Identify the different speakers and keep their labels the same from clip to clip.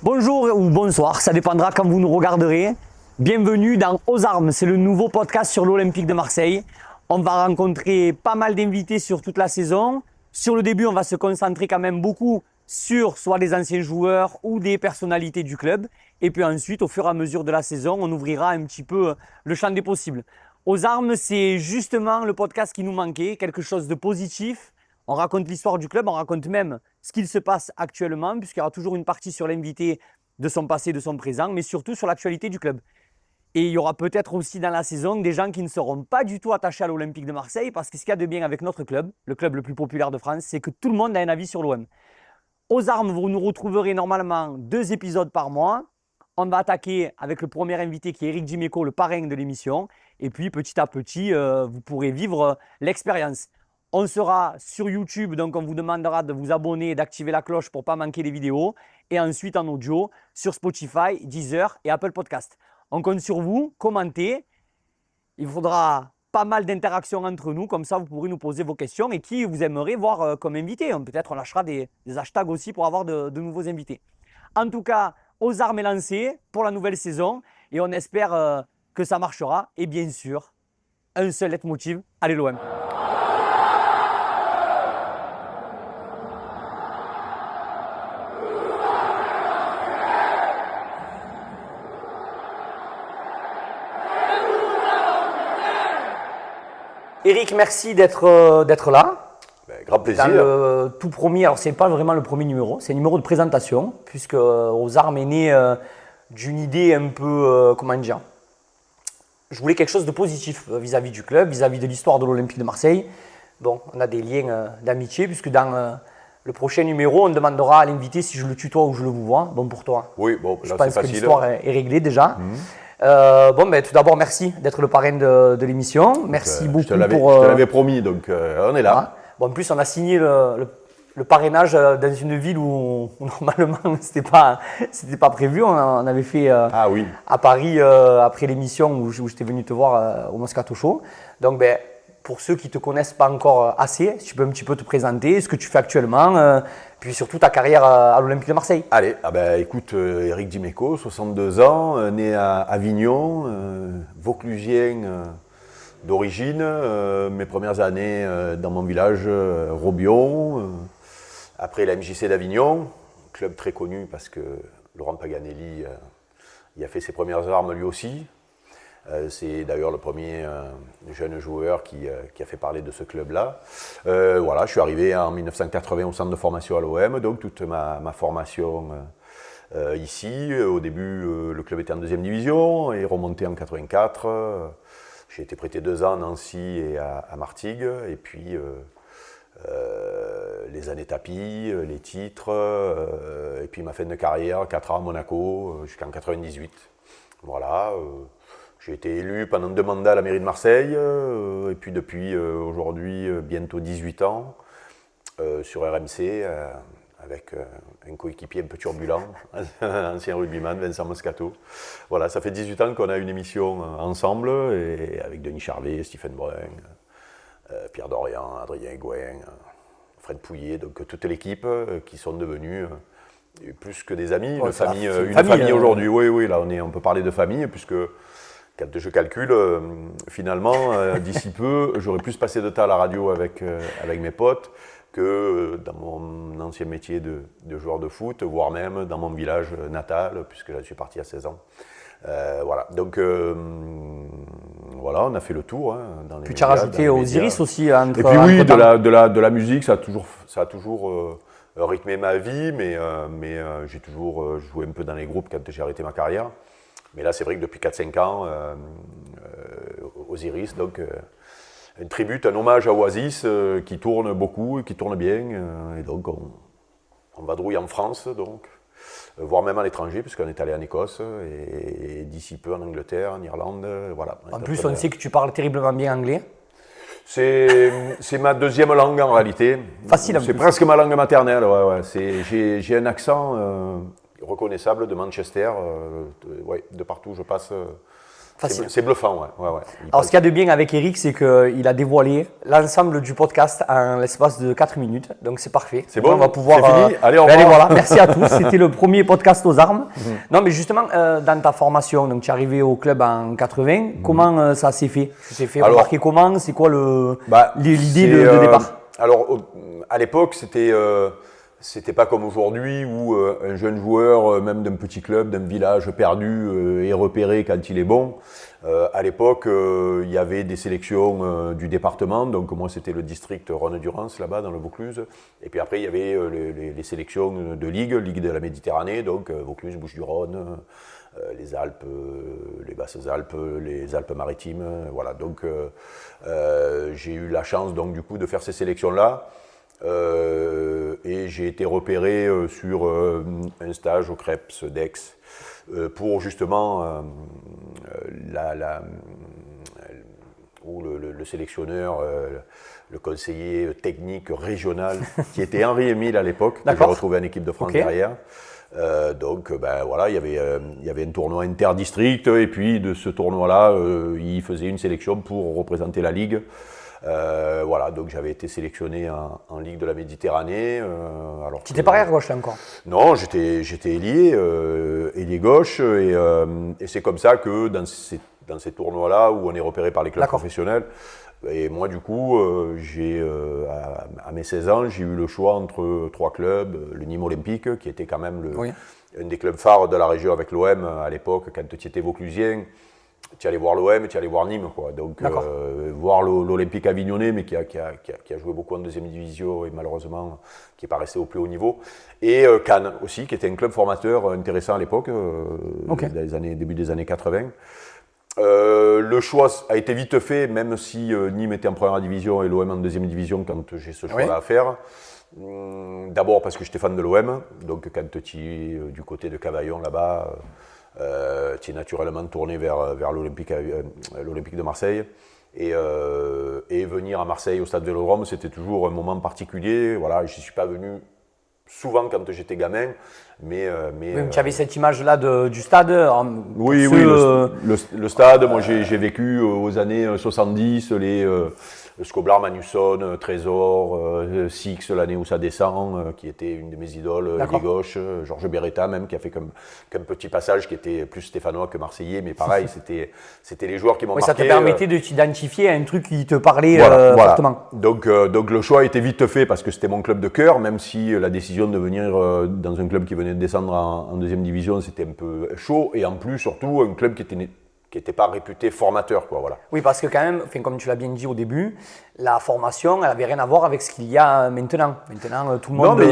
Speaker 1: Bonjour ou bonsoir, ça dépendra quand vous nous regarderez. Bienvenue dans Aux Armes, c'est le nouveau podcast sur l'Olympique de Marseille. On va rencontrer pas mal d'invités sur toute la saison. Sur le début, on va se concentrer quand même beaucoup sur soit des anciens joueurs ou des personnalités du club. Et puis ensuite, au fur et à mesure de la saison, on ouvrira un petit peu le champ des possibles. Aux Armes, c'est justement le podcast qui nous manquait, quelque chose de positif. On raconte l'histoire du club, on raconte même ce qu'il se passe actuellement, puisqu'il y aura toujours une partie sur l'invité de son passé, de son présent, mais surtout sur l'actualité du club. Et il y aura peut-être aussi dans la saison des gens qui ne seront pas du tout attachés à l'Olympique de Marseille, parce que ce qu'il y a de bien avec notre club, le club le plus populaire de France, c'est que tout le monde a un avis sur l'OM. Aux Armes, vous nous retrouverez normalement 2 épisodes par mois. On va attaquer avec le premier invité qui est Eric Dimeco, le parrain de l'émission. Et puis petit à petit, vous pourrez vivre l'expérience. On sera sur YouTube, donc on vous demandera de vous abonner et d'activer la cloche pour ne pas manquer les vidéos. Et ensuite en audio sur Spotify, Deezer et Apple Podcast. On compte sur vous, commentez. Il faudra pas mal d'interactions entre nous, comme ça vous pourrez nous poser vos questions et qui vous aimeriez voir comme invité. Peut-être on lâchera des hashtags aussi pour avoir de nouveaux invités. En tout cas, Aux Armes est lancé pour la nouvelle saison et on espère que ça marchera. Et bien sûr, un seul leitmotiv, allez l'OM. Eric, merci d'être là.
Speaker 2: Grand plaisir.
Speaker 1: Dans le tout premier, alors c'est pas vraiment le premier numéro, c'est un numéro de présentation, puisque Aux Armes est né d'une idée un peu, comment dire, je voulais quelque chose de positif vis-à-vis du club, vis-à-vis de l'histoire de l'Olympique de Marseille. Bon, on a des liens d'amitié, puisque dans le prochain numéro, on demandera à l'invité si je le tutoie ou je le vous vois. Bon pour toi.
Speaker 2: Oui, bon,
Speaker 1: je
Speaker 2: là
Speaker 1: pense
Speaker 2: c'est
Speaker 1: que
Speaker 2: facile.
Speaker 1: l'histoire est réglée déjà. Tout d'abord, merci d'être le parrain de l'émission. Merci beaucoup
Speaker 2: je te l'avais promis, donc on est là.
Speaker 1: Voilà. Bon, en plus, on a signé le parrainage dans une ville où normalement c'était pas prévu. On avait fait à Paris après l'émission où j'étais venu te voir au Moscato Show. Donc, pour ceux qui ne te connaissent pas encore assez, si tu peux un petit peu te présenter, ce que tu fais actuellement, puis surtout ta carrière à l'Olympique de Marseille.
Speaker 2: Allez, écoute, Eric Dimeco, 62 ans, né à Avignon, Vauclusien d'origine. Mes premières années dans mon village, Robion. Après la MJC d'Avignon, club très connu parce que Laurent Paganelli y a fait ses premières armes lui aussi. C'est d'ailleurs le premier jeune joueur qui a fait parler de ce club-là. Je suis arrivé en 1980 au centre de formation à l'OM, donc toute ma formation ici. Au début, le club était en deuxième division et remonté en 84. J'ai été prêté 2 ans à Nancy et à Martigues. Et puis, les années tapis, les titres, et puis ma fin de carrière, 4 ans à Monaco, jusqu'en 98. Voilà. J'ai été élu pendant 2 mandats à la mairie de Marseille, et puis depuis aujourd'hui bientôt 18 ans sur RMC, avec un coéquipier un peu turbulent, ancien rugbyman, Vincent Moscato. Voilà, ça fait 18 ans qu'on a une émission ensemble, et avec Denis Charvet, Stephen Brun, Pierre Dorian, Adrien Gouin, Fred Pouillet, donc toute l'équipe qui sont devenus plus que des amis, une famille aujourd'hui. Oui, là on peut parler de famille, puisque quand je calcule, finalement, d'ici peu, j'aurai plus passé de temps à la radio avec mes potes que dans mon ancien métier de joueur de foot, voire même dans mon village natal, puisque là je suis parti à 16 ans. Donc on a fait le tour. Dans les
Speaker 1: Puis tu as rajouté Osiris aussi.
Speaker 2: Et puis oui, de la musique, ça a toujours rythmé ma vie, mais j'ai toujours joué un peu dans les groupes quand j'ai arrêté ma carrière. Mais là, c'est vrai que depuis 4-5 ans, Osiris, donc une tribute, un hommage à Oasis qui tourne beaucoup et qui tourne bien. Et donc, on vadrouille en France, donc, voire même à l'étranger, puisqu'on est allé en Écosse et d'ici peu en Angleterre, en Irlande. Voilà.
Speaker 1: En plus, on sait que tu parles terriblement bien anglais.
Speaker 2: C'est ma deuxième langue en réalité.
Speaker 1: Facile en plus.
Speaker 2: C'est presque ma langue maternelle. Ouais. J'ai un accent reconnaissable de Manchester. De partout où je passe
Speaker 1: Facile.
Speaker 2: C'est bluffant, ouais.
Speaker 1: Alors, ce qu'il y a de bien avec Eric, c'est qu'il a dévoilé l'ensemble du podcast en l'espace de 4 minutes. Donc, c'est parfait.
Speaker 2: C'est bon,
Speaker 1: on va pouvoir.
Speaker 2: c'est fini. Allez, au
Speaker 1: allez,
Speaker 2: revoir.
Speaker 1: voilà. Merci à tous. C'était le premier podcast aux armes. Non, mais justement, dans ta formation, donc tu es arrivé au club en 80. Comment ça s'est fait? Tu t'es fait remarquer comment? C'est quoi l'idée de départ?
Speaker 2: Alors, à l'époque, c'était pas comme aujourd'hui où un jeune joueur, même d'un petit club, d'un village perdu, est repéré quand il est bon. À l'époque, il y avait des sélections du département. Donc moi, c'était le district Rhône-Durance, là-bas, dans le Vaucluse. Et puis après, il y avait les sélections de Ligue de la Méditerranée, donc Vaucluse, Bouches-du-Rhône, les Alpes, les Basses-Alpes, les Alpes-Maritimes. Voilà. Donc j'ai eu la chance, donc, du coup, de faire ces sélections-là. Et j'ai été repéré sur un stage au Crêpes d'Aix pour justement où le sélectionneur, le conseiller technique régional, qui était Henri Émile à l'époque, que j'ai retrouvé en équipe de France derrière. Donc voilà, il y avait un tournoi interdistrict et puis de ce tournoi-là, il faisait une sélection pour représenter la Ligue. Voilà, donc j'avais été sélectionné en Ligue de la Méditerranée.
Speaker 1: Tu n'étais pas arrière gauche là encore?
Speaker 2: Non, j'étais ailier gauche, et c'est comme ça que dans ces tournois-là où on est repéré par les clubs professionnels, et moi du coup, à mes 16 ans, j'ai eu le choix entre 3 clubs, le Nîmes Olympique, qui était quand même un des clubs phares de la région avec l'OM à l'époque, quand tu étais vauclusien. Tu allais voir l'OM, tu allais voir Nîmes, quoi. Donc voir l'Olympique Avignonnais, mais qui a joué beaucoup en deuxième division et malheureusement qui n'est pas resté au plus haut niveau. Et Cannes aussi, qui était un club formateur intéressant à l'époque, début des années 80. Le choix a été vite fait, même si Nîmes était en première division et l'OM en deuxième division quand j'ai ce choix-là à faire. D'abord parce que j'étais fan de l'OM, donc quand tu es du côté de Cavaillon là-bas, tu es naturellement tourné vers l'Olympique de Marseille. Et venir à Marseille au stade Vélodrome, c'était toujours un moment particulier. Voilà, je n'y suis pas venu souvent quand j'étais gamin. Mais
Speaker 1: tu avais cette image-là du stade.
Speaker 2: Oui, le stade, moi j'ai vécu aux années 70, Scoblar, Manusson, Trésor, Six, l'année où ça descend, qui était une de mes idoles, ailier gauche, Georges Beretta même, qui a fait comme petit passage, qui était plus stéphanois que marseillais, mais pareil, c'était les joueurs qui m'ont marqué.
Speaker 1: Ça te permettait de t'identifier à un truc qui te parlait fortement.
Speaker 2: Donc le choix a été vite fait parce que c'était mon club de cœur, même si la décision de venir dans un club qui venait de descendre en deuxième division, c'était un peu chaud, et en plus, surtout, un club qui n'était pas réputé formateur, quoi, voilà.
Speaker 1: Oui, parce que quand même, comme tu l'as bien dit au début, la formation, elle n'avait rien à voir avec ce qu'il y a maintenant. Maintenant, tout le monde. Il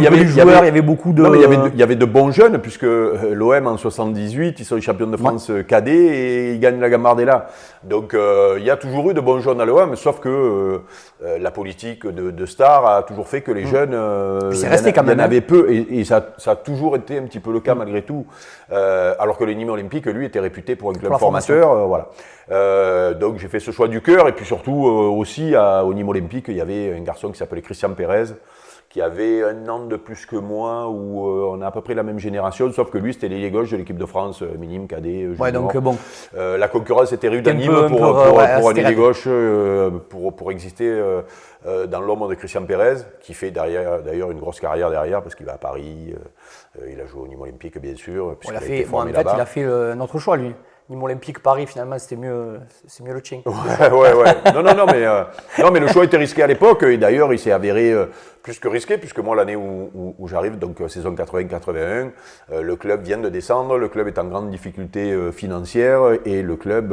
Speaker 1: y avait beaucoup de.
Speaker 2: Non, mais il y avait de bons jeunes, puisque l'OM en 78, ils sont les champions de France cadet et ils gagnent la Gambardella. Donc, il y a toujours eu de bons jeunes à l'OM, sauf que la politique de Star a toujours fait que les jeunes.
Speaker 1: C'est resté quand même.
Speaker 2: Il y en avait peu, et ça a toujours été un petit peu le cas malgré tout. Alors que le Nîmes Olympique, lui, était réputé pour un club formateur. Voilà. Donc j'ai fait ce choix du cœur, et puis surtout aussi au Nîmes Olympique, il y avait un garçon qui s'appelait Christian Pérez, qui avait un an de plus que moi, où on a à peu près la même génération, sauf que lui c'était l'ailier gauche de l'équipe de France, minime, cadet, junior.
Speaker 1: Ouais, donc bon.
Speaker 2: La concurrence était rude à Nîmes pour un ailier gauche, pour exister dans l'ombre de Christian Pérez, qui fait d'ailleurs une grosse carrière derrière, parce qu'il va à Paris, il a joué au Nîmes Olympique bien sûr, puisqu'il a été formé là-bas.
Speaker 1: Il a fait notre choix lui. Nîmes Olympique, Paris, finalement, c'est mieux le tien.
Speaker 2: Non, mais le choix était risqué à l'époque, et d'ailleurs, il s'est avéré plus que risqué, puisque moi, l'année où j'arrive, donc saison 80-81, le club vient de descendre, le club est en grande difficulté financière, et le club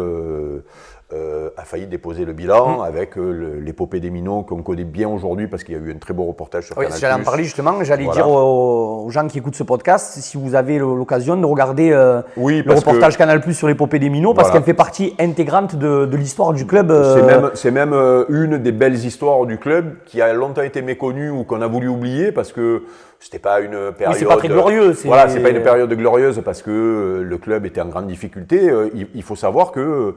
Speaker 2: a failli déposer le bilan avec l'épopée des Minots qu'on connaît bien aujourd'hui, parce qu'il y a eu un très beau reportage sur Canal+.
Speaker 1: J'allais en parler justement, dire aux gens qui écoutent ce podcast, si vous avez l'occasion de regarder le reportage Canal+ sur l'épopée des Minots, parce qu'elle fait partie intégrante de l'histoire du club.
Speaker 2: C'est même une des belles histoires du club qui a longtemps été méconnue ou qu'on a voulu oublier, parce que c'était pas une période.
Speaker 1: C'est pas très glorieux.
Speaker 2: C'est pas une période glorieuse, parce que le club était en grande difficulté. Il faut savoir que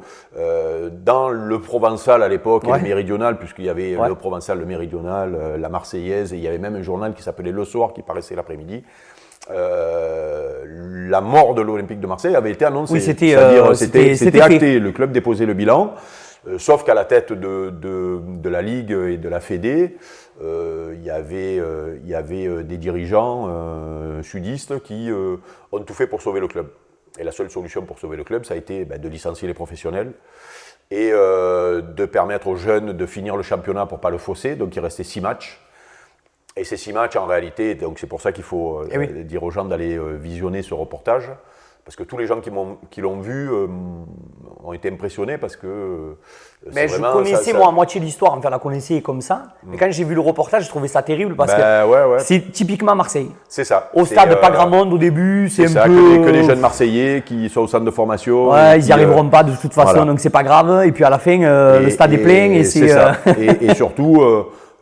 Speaker 2: dans le Provençal à l'époque, et le Méridional, puisqu'il y avait le Provençal, le Méridional, la Marseillaise, et il y avait même un journal qui s'appelait Le Soir qui paraissait l'après-midi. la mort de l'Olympique de Marseille avait été annoncée.
Speaker 1: Oui,
Speaker 2: C'est-à-dire, c'était acté.
Speaker 1: fait.
Speaker 2: Le club déposait le bilan, sauf qu'à la tête de la Ligue et de la Fédé, il y avait des dirigeants sudistes qui ont tout fait pour sauver le club. Et la seule solution pour sauver le club, ça a été de licencier les professionnels et de permettre aux jeunes de finir le championnat pour ne pas le fausser. Donc il restait 6 matchs. Et ces 6 matchs, en réalité, donc c'est pour ça qu'il faut dire aux gens d'aller visionner ce reportage. Parce que tous les gens qui l'ont vu ont été impressionnés parce que
Speaker 1: mais je connaissais moi à moitié l'histoire, enfin je la connaissais comme ça. Mais quand j'ai vu le reportage, je trouvais ça terrible parce que c'est typiquement Marseille.
Speaker 2: C'est ça.
Speaker 1: Au stade, pas grand monde au début, c'est un
Speaker 2: ça,
Speaker 1: peu…
Speaker 2: que les jeunes Marseillais qui sont au centre de formation.
Speaker 1: Ouais, ils n'y arriveront pas de toute façon, donc c'est pas grave. Et puis à la fin, le stade est plein et c'est…
Speaker 2: ça. Et surtout…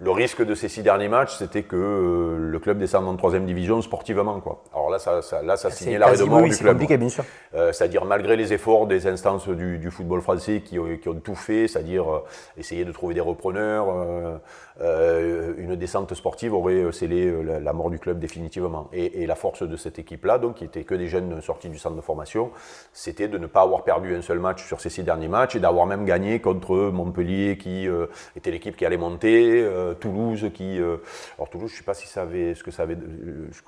Speaker 2: le risque de ces 6 derniers matchs, c'était que le club descende en 3e division sportivement, quoi. Alors là, ça signait l'arrêt de mort du club.
Speaker 1: C'est compliqué, bien sûr.
Speaker 2: C'est-à-dire, malgré les efforts des instances du football français qui ont tout fait, c'est-à-dire essayer de trouver des repreneurs, une descente sportive aurait scellé la mort du club définitivement. Et la force de cette équipe-là, donc, qui était que des jeunes sortis du centre de formation, c'était de ne pas avoir perdu un seul match sur ces 6 derniers matchs et d'avoir même gagné contre Montpellier, qui était l'équipe qui allait monter, Toulouse qui… alors Toulouse, je ne sais pas si ça avait ce que ça avait… Je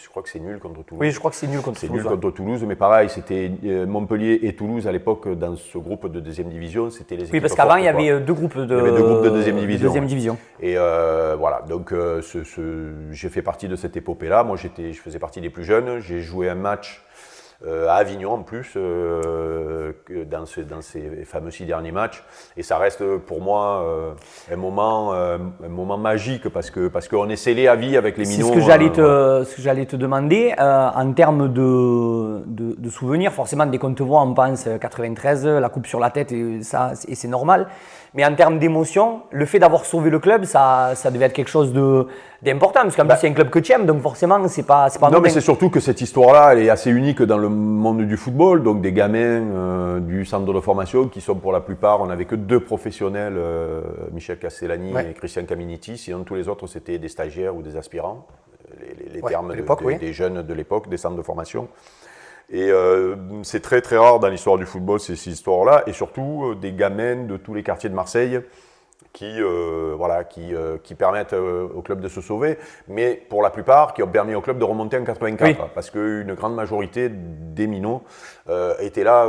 Speaker 2: crois que c'est nul contre Toulouse.
Speaker 1: Oui, je crois que c'est nul contre Toulouse.
Speaker 2: C'est nul contre Toulouse, mais pareil, c'était Montpellier et Toulouse à l'époque dans ce groupe de 2e division, c'était les équipes.
Speaker 1: Oui, parce qu'avant il y avait 2 groupes de…
Speaker 2: Il y avait 2 groupes de 2e division.
Speaker 1: Deuxième division.
Speaker 2: Et voilà, donc j'ai fait partie de cette épopée-là. Moi, je faisais partie des plus jeunes. J'ai joué un match à Avignon en plus, dans ces fameux 6 derniers matchs. Et ça reste pour moi un moment magique parce qu'on est scellé à vie avec les minots.
Speaker 1: C'est ce que j'allais te demander. En termes de souvenirs, forcément, dès qu'on te voit, on pense 93, la coupe sur la tête, et c'est normal. Mais en termes d'émotion, le fait d'avoir sauvé le club, ça devait être quelque chose d'important, parce qu'en plus, c'est un club que tu aimes, donc forcément, c'est pas
Speaker 2: non, mais c'est surtout que cette histoire-là, elle est assez unique dans le monde du football. Donc, des gamins du centre de formation qui sont pour la plupart, on n'avait que 2 professionnels, Michel Castellani et Christian Caminiti. Sinon, tous les autres, c'était des stagiaires ou des aspirants, les termes des jeunes de l'époque, des centres de formation. Et c'est très très rare dans l'histoire du football ces histoires-là, et surtout des gamins de tous les quartiers de Marseille qui permettent au club de se sauver, mais pour la plupart qui ont permis au club de remonter en 84, parce qu'une grande majorité des minots étaient là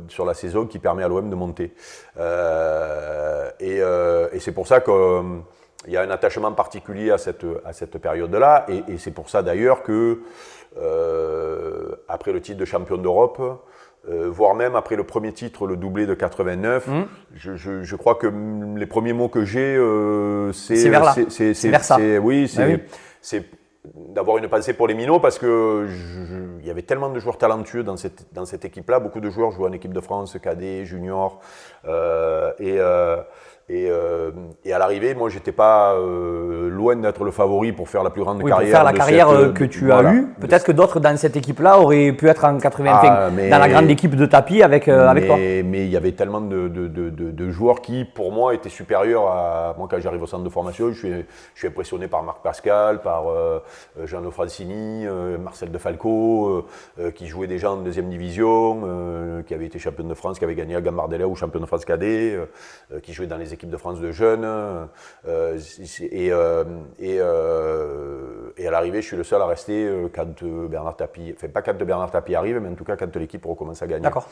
Speaker 2: sur la saison qui permet à l'OM de monter. Et c'est pour ça qu'il y a un attachement particulier à cette période-là, et c'est pour ça d'ailleurs que après le titre de champion d'Europe, voire même après le premier titre, le doublé de 89, je crois que les premiers mots que j'ai,
Speaker 1: c'est vers là. C'est vers ça.
Speaker 2: Oui, c'est d'avoir une pensée pour les minots, parce que il y avait tellement de joueurs talentueux dans cette équipe-là. Beaucoup de joueurs jouaient en équipe de France, cadet, junior, et à l'arrivée, moi, j'étais pas loin d'être le favori pour faire la plus grande carrière.
Speaker 1: Pour faire la carrière que tu as eue. Peut-être que d'autres dans cette équipe-là auraient pu être en 80, dans la grande équipe de tapis avec toi.
Speaker 2: Mais il y avait tellement de joueurs qui, pour moi, étaient supérieurs à moi. Quand j'arrive au centre de formation, je suis impressionné par Marc Pascal, par Jean Francini, Marcel De Falco, qui jouaient déjà en 2e division, qui avaient été champion de France, qui avaient gagné à Gambardella ou champion de France cadet, qui jouaient dans les équipe de France de jeunes, et à l'arrivée, je suis le seul à rester quand Bernard Tapie, enfin pas quand Bernard Tapie arrive, mais en tout cas quand l'équipe recommence à gagner.
Speaker 1: D'accord.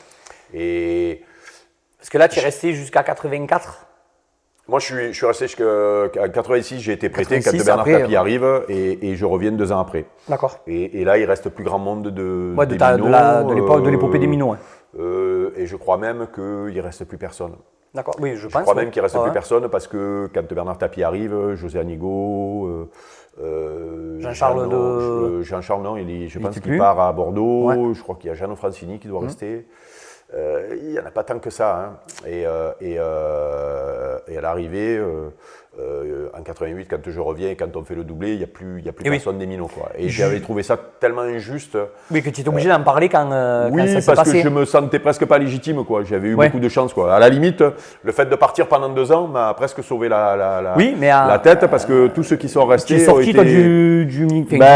Speaker 2: Parce
Speaker 1: que là, tu es resté jusqu'à 84.
Speaker 2: Moi, je suis resté jusqu'à 86, j'ai été prêté 86, quand Bernard Tapie arrive, et je reviens 2 ans après.
Speaker 1: D'accord.
Speaker 2: Et là, il reste plus grand monde de
Speaker 1: l'épopée des minots.
Speaker 2: Et je crois même qu'il ne reste plus personne.
Speaker 1: D'accord, oui, je pense.
Speaker 2: Je crois même qu'il ne reste plus personne, parce que quand Bernard Tapie arrive, José Anigo,
Speaker 1: Jean-Charles
Speaker 2: non, je pense qu'il part à Bordeaux. Ouais. Je crois qu'il y a Jeannot Francini qui doit rester. Il n'y en a pas tant que ça. Hein. Et à l'arrivée, En 88, quand je reviens, quand on fait le doublé, il n'y a plus
Speaker 1: Et
Speaker 2: personne des minots, quoi. Et j'avais trouvé ça tellement injuste.
Speaker 1: Oui, que tu étais obligé d'en parler quand ça
Speaker 2: Oui,
Speaker 1: s'est
Speaker 2: parce
Speaker 1: passé.
Speaker 2: que je me sentais presque pas légitime, quoi. J'avais eu
Speaker 1: Ouais.
Speaker 2: beaucoup de chance, quoi. À la limite, le fait de partir pendant 2 ans m'a presque sauvé
Speaker 1: Oui, mais
Speaker 2: la tête, parce que tous ceux qui sont
Speaker 1: tu
Speaker 2: restés
Speaker 1: es sorti
Speaker 2: ont
Speaker 1: toi
Speaker 2: été...
Speaker 1: du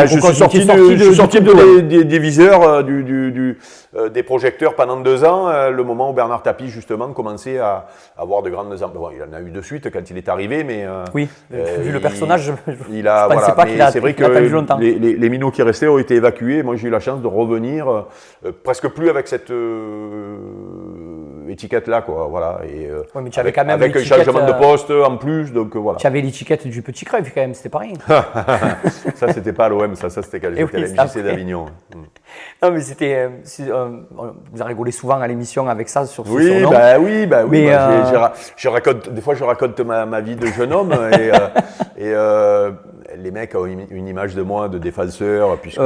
Speaker 2: je suis sorti des viseurs, des projecteurs pendant 2 ans, le moment où Bernard Tapie, justement, commençait à avoir de grandes... Bon, il en a eu de suite quand il est arrivé, mais...
Speaker 1: Oui, vu le personnage, je
Speaker 2: pensais
Speaker 1: pas qu'il a
Speaker 2: c'est vrai que
Speaker 1: attendu longtemps.
Speaker 2: les minots qui restaient ont été évacués. Moi, j'ai eu la chance de revenir presque plus avec cette étiquette-là, quoi. Voilà. Et,
Speaker 1: Ouais, mais tu avais quand même
Speaker 2: avec un changement de poste en plus, donc voilà.
Speaker 1: Tu avais l'étiquette du petit Cruyff quand même, c'était pas rien.
Speaker 2: Ça, c'était pas à l'OM, ça c'était quand j'étais à la MJC d'Avignon.
Speaker 1: Non, mais c'était. Vous avez rigolé souvent à l'émission avec ça sur ce
Speaker 2: Oui,
Speaker 1: surnom.
Speaker 2: oui.
Speaker 1: Mais
Speaker 2: je raconte, des fois, je raconte ma vie de jeune homme et les mecs ont une image de moi de défenseur, puisque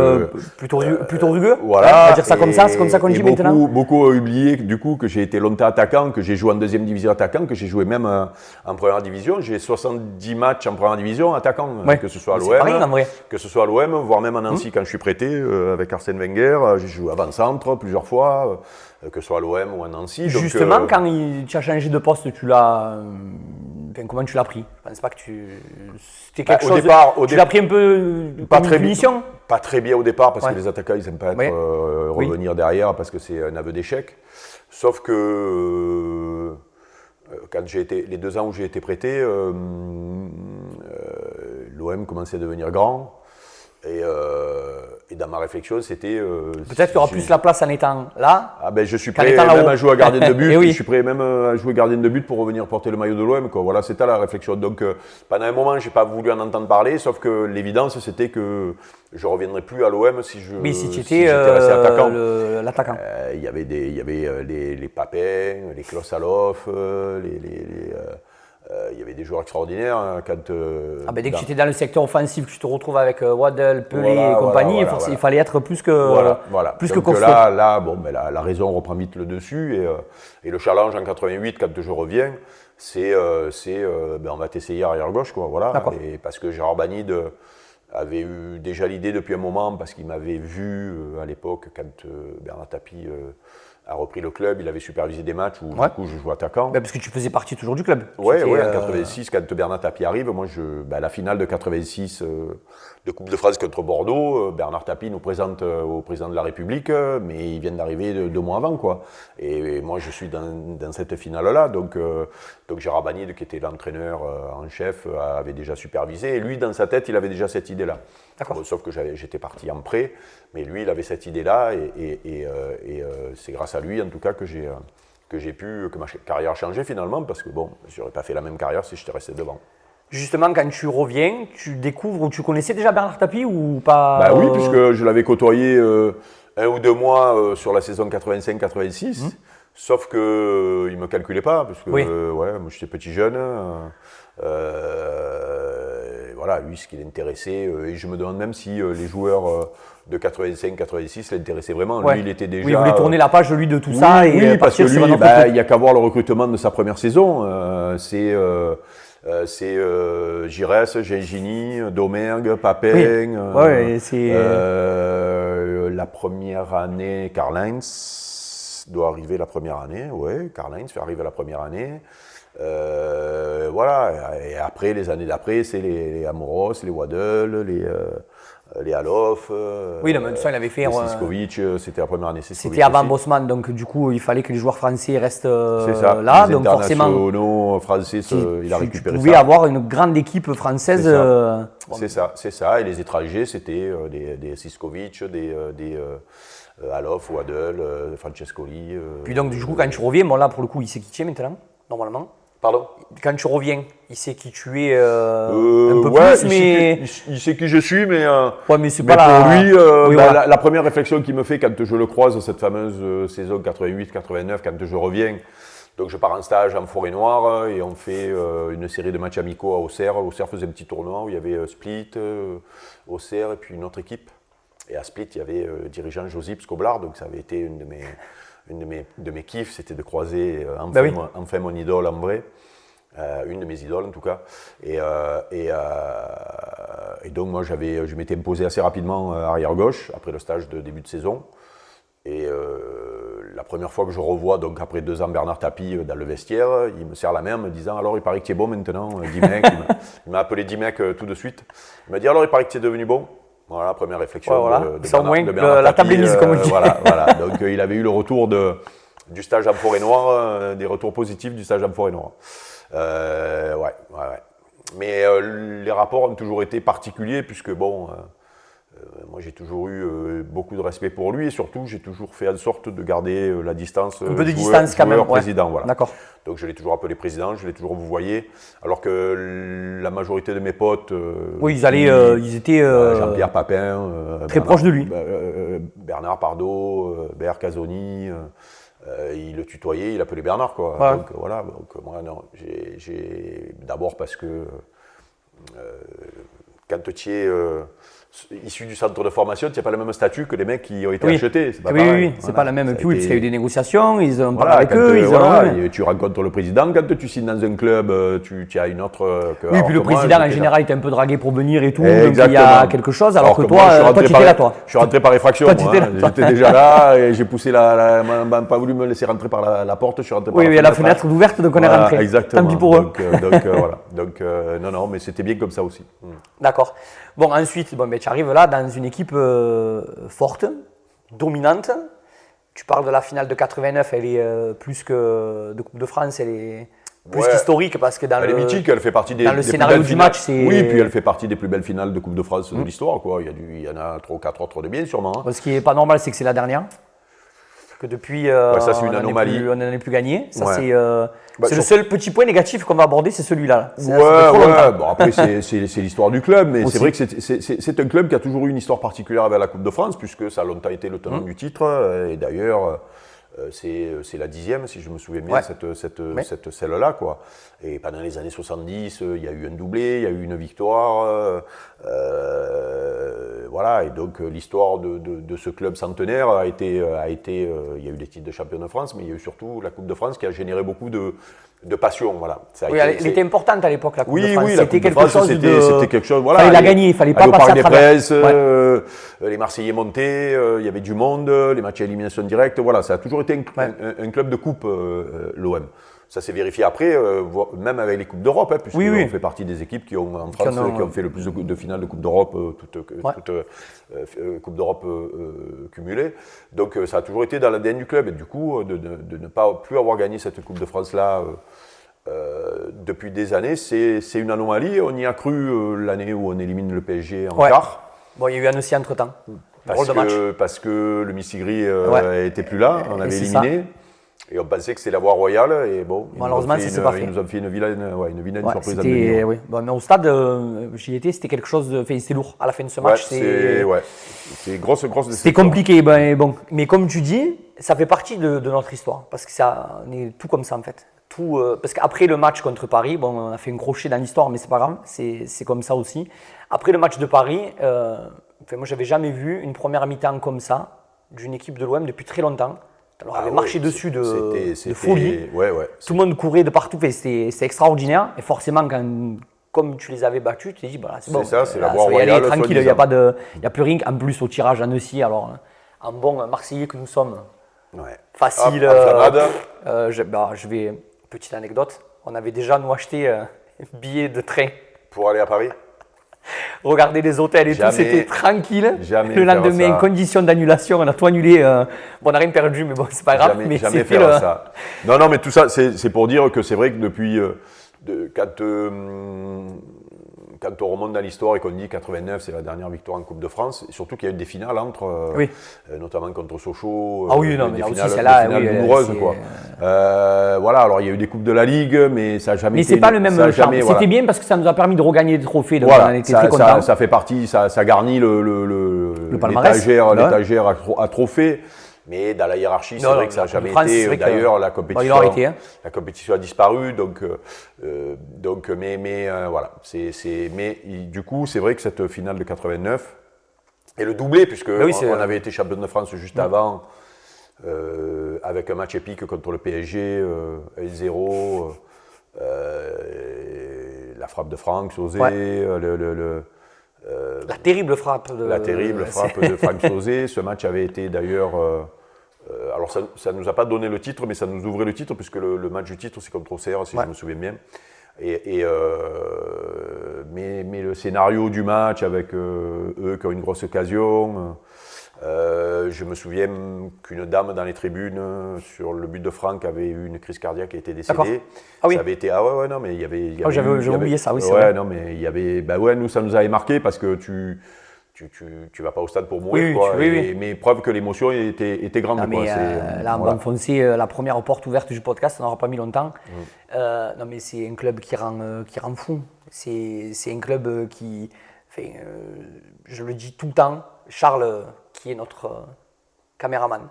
Speaker 1: plutôt rugueux.
Speaker 2: Voilà.
Speaker 1: On va dire ça comme ça, c'est comme ça qu'on dit maintenant.
Speaker 2: Beaucoup ont oublié du coup que j'ai été longtemps attaquant, que j'ai joué en deuxième division attaquant, que j'ai joué même en première division. J'ai 70 matchs en première division attaquant, que ce soit à l'OM, que ce soit à l'OM, voire même à Nancy quand je suis prêté avec Arsène Wenger. J'ai joué avant-centre plusieurs fois, que ce soit à l'OM ou à Nancy.
Speaker 1: Justement, donc, quand tu as changé de poste, comment tu l'as pris? Je pense pas que c'était quelque chose. Tu l'as pris un peu comme une punition?
Speaker 2: Pas très bien au départ, parce que les attaquants, ils n'aiment pas revenir derrière, parce que c'est un aveu d'échec. Sauf que quand les 2 ans où j'ai été prêté, l'OM commençait à devenir grand. Et dans ma réflexion, c'était...
Speaker 1: Peut-être qu'il y aura plus la place en étant là.
Speaker 2: Je suis prêt même à jouer à gardien de but. Je suis prêt même à jouer gardien de but pour revenir porter le maillot de l'OM. Voilà, c'était la réflexion. Donc pendant un moment, je n'ai pas voulu en entendre parler, sauf que l'évidence, c'était que je ne reviendrais plus à l'OM si j'étais resté attaquant.
Speaker 1: L'attaquant.
Speaker 2: Il y avait les Papin, les Klosaloff, il y avait des joueurs extraordinaires quand...
Speaker 1: dès que tu étais dans le secteur offensif, que tu te retrouves avec Waddle, Pelé et compagnie, il fallait être plus que costaud.
Speaker 2: La raison reprend vite le dessus et le challenge en 88, quand je reviens, c'est on va t'essayer arrière-gauche, quoi, voilà. Et parce que Gérard Banide avait eu déjà l'idée depuis un moment, parce qu'il m'avait vu à l'époque quand Bernard Tapie a repris le club, il avait supervisé des matchs où du coup je jouais attaquant.
Speaker 1: Parce que tu faisais partie toujours du club.
Speaker 2: Oui, en 86, quand Bernard Tapie arrive, moi la finale de 86 de Coupe de France contre Bordeaux, Bernard Tapie nous présente au président de la République, mais ils viennent d'arriver 2 mois avant, quoi. Et moi je suis dans cette finale-là, donc Gérard Banide, qui était l'entraîneur en chef, avait déjà supervisé, et lui dans sa tête il avait déjà cette idée-là. Sauf que j'étais parti en prêt, mais lui il avait cette idée-là, et c'est grâce à lui en tout cas que ma carrière a changé finalement, parce que je n'aurais pas fait la même carrière si j'étais resté devant.
Speaker 1: Justement, quand tu reviens, tu découvres, tu connaissais déjà Bernard Tapie ou pas?
Speaker 2: Oui, puisque je l'avais côtoyé 1 ou 2 mois sur la saison 85-86, sauf qu'il ne me calculait pas, parce que moi j'étais petit jeune. Voilà, lui, ce qui l'intéressait, et je me demande même si les joueurs de 85-86 l'intéressaient vraiment. Lui, il était déjà...
Speaker 1: Oui, il voulait tourner la page, lui, de tout ça.
Speaker 2: Oui, parce que lui, il n'y a qu'à voir le recrutement de sa première saison. C'est Giresse, Gengini, Domergue, Papin. La première année, Karl-Heinz doit arriver la première année. Oui, Karl-Heinz fait arriver la première année. Voilà, et après, les années d'après, c'est les Amoros, les Waddle, les Alof.
Speaker 1: Oui, mais ça, il avait fait.
Speaker 2: Siskovic, c'était la première année.
Speaker 1: C'était avant Bosman, donc du coup, il fallait que les joueurs français restent
Speaker 2: là.
Speaker 1: Donc forcément,
Speaker 2: français, il a récupéré ça.
Speaker 1: Tu pouvais avoir une grande équipe française.
Speaker 2: C'est ça. Et les étrangers, c'était des Siskovic, des Alof, Waddle, Francescoli.
Speaker 1: Puis donc, du coup, quand tu reviens, là, pour le coup, il sait qui tu es maintenant, normalement.
Speaker 2: Pardon ?
Speaker 1: Quand tu reviens, il sait qui tu es un peu plus, mais...
Speaker 2: Il sait qui je suis, mais...
Speaker 1: mais c'est pas
Speaker 2: pour lui, la première réflexion qu'il me fait quand je le croise, cette fameuse saison 88-89, quand je reviens, donc je pars en stage en Forêt-Noire, et on fait une série de matchs amicaux à Auxerre. Auxerre faisait un petit tournoi où il y avait Split, Auxerre, et puis une autre équipe. Et à Split, il y avait le dirigeant Josip Skoblard, donc ça avait été une de mes kiffs, c'était de croiser enfin mon idole en vrai. une de mes idoles en tout cas. Et donc moi je m'étais imposé assez rapidement arrière gauche après le stage de début de saison. Et la première fois que je revois, donc après 2 ans, Bernard Tapie dans le vestiaire, il me serre la main en me disant « Alors, il paraît que tu es bon maintenant, 10 mecs. » Il m'a appelé 10 mecs tout de suite. Il m'a dit « Alors, il paraît que tu es devenu bon. » Voilà, première réflexion de Bernard
Speaker 1: la
Speaker 2: Tapie,
Speaker 1: table est mise, comme on dit.
Speaker 2: Voilà. Donc, il avait eu le retour du stage en forêt noire, des retours positifs du stage en forêt noire. Ouais. Mais les rapports ont toujours été particuliers, puisque bon... moi, j'ai toujours eu beaucoup de respect pour lui et surtout, j'ai toujours fait en sorte de garder la distance.
Speaker 1: Un peu de distance quand même.
Speaker 2: Président, voilà.
Speaker 1: D'accord.
Speaker 2: Donc, je l'ai toujours appelé président, je l'ai toujours vouvoyé. Alors que la majorité de mes potes.
Speaker 1: Oui, ils étaient.
Speaker 2: Jean-Pierre Papin.
Speaker 1: Très proche de lui.
Speaker 2: Bernard Pardo, Béar Casoni. Il le tutoyait, il appelait Bernard, quoi.
Speaker 1: Ouais.
Speaker 2: Donc, voilà. Donc, moi, non. D'abord parce que quand tu es issu du centre de formation, tu n'as pas le même statut que les mecs qui ont été achetés. C'est pas pareil.
Speaker 1: C'est pas la même. Puis parce qu'il y a eu des négociations, ils ont parlé avec eux.
Speaker 2: Tu rencontres le président, quand tu signes dans un club, tu as une autre.
Speaker 1: Oui, puis le président en général était un peu dragué pour venir et tout, donc il y a quelque chose, alors que toi, tu étais là, toi.
Speaker 2: Je suis rentré par effraction, j'étais déjà là et j'ai poussé on n'a pas voulu me laisser rentrer par la porte, je suis rentré par la fenêtre.
Speaker 1: Oui, la fenêtre ouverte, donc on est rentré.
Speaker 2: Exactement.
Speaker 1: Tant pis pour eux.
Speaker 2: Donc voilà. Donc non, mais c'était bien comme ça aussi.
Speaker 1: D'accord. Bon, ensuite, tu arrives là dans une équipe forte, dominante. Tu parles de la finale de 89, elle est plus que de Coupe de France, elle est plus qu'historique parce que
Speaker 2: elle est mythique, elle fait partie des
Speaker 1: dans le scénario du match, c'est.
Speaker 2: Oui, puis elle fait partie des plus belles finales de Coupe de France de l'histoire, quoi. Il y en a 3 ou 4 autres de bien, sûrement.
Speaker 1: Ce qui n'est pas normal, c'est que c'est la dernière. Que depuis,
Speaker 2: ça, c'est une anomalie.
Speaker 1: On n'en est plus gagné. Ça, c'est le seul petit point négatif qu'on va aborder, c'est celui-là.
Speaker 2: Bon, après, c'est l'histoire du club, mais c'est vrai que c'est un club qui a toujours eu une histoire particulière avec la Coupe de France, puisque ça a longtemps été le tenant du titre. Et d'ailleurs, c'est la 10e, si je me souviens bien, celle-là, quoi. Et pendant les années 70, il y a eu un doublé, il y a eu une victoire. Voilà, et donc l'histoire de ce club centenaire a été il y a eu des titres de champion de France, mais il y a eu surtout la Coupe de France qui a généré beaucoup de passion, voilà.
Speaker 1: Elle était importante à l'époque, la Coupe de France.
Speaker 2: C'était quelque chose, voilà.
Speaker 1: Il fallait la gagner, il fallait pas passer à
Speaker 2: travers. Les Marseillais montaient, il y avait du monde, les matchs à élimination directe, voilà, ça a toujours été un club de coupe, l'OM. Ça s'est vérifié après, même avec les Coupes d'Europe, puisqu'on fait partie des équipes qui ont, en France, qui ont fait le plus de finales de Coupe d'Europe, toutes Coupes d'Europe cumulées. Donc ça a toujours été dans l'ADN du club. Et du coup, de ne pas plus avoir gagné cette Coupe de France-là depuis des années, c'est une anomalie. On y a cru l'année où on élimine le PSG en quart.
Speaker 1: Bon, il y a eu Annecy entre-temps.
Speaker 2: Parce que le Missigri n'était plus là, on avait éliminé. Et on pensait que c'était la voie royale, et bon,
Speaker 1: malheureusement, ça s'est pas fait.
Speaker 2: Ils nous ont fait une vilaine surprise.
Speaker 1: Bon, mais au stade, j'y étais, c'était quelque chose de. C'était lourd à la fin de ce match.
Speaker 2: C'est grosse.
Speaker 1: C'était compliqué, bon. Mais comme tu dis, ça fait partie de notre histoire, parce que ça, on est tout comme ça en fait. Parce qu'après le match contre Paris, bon, on a fait un crochet dans l'histoire, mais c'est pas grave, c'est comme ça aussi. Après le match de Paris, moi, j'avais jamais vu une première mi-temps comme ça d'une équipe de l'OM depuis très longtemps. Alors, on avait marché dessus de folie. Tout le monde courait de partout. C'était extraordinaire. Et forcément, comme tu les avais battus, tu t'es dit, c'est bon.
Speaker 2: C'est ça, c'est la voie royale.
Speaker 1: Tranquille, il n'y a plus rien. En plus, au tirage à Annecy, alors, un bon Marseillais que nous sommes, facile. Petite anecdote, on avait déjà, nous, acheté un billet de train.
Speaker 2: Pour aller à Paris.
Speaker 1: Regarder les hôtels et tout, c'était tranquille. Le lendemain, condition d'annulation, on a tout annulé. On n'a rien perdu, mais bon, c'est pas grave.
Speaker 2: Jamais faire ça. Non, mais tout ça, c'est pour dire que c'est vrai que depuis, quand on remonte dans l'histoire et qu'on dit 89, c'est la dernière victoire en Coupe de France, et surtout qu'il y a eu des finales entre, notamment contre Sochaux,
Speaker 1: des
Speaker 2: finales douloureuses, quoi. Voilà, alors il y a eu des Coupes de la Ligue, mais ça n'a jamais été...
Speaker 1: Mais c'est pas le même charme. C'était bien parce que ça nous a permis de regagner des trophées, donc on était très contents.
Speaker 2: Ça fait partie, ça garnit l'étagère à trophées. Mais dans la hiérarchie, c'est vrai que ça n'a jamais été. D'ailleurs, la compétition a disparu. Donc voilà. Mais du coup, c'est vrai que cette finale de 89 et le doublé, puisque on avait été champion de France juste avant, avec un match épique contre le PSG, 1-0. La frappe de Franck Sauzet,
Speaker 1: la terrible frappe
Speaker 2: de Franck Sauzet. Ce match avait été d'ailleurs... alors ça ne nous a pas donné le titre, mais ça nous ouvrait le titre, puisque le match du titre, c'est contre Auxerre, si je me souviens bien. Mais le scénario du match avec eux qui ont une grosse occasion... je me souviens qu'une dame dans les tribunes sur le but de Franck avait eu une crise cardiaque et était décédée.
Speaker 1: Ah oui.
Speaker 2: Ça avait été non mais il y avait
Speaker 1: j'avais oublié ça, oui, c'est
Speaker 2: ouais,
Speaker 1: vrai.
Speaker 2: non mais il y avait nous ça nous avait marqué parce que tu vas pas au stade pour mourir quoi, mais preuve que l'émotion était grande
Speaker 1: non, mais,
Speaker 2: quoi.
Speaker 1: là on va enfoncer la première porte ouverte du podcast, ça n'aura pas mis longtemps. Non mais c'est un club qui rend fou. C'est un club qui je le dis tout le temps, Charles qui est notre caméraman,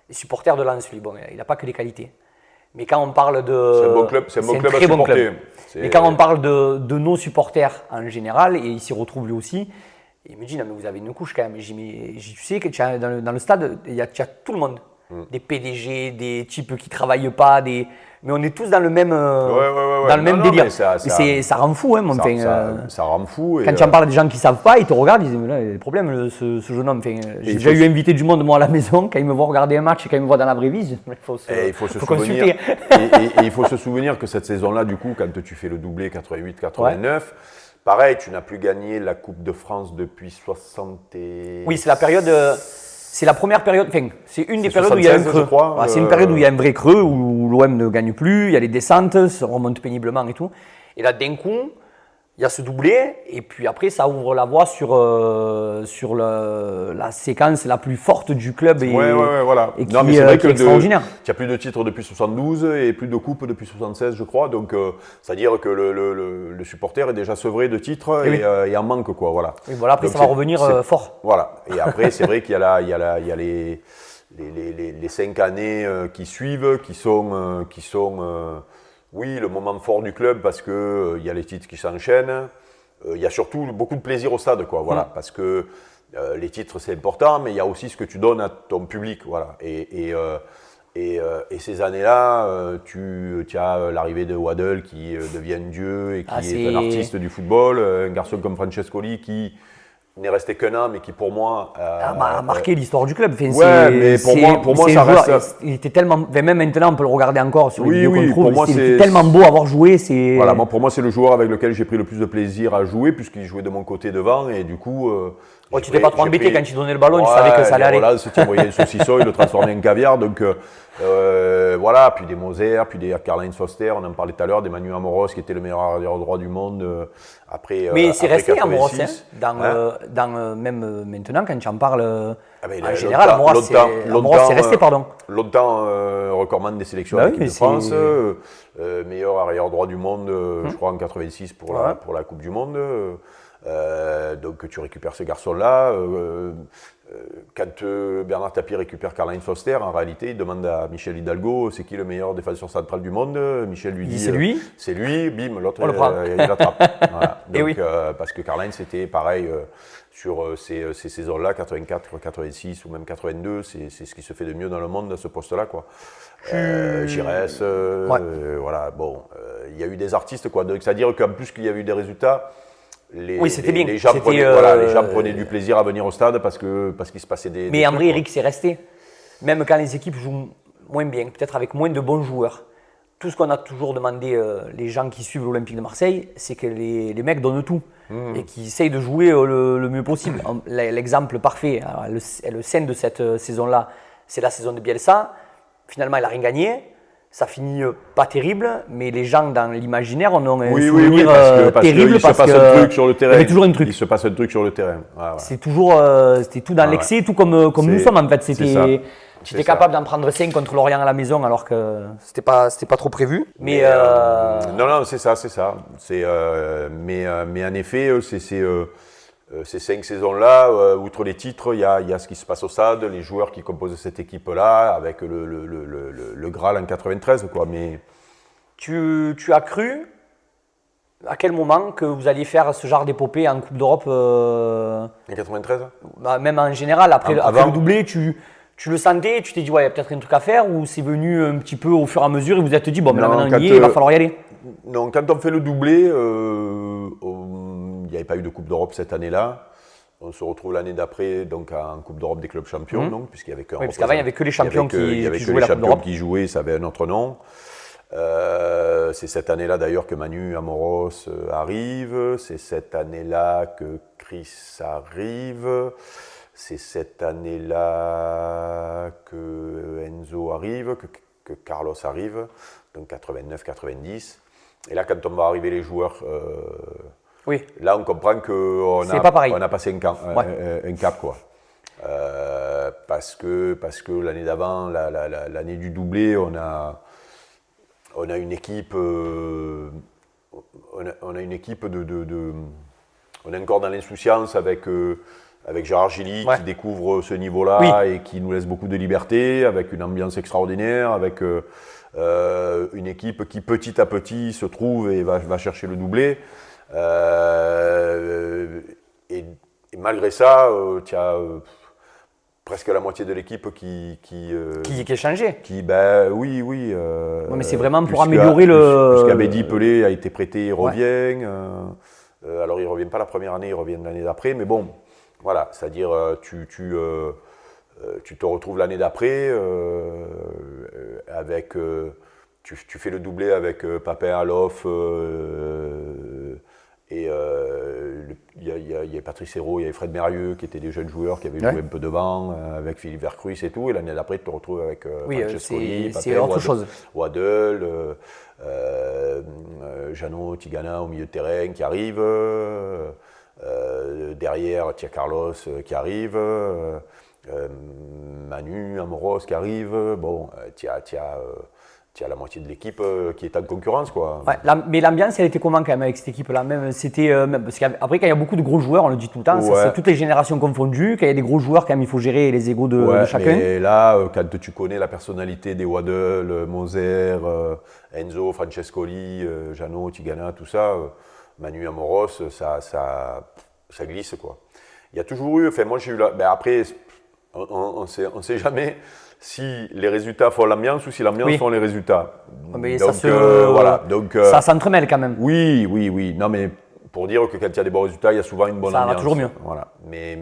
Speaker 1: est supporter de Lens, lui. Bon, il n'a pas que des qualités. Mais quand on parle de...
Speaker 2: C'est un bon club, c'est un
Speaker 1: très
Speaker 2: à supporter.
Speaker 1: Bon club. Mais quand on parle de nos supporters en général, et il s'y retrouve lui aussi, il me dit, non mais vous avez une couche quand même. J'ai dit, tu sais que dans le stade, il y a tout le monde. Des PDG, des types qui ne travaillent pas, mais on est tous dans le même, dans le même délire. Ça rend fou. Hein,
Speaker 2: ça rend fou.
Speaker 1: Quand tu en parles des gens qui ne savent pas, ils te regardent, ils disent, mais là, il y a des problèmes, ce jeune homme. J'ai déjà eu invité du monde moi à la maison, quand ils me voient regarder un match et quand ils me voient dans la vraie vie, il faut se
Speaker 2: souvenir. Et il faut se souvenir que cette saison-là, du coup, quand tu fais le doublé 88-89, pareil, tu n'as plus gagné la Coupe de France depuis 60 et...
Speaker 1: Oui, c'est la période... C'est la première période, enfin, c'est une des périodes où il y a un creux. C'est une période où il y a un vrai creux, où l'OM ne gagne plus, il y a les descentes, ça remonte péniblement et tout. Et là, d'un coup, il y a ce doublé, et puis après, ça ouvre la voie sur la séquence la plus forte du club.
Speaker 2: Voilà.
Speaker 1: Et qui est extraordinaire.
Speaker 2: Il n'y a plus de titres depuis 72 et plus de coupes depuis 76, je crois. Donc, c'est-à-dire que le supporter est déjà sevré de titres et en manque, quoi. Voilà.
Speaker 1: Et voilà, après, donc, ça va revenir fort.
Speaker 2: Voilà. Et après, c'est vrai qu'il y a les 5 années qui suivent, qui sont oui, le moment fort du club parce que y a les titres qui s'enchaînent. Il y a surtout beaucoup de plaisir au stade, quoi. Voilà, parce que les titres c'est important, mais il y a aussi ce que tu donnes à ton public, voilà. Et ces années-là, tu as l'arrivée de Waddle qui devient dieu et qui est un artiste du football, un garçon comme Francescoli qui n'est resté qu'un an, mais qui pour moi
Speaker 1: a marqué l'histoire du club.
Speaker 2: Enfin, mais pour moi ça reste.
Speaker 1: Il était tellement, même maintenant on peut le regarder encore sur les vidéos qu'on trouve.
Speaker 2: Pour moi,
Speaker 1: c'est tellement beau à avoir joué.
Speaker 2: Voilà, pour moi c'est le joueur avec lequel j'ai pris le plus de plaisir à jouer puisqu'il jouait de mon côté devant et du coup.
Speaker 1: Tu t'es pas trop embêté quand tu donnais le ballon, tu savais que ça allait aller.
Speaker 2: Voilà, tu envoyais le saucisson, il le transformait en caviar. Donc voilà, puis des Moser, puis des Karl-Heinz Foster, on en parlait tout à l'heure, des Manu Amoros qui était le meilleur arrière droit du monde après.
Speaker 1: Mais c'est resté
Speaker 2: 86.
Speaker 1: Amoros, même maintenant quand tu en parles en général, Amoros c'est resté, pardon.
Speaker 2: Longtemps recordman des sélections de l'équipe de France, meilleur arrière droit du monde, je crois en 86 pour la Coupe du Monde. Donc tu récupères ce garçon-là. Quand Bernard Tapie récupère Karl-Heinz Foster, en réalité, il demande à Michel Hidalgo c'est qui le meilleur défenseur central du monde. Michel lui dit
Speaker 1: c'est lui.
Speaker 2: C'est lui, bim, l'autre
Speaker 1: il
Speaker 2: l'attrape. Voilà. Donc,
Speaker 1: oui.
Speaker 2: Parce que Karl-Heinz c'était pareil sur ces saisons-là, 84, 86 ou même 82, c'est ce qui se fait de mieux dans le monde à ce poste-là, quoi. Giresse, voilà, bon, il y a eu des artistes, quoi. C'est-à-dire qu'en plus qu'il y a eu des résultats.
Speaker 1: C'était bien.
Speaker 2: Les gens prenaient du plaisir à venir au stade parce qu'il se passait des.
Speaker 1: Mais en vrai, Eric, c'est resté. Même quand les équipes jouent moins bien, peut-être avec moins de bons joueurs. Tout ce qu'on a toujours demandé, les gens qui suivent l'Olympique de Marseille, c'est que les mecs donnent tout et qu'ils essayent de jouer le mieux possible. L'exemple parfait, le scène de cette saison-là, c'est la saison de Bielsa. Finalement, il n'a rien gagné. Ça finit pas terrible, mais les gens dans l'imaginaire ont un souvenir terrible parce qu'il se passe un truc sur le terrain. Il y avait toujours un truc.
Speaker 2: Il se passe un truc sur le terrain.
Speaker 1: C'est toujours, c'était tout dans l'excès, tout comme nous sommes en fait. Tu étais capable d'en prendre 5 contre Lorient à la maison alors que c'était pas trop prévu. Mais
Speaker 2: non, c'est ça. Mais en effet, ces 5 saisons-là, outre les titres, il y a ce qui se passe au stade, les joueurs qui composent cette équipe-là, avec le Graal en 93, quoi. Mais
Speaker 1: tu as cru à quel moment que vous alliez faire ce genre d'épopée en Coupe d'Europe
Speaker 2: en 93
Speaker 1: même en général, après le doublé, Tu le sentais, tu t'es dit, ouais, il y a peut-être un truc à faire, ou c'est venu un petit peu au fur et à mesure et vous êtes dit, bon, mais là
Speaker 2: Non,
Speaker 1: maintenant il y est, il va falloir y aller.
Speaker 2: Non, quand on fait le doublé, il n'y avait pas eu de Coupe d'Europe cette année-là. On se retrouve l'année d'après donc en Coupe d'Europe des clubs champions, donc, puisqu'il y avait qu'un.
Speaker 1: Oui, parce qu'avant, il n'y avait que les champions qui jouaient la Coupe
Speaker 2: les champions
Speaker 1: d'Europe.
Speaker 2: qui jouaient, ça avait un autre nom. C'est cette année-là d'ailleurs que Manu Amoros arrive. C'est cette année-là que Chris arrive. C'est cette année-là que Enzo arrive, que Carlos arrive, donc 89-90. Et là, quand on va arriver les joueurs,
Speaker 1: Oui.
Speaker 2: là, on comprend qu'on a passé un cap, quoi. Parce que l'année d'avant, l'année du doublé, on a une équipe, on a une équipe on est encore dans l'insouciance avec Gérard Gilly qui découvre ce niveau-là et qui nous laisse beaucoup de liberté, avec une ambiance extraordinaire, avec une équipe qui petit à petit se trouve et va chercher le doublé. Et malgré ça, tu as presque la moitié de l'équipe qui
Speaker 1: est changé.
Speaker 2: Oui.
Speaker 1: Mais c'est vraiment pour améliorer le.
Speaker 2: Puisqu'Abedi Pelé a été prêté, il revient. Alors il ne revient pas la première année, il revient l'année d'après. Mais bon, voilà, c'est-à-dire tu te retrouves l'année d'après avec. Tu fais le doublé avec Papin Alof. Et il y a Patrice Hérault, il y avait Fred Mérieux qui étaient des jeunes joueurs qui avaient joué un peu devant, avec Philippe Vercruis et tout. Et l'année d'après, tu te retrouves avec Francescoli,
Speaker 1: c'est autre chose.
Speaker 2: Waddle, Jeannot, Tigana au milieu de terrain qui arrive. Derrière, tu as Carlos qui arrive. Manu, Amoros qui arrive. Bon, tu as la moitié de l'équipe qui est en concurrence, quoi.
Speaker 1: Ouais, mais l'ambiance, elle était comment quand même avec cette équipe-là? Même, parce qu'après, quand il y a beaucoup de gros joueurs, on le dit tout le temps, ça, c'est toutes les générations confondues. Quand il y a des gros joueurs, quand même, il faut gérer les égos de chacun.
Speaker 2: Mais là, quand tu connais la personnalité des Waddle, Moser, Enzo, Francescoli, Jeannot, Tigana, tout ça, Manu Amoros, ça glisse, quoi. Il y a toujours eu, moi j'ai eu après, on sait jamais si les résultats font l'ambiance ou si l'ambiance font les résultats.
Speaker 1: Mais
Speaker 2: donc,
Speaker 1: ça s'entremêle quand même.
Speaker 2: Oui. Non, mais pour dire que quand il y a des bons résultats, il y a souvent une bonne ambiance.
Speaker 1: Ça va toujours mieux.
Speaker 2: Voilà. Mais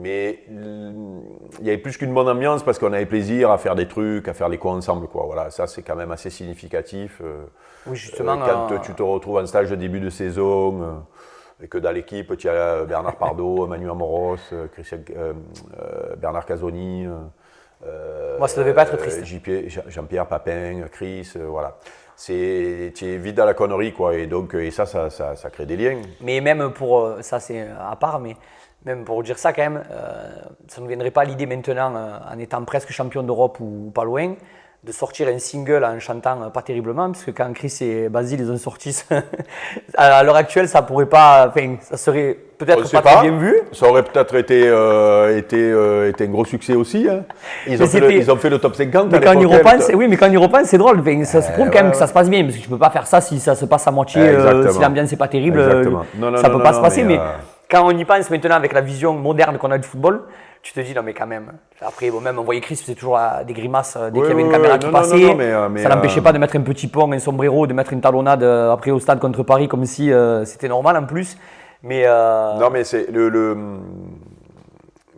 Speaker 2: il y avait plus qu'une bonne ambiance parce qu'on avait plaisir à faire des trucs, à faire les coups ensemble, quoi. Voilà, ça c'est quand même assez significatif.
Speaker 1: Oui, justement.
Speaker 2: Quand tu te retrouves en stage de début de saison. Et que dans l'équipe, tu as Bernard Pardo, Manu Amoros, Bernard Casoni.
Speaker 1: Moi, ça ne devait pas être triste.
Speaker 2: Jean-Pierre Papin, Chris, voilà. Tu es vite dans la connerie, quoi. Et donc, ça crée des liens.
Speaker 1: Mais même pour ça, c'est à part, mais même pour dire ça, quand même, ça ne nous viendrait pas à l'idée maintenant, en étant presque champion d'Europe ou pas loin, de sortir un single en chantant pas terriblement, parce que quand Chris et Basile ils ont sorti à l'heure actuelle, ça pourrait pas, enfin, ça serait peut-être pas très bien vu.
Speaker 2: Ça aurait peut-être été un gros succès aussi. Hein. Ils ont fait le top 50.
Speaker 1: Mais quand on y repense, mais quand on y repense, c'est drôle. Enfin, ça se prouve quand même que ça se passe bien, parce que tu peux pas faire ça si ça se passe à moitié, si l'ambiance n'est pas terrible, ça peut pas se passer. Mais quand on y pense maintenant avec la vision moderne qu'on a du football, tu te dis non mais quand même. Après même on voyait Chris faisait toujours des grimaces dès qu'il y avait une caméra qui passait. Ça n'empêchait pas de mettre un petit pont, un sombrero, de mettre une talonnade après au stade contre Paris comme si c'était normal en plus. Mais
Speaker 2: non mais c'est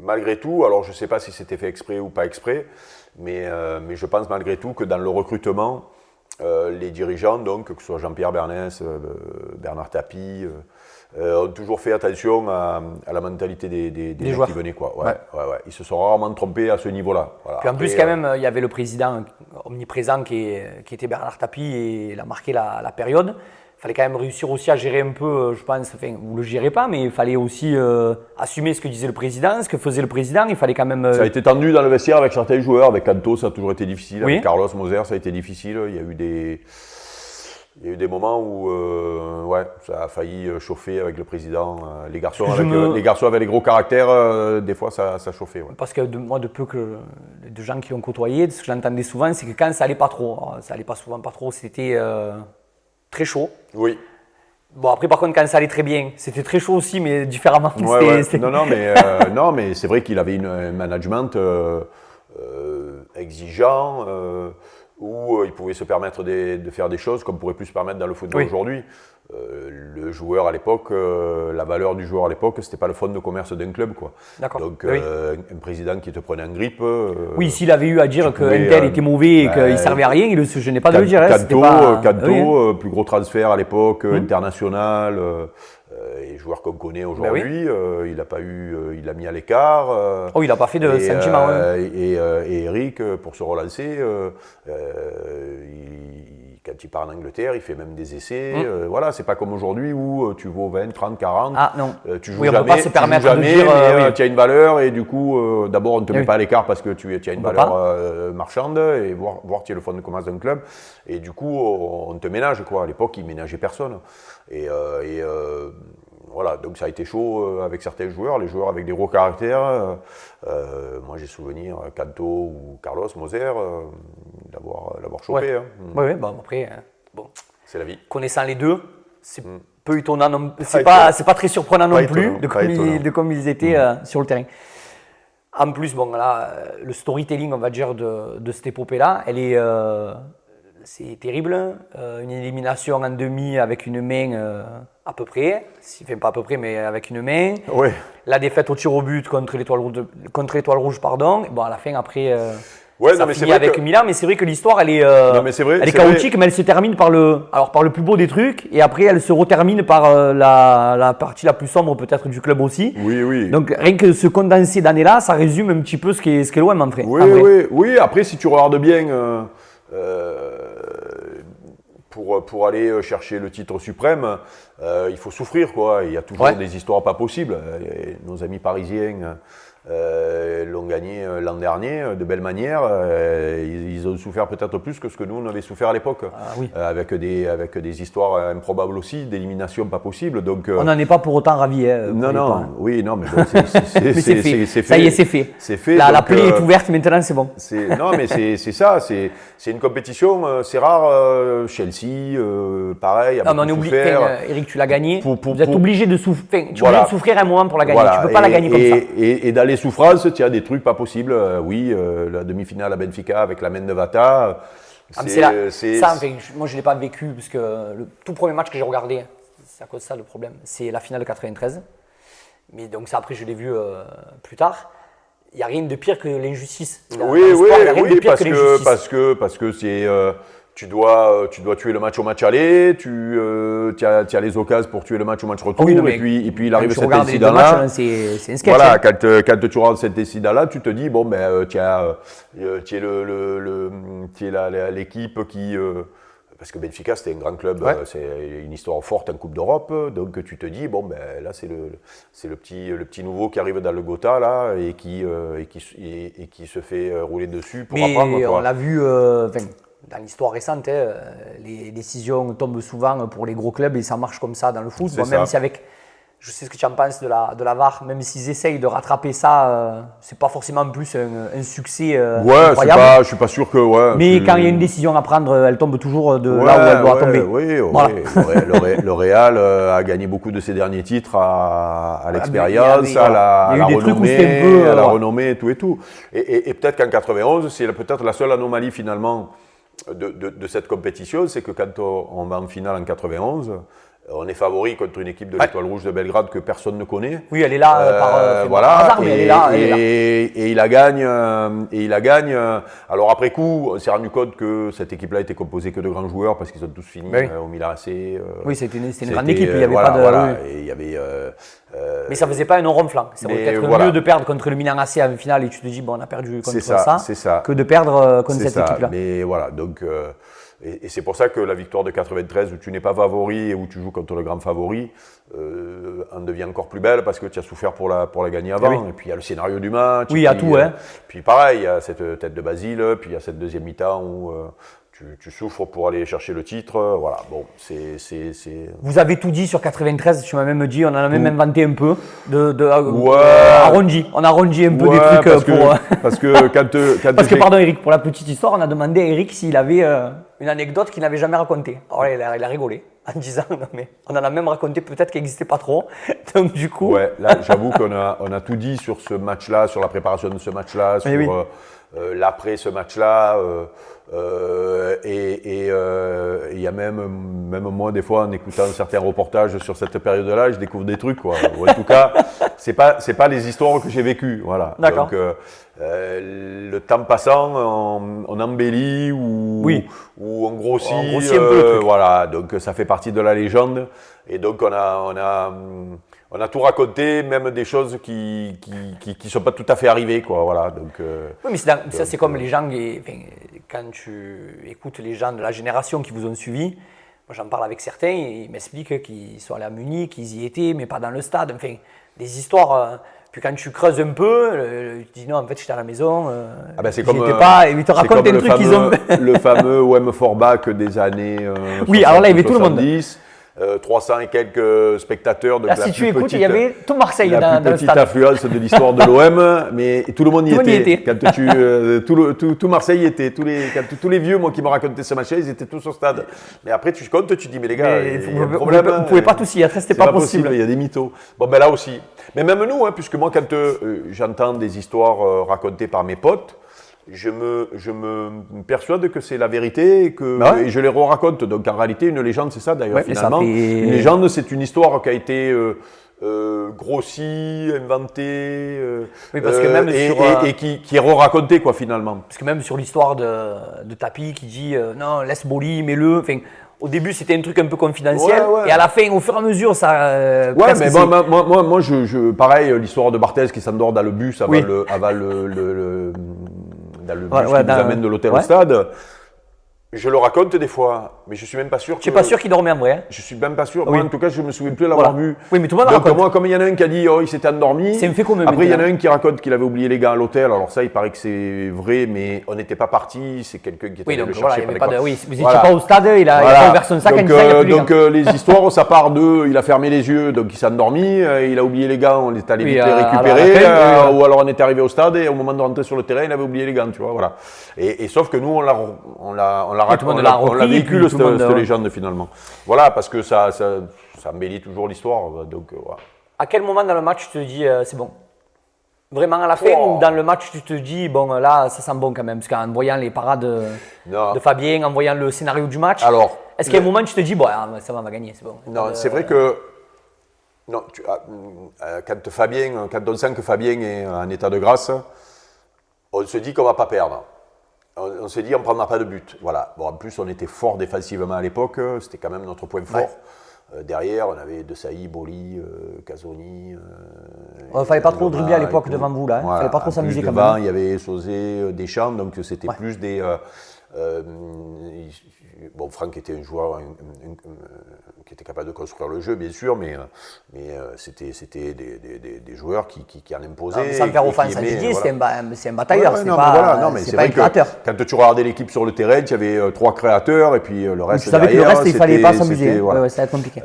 Speaker 2: malgré tout. Alors je sais pas si c'était fait exprès ou pas exprès, mais je pense malgré tout que dans le recrutement, les dirigeants donc que ce soit Jean-Pierre Bernès, Bernard Tapie. Ont toujours fait attention à la mentalité des gens qui venaient, quoi. Ouais. Ils se sont rarement trompés à ce niveau-là. Voilà.
Speaker 1: Puis en plus, quand même, il y avait le président omniprésent qui était Bernard Tapie et il a marqué la période. Il fallait quand même réussir aussi à gérer un peu, je pense, enfin, vous ne le gérez pas, mais il fallait aussi assumer ce que disait le président, ce que faisait le président. Il fallait quand même.
Speaker 2: Ça a été tendu dans le vestiaire avec certains joueurs. Avec Canto, ça a toujours été difficile. Avec Carlos Moser, ça a été difficile. Il y a eu des moments où ça a failli chauffer avec le président. Les garçons avaient les gros caractères, des fois ça chauffait. Ouais.
Speaker 1: Parce que moi, de gens qui ont côtoyé, ce que j'entendais souvent, c'est que quand ça allait pas trop, ça allait pas souvent pas trop, c'était très chaud.
Speaker 2: Oui.
Speaker 1: Bon, après, par contre, quand ça allait très bien, c'était très chaud aussi, mais différemment.
Speaker 2: Non, mais c'est vrai qu'il avait un management exigeant, où il pouvait se permettre de faire des choses qu'on ne pourrait plus se permettre dans le football aujourd'hui. Le joueur à l'époque, la valeur du joueur à l'époque, c'était pas le fonds de commerce d'un club, quoi.
Speaker 1: D'accord.
Speaker 2: Donc
Speaker 1: Oui.
Speaker 2: un président qui te prenait en grippe.
Speaker 1: Oui, s'il avait eu à dire qu'un
Speaker 2: pouvais,
Speaker 1: tel était mauvais et qu'il servait à rien, il ne se gênait pas de le dire.
Speaker 2: Canto, plus gros transfert à l'époque, international. Et joueur qu'on connaît aujourd'hui, il a pas eu, il a mis à l'écart.
Speaker 1: Il n'a pas fait de sentiment.
Speaker 2: Et Eric, pour se relancer, quand il part en Angleterre, il fait même des essais. Voilà, c'est pas comme aujourd'hui où tu vaux 20, 30, 40.
Speaker 1: Ah non.
Speaker 2: Tu joues jamais, tu as une valeur et du coup, d'abord, on ne te met pas à l'écart parce que tu as une valeur marchande et voire tu es le fond de commerce d'un club. Et du coup, on te ménage, quoi. À l'époque, ils ménageaient personne. Voilà, donc ça a été chaud avec certains joueurs, les joueurs avec des gros caractères. Moi, j'ai souvenir Canto ou Carlos Moser l'avoir chopé.
Speaker 1: Oui, bon, après,
Speaker 2: c'est la vie.
Speaker 1: Connaissant les deux, c'est peu étonnant, c'est pas très surprenant non plus de comme ils étaient sur le terrain. En plus, bon, là, le storytelling, on va dire, de cette épopée-là, c'est terrible. Une élimination en demi avec une main à peu près, enfin pas à peu près, mais avec une main.
Speaker 2: Oui.
Speaker 1: La défaite au tir au but contre l'Étoile Rouge, pardon. Bon, à la fin, après, ça finit avec Milan, mais c'est vrai que l'histoire, elle est chaotique, mais elle se termine par le plus beau des trucs, et après, elle se retermine par la partie la plus sombre peut-être du club aussi.
Speaker 2: Oui.
Speaker 1: Donc, rien que ce condensé d'années-là, ça résume un petit peu ce qu'est l'OM en fait.
Speaker 2: Oui. Après, si tu regardes bien, pour aller chercher le titre suprême, il faut souffrir, quoi. Il y a toujours des histoires pas possibles. Nos amis parisiens l'ont gagné l'an dernier de belle manière. Ils ont souffert peut-être plus que ce que nous on avait souffert à l'époque, avec des histoires improbables aussi, d'élimination pas possible. Donc
Speaker 1: on n'en est pas pour autant ravis.
Speaker 2: Mais bon, c'est fait.
Speaker 1: Ça y est, c'est fait.
Speaker 2: C'est fait.
Speaker 1: La plaie est ouverte maintenant, c'est bon.
Speaker 2: Non, mais c'est ça. C'est une compétition, c'est rare. Chelsea, pareil.
Speaker 1: Non, mais on est obligé. Eric, tu l'as gagné. Vous êtes obligé de souffrir. Tu es obligé de souffrir un moment pour la gagner.
Speaker 2: Voilà.
Speaker 1: Tu peux pas la gagner comme ça.
Speaker 2: Et dans les souffrances, tu as des trucs pas possibles. La demi-finale à Benfica avec la main de Vata.
Speaker 1: Moi, je ne l'ai pas vécu parce que le tout premier match que j'ai regardé, c'est à cause de ça le problème, c'est la finale de 93. Mais donc ça, après, je l'ai vu plus tard. Il n'y a rien de pire que l'injustice.
Speaker 2: Parce que c'est... Tu dois tuer le match au match aller, tu as les occasions pour tuer le match au match retour, et puis il arrive cet incident-là.
Speaker 1: C'est un sketch.
Speaker 2: Voilà, quand tu regardes cet incident-là, tu te dis, bon, ben, tu es l'équipe qui... parce que Benfica, c'était un grand club, c'est une histoire forte en Coupe d'Europe, donc tu te dis, bon, ben, là, c'est le petit nouveau qui arrive dans le Gotha, là, et qui se fait rouler dessus pour apprendre.
Speaker 1: Mais on l'a vu... dans l'histoire récente, les décisions tombent souvent pour les gros clubs et ça marche comme ça dans le foot. Bon, même si je sais ce que tu en penses de la VAR, même s'ils essayent de rattraper ça, c'est pas forcément plus un succès incroyable.
Speaker 2: Je suis pas sûr que...
Speaker 1: mais quand il y a une décision à prendre, elle tombe toujours de là où elle doit tomber.
Speaker 2: Voilà. Le Real a gagné beaucoup de ses derniers titres à l'expérience, à la renommée, et tout. Et peut-être qu'en 91, c'est peut-être la seule anomalie finalement de cette compétition, c'est que quand on va en finale en 91, on est favori contre une équipe de l'Étoile Rouge de Belgrade que personne ne connaît.
Speaker 1: Oui, elle est là
Speaker 2: par
Speaker 1: hasard, mais elle est là.
Speaker 2: Et il la gagne. Alors après coup, on s'est rendu compte que cette équipe-là était composée que de grands joueurs parce qu'ils ont tous fini au Milan AC.
Speaker 1: Oui, c'était une grande équipe. Il y avait pas de.
Speaker 2: Et il y avait.
Speaker 1: Mais ça faisait pas un nom ronflant. C'est peut-être mieux de perdre contre le Milan AC en finale et tu te dis bon, on a perdu contre ça, que de perdre contre cette équipe-là.
Speaker 2: Mais voilà, donc. Et c'est pour ça que la victoire de 93, où tu n'es pas favori et où tu joues contre le grand favori, en devient encore plus belle parce que tu as souffert pour la gagner avant. Et puis il y a le scénario du match.
Speaker 1: Oui, il y a tout.
Speaker 2: Puis pareil, il y a cette tête de Basile, puis il y a cette deuxième mi-temps où tu souffres pour aller chercher le titre. Voilà, bon, c'est...
Speaker 1: Vous avez tout dit sur 93, tu m'as même dit, on en a même inventé un peu, arrondi. On a arrondi un peu des trucs
Speaker 2: parce que
Speaker 1: pardon Eric, pour la petite histoire, on a demandé à Eric s'il avait une anecdote qu'il n'avait jamais racontée. Alors il a rigolé en disant, non mais on en a même raconté peut-être qu'il n'existait pas trop. Donc du coup...
Speaker 2: Ouais, là j'avoue qu'on a tout dit sur ce match-là, sur la préparation de ce match-là, l'après ce match-là. Et il y a même moi, des fois, en écoutant certains reportages sur cette période-là, je découvre des trucs, quoi. Ou en tout cas, c'est pas les histoires que j'ai vécues, voilà.
Speaker 1: D'accord.
Speaker 2: Donc, le temps passant, on embellit ou on grossit,
Speaker 1: On grossit un peu le truc.
Speaker 2: voilà. Donc, ça fait partie de la légende. Et donc, on a tout raconté, même des choses qui sont pas tout à fait arrivées, quoi. Voilà. Donc,
Speaker 1: Oui, mais ça, c'est comme les gens, quand tu écoutes les gens de la génération qui vous ont suivi, moi j'en parle avec certains, ils m'expliquent qu'ils sont allés à Munich, qu'ils y étaient, mais pas dans le stade. Enfin, des histoires. Puis quand tu creuses un peu, tu dis non, en fait j'étais à la maison,
Speaker 2: c'est
Speaker 1: j'y étais pas, et ils te racontent des trucs qu'ils ont.
Speaker 2: Le fameux OM Forbach des années
Speaker 1: oui, alors là il y avait tout le monde.
Speaker 2: 300 et quelques spectateurs. Donc
Speaker 1: là, si tu écoutes, il y avait tout Marseille dans le stade.
Speaker 2: La plus petite affluence de l'histoire de l'OM, mais tout le monde y était. Quand tout Marseille y était. Tous les vieux, moi, qui m'ont raconté ce match, ils étaient tous au stade. Mais après, tu comptes, tu dis, mais les gars, il y a un problème.
Speaker 1: Vous ne pouvez pas tous y être, c'était pas possible.
Speaker 2: Il y a des mythos. Bon, ben là aussi. Mais même nous, puisque moi, quand j'entends des histoires racontées par mes potes, je me persuade que c'est la vérité et et je les raconte. Donc en réalité, une légende, c'est ça d'ailleurs, finalement. Une légende, c'est une histoire qui a été grossie, inventée,
Speaker 1: parce que même
Speaker 2: et qui est racontée, quoi, finalement.
Speaker 1: Parce que même sur l'histoire de Tapi qui dit non, laisse Boli, mets-le. Enfin, au début, c'était un truc un peu confidentiel. Et à la fin, au fur et à mesure, ça.
Speaker 2: Mais moi, pareil, l'histoire de Barthez qui s'endort dans le bus avant le bus qui nous amène de l'hôtel au stade. Je le raconte des fois, mais je suis même pas sûr.
Speaker 1: Je suis pas sûr qu'il dormait en vrai.
Speaker 2: Je suis même pas sûr. Moi, en tout cas, je me souviens plus l'avoir vu.
Speaker 1: Oui, mais tout le monde raconte.
Speaker 2: Moi, comme il y en a un qui a dit il s'était endormi.
Speaker 1: C'est un fait commun.
Speaker 2: Après, il y en a un qui raconte qu'il avait oublié les gars à l'hôtel. Alors ça, il paraît que c'est vrai, mais on n'était pas parti. C'est quelqu'un qui était allé le chercher.
Speaker 1: Vous n'étiez pas au stade. Il a ouvert son sac.
Speaker 2: Donc les histoires, ça part de. Il a fermé les yeux, donc il s'est endormi. Il a oublié les gants. On est allé vite les récupérer. Ou alors on est arrivé au stade et au moment de rentrer sur le terrain, il avait oublié les gants. Tu vois, voilà. Et sauf que nous, on l'a véhicule cette légende finalement. Voilà, parce que ça embellit toujours l'histoire. Donc, voilà.
Speaker 1: À quel moment dans le match tu te dis c'est bon? Vraiment à la fin ou dans le match tu te dis bon là ça sent bon quand même? Parce qu'en voyant les parades de Fabien, en voyant le scénario du match, est-ce qu'il y a un moment où tu te dis bon ça va, on va gagner, c'est bon?
Speaker 2: Non, c'est vrai que non, quand on sent que Fabien est en état de grâce, on se dit qu'on ne va pas perdre. On s'est dit on ne prendra pas de but. Voilà. Bon, en plus, on était fort défensivement à l'époque. C'était quand même notre point fort. Derrière, on avait Desailly, Boli, Casoni.
Speaker 1: Il ne fallait pas trop dribbler à l'époque devant vous. Il ne fallait pas trop s'amuser quand même.
Speaker 2: Il y avait Sauzé, Deschamps. Donc, c'était plus des... Franck était un joueur qui était capable de construire le jeu, bien sûr, mais c'était des joueurs qui en imposaient.
Speaker 1: Sans faire offense à Didier, c'est un batailleur, c'est pas un créateur.
Speaker 2: Quand tu regardais l'équipe sur le terrain, tu avais 3 créateurs et puis le reste.
Speaker 1: Tu savais que le reste, il ne fallait pas s'amuser. Ça va être compliqué.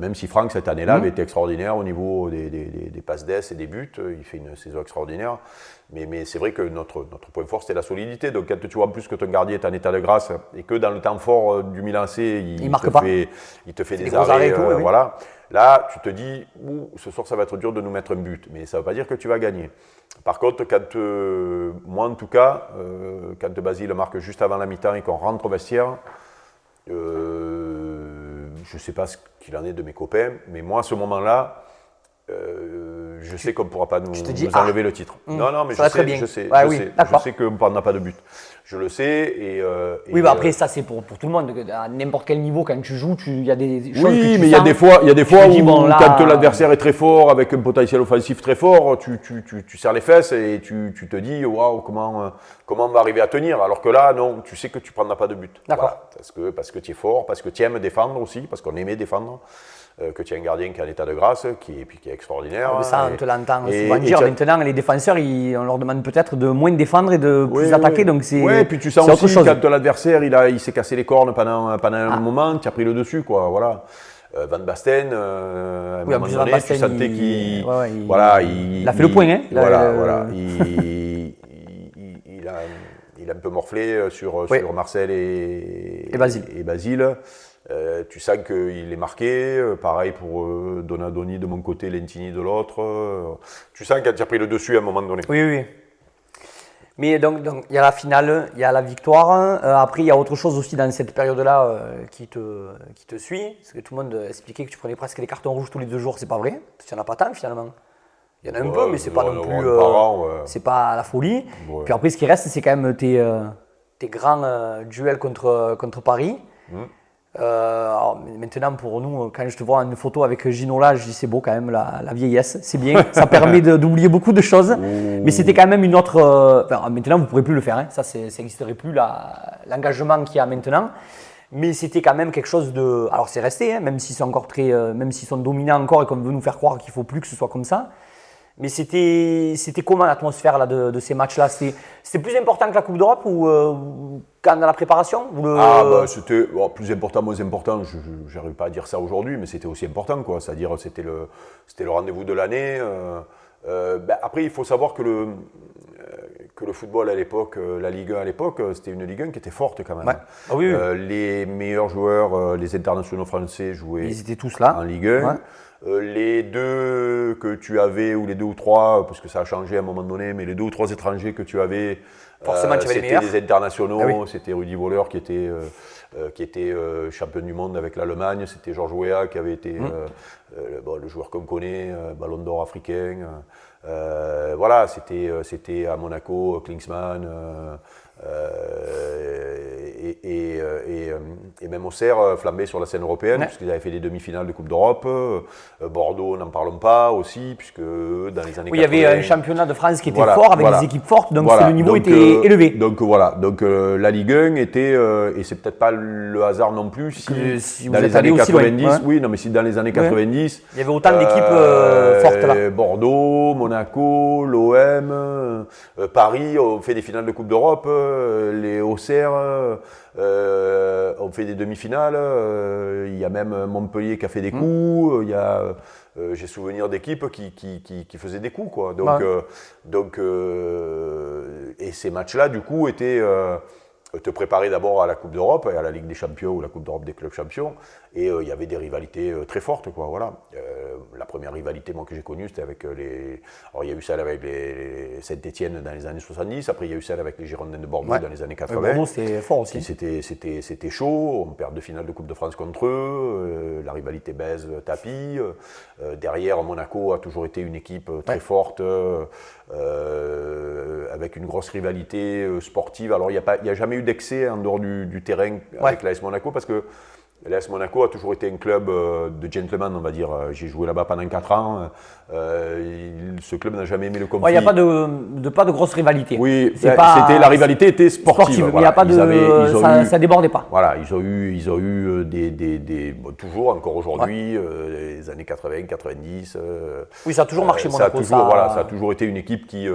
Speaker 2: Même si Franck, cette année-là, avait été extraordinaire au niveau des passes d'ess et des buts, il fait une saison extraordinaire. Mais c'est vrai que notre point fort, c'était la solidité. Donc, quand tu vois en plus que ton gardien est en état de grâce et que dans le temps fort du Milan AC, il te fait des arrêts. Voilà. Là, tu te dis, ce soir, ça va être dur de nous mettre un but. Mais ça ne veut pas dire que tu vas gagner. Par contre, moi, en tout cas, quand Basile marque juste avant la mi-temps et qu'on rentre au vestiaire, je ne sais pas ce qu'il en est de mes copains, mais moi, à ce moment-là, je sais qu'on ne pourra pas nous enlever le titre. Non, mais je sais qu'on ne prendra pas de but. Je le sais.
Speaker 1: Après, ça, c'est pour tout le monde. À n'importe quel niveau, quand tu joues, il y a des choses que tu
Speaker 2: Oui, mais il y a des fois où, quand l'adversaire est très fort, avec un potentiel offensif très fort, tu serres les fesses et tu te dis, waouh, comment on va arriver à tenir? Alors que là, non, tu sais que tu ne prendras pas de but.
Speaker 1: D'accord.
Speaker 2: Voilà, parce que tu es fort, parce que tu aimes défendre aussi, parce qu'on aimait défendre. Que tu as un gardien qui est en état de grâce, qui est extraordinaire.
Speaker 1: Ça, on te l'entend souvent dire. Maintenant, les défenseurs, on leur demande peut-être de moins défendre et de plus attaquer. Donc
Speaker 2: et puis tu sens aussi quand l'adversaire il s'est cassé les cornes pendant un moment, tu as pris le dessus, quoi. Voilà. Van Basten, à un moment donné, tu sentais qu'il
Speaker 1: a fait le point. Hein,
Speaker 2: il a un peu morflé sur Marcel et Basile. Tu sens qu'il est marqué, pareil pour Donadoni de mon côté, Lentini de l'autre. Tu sens qu'il a pris le dessus à un moment donné.
Speaker 1: Oui. Mais donc, il y a la finale, il y a la victoire. Après, il y a autre chose aussi dans cette période-là qui te suit. Parce que tout le monde expliquait que tu prenais presque des cartons rouges tous les 2 jours. C'est pas vrai. Parce qu'il n'y en a pas tant finalement. Il y en a un peu, mais c'est pas non plus. C'est pas la folie.
Speaker 2: Ouais.
Speaker 1: Puis après, ce qui reste, c'est quand même tes grands duels contre Paris. Alors, maintenant, pour nous, quand je te vois en photo avec Ginola, je dis c'est beau quand même la vieillesse, c'est bien, ça permet d'oublier beaucoup de choses. Mais c'était quand même une autre. Maintenant, vous ne pourrez plus le faire, hein. Ça n'existerait plus l'engagement qu'il y a maintenant. Mais c'était quand même quelque chose de. Alors c'est resté, hein, même s'ils sont encore même s'ils sont dominants encore et qu'on veut nous faire croire qu'il ne faut plus que ce soit comme ça. Mais c'était comment l'atmosphère là, de ces matchs-là? C'était plus important que la Coupe d'Europe ou quand dans la préparation
Speaker 2: c'était plus important, moins important. Je n'arrive pas à dire ça aujourd'hui, mais c'était aussi important, quoi. C'est-à-dire c'était le rendez-vous de l'année. Après, il faut savoir que le football à l'époque, la Ligue 1 à l'époque, c'était une Ligue 1 qui était forte quand même.
Speaker 1: Ouais. Ah oui.
Speaker 2: Les meilleurs joueurs, les internationaux français jouaient
Speaker 1: Ils étaient tous là.
Speaker 2: en Ligue 1.
Speaker 1: Ouais.
Speaker 2: Les 2 que tu avais, ou les 2 ou 3, parce que ça a changé à un moment donné, mais les 2 ou 3 étrangers que tu avais,
Speaker 1: forcément, tu avais les
Speaker 2: c'était
Speaker 1: meilleurs.
Speaker 2: des internationaux.
Speaker 1: Ah oui.
Speaker 2: C'était Rudi Völler qui était champion du monde avec l'Allemagne. C'était Georges Weah qui avait été le joueur qu'on connaît, Ballon d'Or africain. Voilà, c'était à Monaco, Klinsmann. Et même Auxerre flambait sur la scène européenne, puisqu'ils avaient fait des demi-finales de Coupe d'Europe. Bordeaux, n'en parlons pas aussi, puisque dans les années 80...
Speaker 1: Oui, il y avait un championnat de France qui était fort, avec des équipes fortes, donc le niveau était élevé.
Speaker 2: Donc la Ligue 1 était, et c'est peut-être pas le hasard non plus, si dans les années 90, loin, oui, non, mais si dans les années 90,
Speaker 1: il y avait autant d'équipes fortes là.
Speaker 2: Bordeaux, Monaco, l'OM, Paris ont fait des finales de Coupe d'Europe, les Auxerre ont fait des demi-finales, il y a même Montpellier qui a fait des coups, il y a... j'ai souvenir d'équipes qui faisaient des coups, quoi. Et ces matchs-là, du coup, étaient te préparer d'abord à la Coupe d'Europe et à la Ligue des Champions ou la Coupe d'Europe des clubs champions. Et il y avait des rivalités très fortes, quoi. Voilà. La première rivalité, moi, que j'ai connue, c'était avec les. Alors, il y a eu celle avec les Saint-Étienne dans les années 70. Après, il y a eu celle avec les Girondins de Bordeaux dans les années 80.
Speaker 1: Bordeaux, c'était fort aussi.
Speaker 2: C'était chaud. On perd de finale de Coupe de France contre eux. La rivalité baise tapis. Derrière, Monaco a toujours été une équipe très forte, avec une grosse rivalité sportive. Alors, il n'y a jamais eu d'excès en dehors du terrain avec l'AS Monaco, parce que l'AS Monaco a toujours été un club de gentlemen, on va dire. J'ai joué là-bas pendant 4 ans. Ce club n'a jamais aimé le conflit.
Speaker 1: Il n'y a pas de grosse rivalité.
Speaker 2: Oui, la rivalité était sportive.
Speaker 1: Voilà. Il n'y a pas ça débordait pas.
Speaker 2: Voilà, ils ont eu toujours, encore aujourd'hui, les années 80, 90.
Speaker 1: Oui, ça a toujours marché, Monaco.
Speaker 2: Ça a toujours été une équipe qui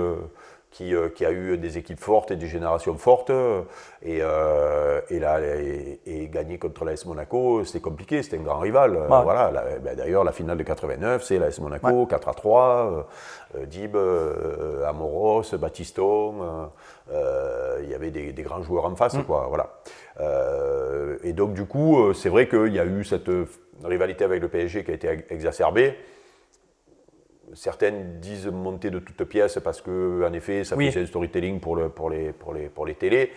Speaker 2: a eu des équipes fortes et des générations fortes. Et gagner contre l'AS Monaco, c'était compliqué, c'était un grand rival. Voilà, d'ailleurs, la finale de 89, c'est l'AS Monaco, 4-3. Dib, Amoros, Battiston. Il y avait des grands joueurs en face, quoi. Voilà. Et donc, du coup, c'est vrai qu'il y a eu cette rivalité avec le PSG qui a été exacerbée. Certaines disent monter de toutes pièces parce que, en effet, ça faisait un storytelling pour les télés.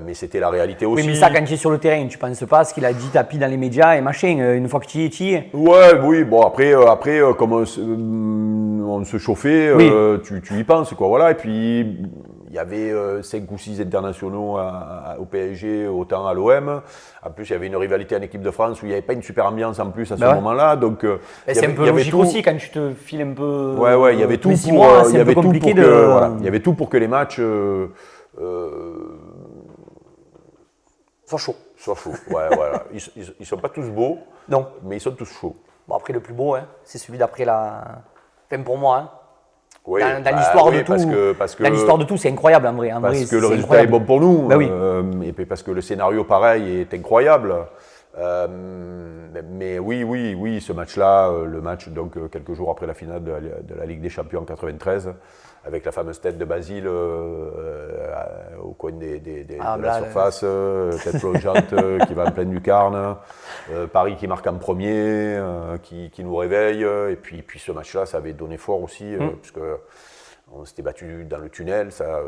Speaker 2: Mais c'était la réalité aussi.
Speaker 1: Oui, mais ça, quand tu es sur le terrain, tu ne penses pas à ce qu'il a dit tapis dans les médias et machin. Une fois que tu y es.
Speaker 2: Oui, bon, après comme on se chauffait, tu y penses, quoi. Voilà. Et puis, il y avait 5 ou 6 internationaux au PSG, autant à l'OM. En plus, il y avait une rivalité en équipe de France où il n'y avait pas une super ambiance en plus à ce moment-là. Donc,
Speaker 1: c'est un peu logique aussi quand tu te files un peu.
Speaker 2: Ouais, il y avait tout il y avait tout pour que les matchs
Speaker 1: soient chauds.
Speaker 2: Voilà. Ils sont pas tous beaux,
Speaker 1: non,
Speaker 2: mais ils sont tous chauds.
Speaker 1: Bon, après, le plus beau, c'est celui d'après la. Enfin, pour moi,
Speaker 2: Oui,
Speaker 1: dans l'histoire de tout,
Speaker 2: parce que
Speaker 1: dans l'histoire de tout, c'est incroyable en vrai.
Speaker 2: Parce que le résultat est bon pour nous,
Speaker 1: oui.
Speaker 2: Et puis parce que le scénario pareil est incroyable. Mais oui, ce match-là, le match donc quelques jours après la finale de la Ligue des Champions en 93, avec la fameuse tête de Basile au coin de la surface, tête plongeante qui va en pleine lucarne, Paris qui marque en premier, qui nous réveille, et puis ce match-là, ça avait donné fort aussi, puisque On s'était battu dans le tunnel, ça,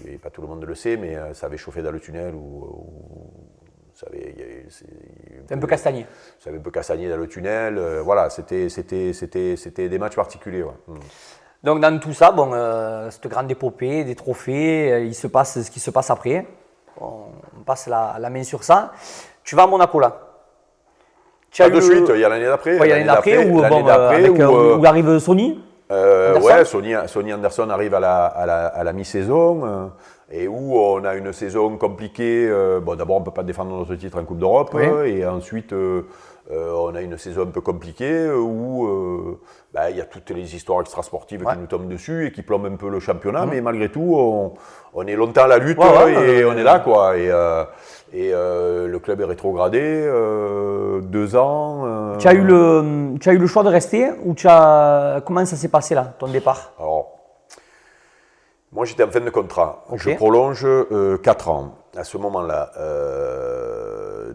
Speaker 2: et pas tout le monde le sait, mais ça avait chauffé dans le tunnel ça avait,
Speaker 1: C'est un peu castagné.
Speaker 2: Ça avait un peu castagné dans le tunnel. Voilà, c'était des matchs particuliers. Ouais.
Speaker 1: Donc dans tout ça, bon, cette grande épopée, des trophées, il se passe ce qui se passe après. On passe la main sur ça. Tu vas à Monaco là.
Speaker 2: Pas de suite, il y a l'année d'après.
Speaker 1: Ouais, il y a l'année d'après où arrive Sony.
Speaker 2: Ouais, Sonny Anderson arrive à la mi-saison et où on a une saison compliquée. Bon, d'abord, on ne peut pas défendre notre titre en Coupe d'Europe et ensuite, on a une saison un peu compliquée où il y a toutes les histoires extrasportives qui nous tombent dessus et qui plombent un peu le championnat, mais malgré tout, on est longtemps à la lutte et on est là, quoi. Et le club est rétrogradé, 2 ans.
Speaker 1: Tu as eu le choix de rester ou comment ça s'est passé là, ton départ?
Speaker 2: Alors, moi j'étais en fin de contrat. Je prolonge 4 ans à ce moment-là.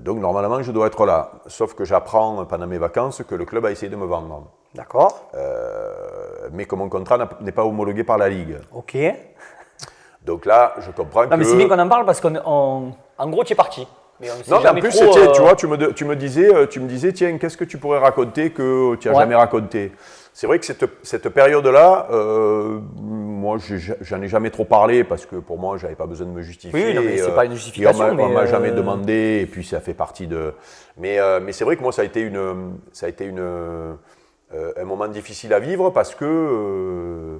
Speaker 2: Donc normalement je dois être là. Sauf que j'apprends pendant mes vacances que le club a essayé de me vendre.
Speaker 1: D'accord.
Speaker 2: Mais que mon contrat n'est pas homologué par la Ligue.
Speaker 1: Ok.
Speaker 2: Donc là, je comprends que...
Speaker 1: Non, mais c'est bien qu'on en parle parce qu'en gros, tu es parti. Mais
Speaker 2: non, mais en plus, tu vois, tu me disais, tiens, qu'est-ce que tu pourrais raconter que tu n'as jamais raconté? C'est vrai que cette période-là, moi, j'en ai jamais trop parlé parce que pour moi, je n'avais pas besoin de me justifier.
Speaker 1: Oui, non, mais c'est pas une justification.
Speaker 2: On ne m'a jamais demandé et puis ça fait partie de... Mais c'est vrai que moi, ça a été un moment difficile à vivre parce que...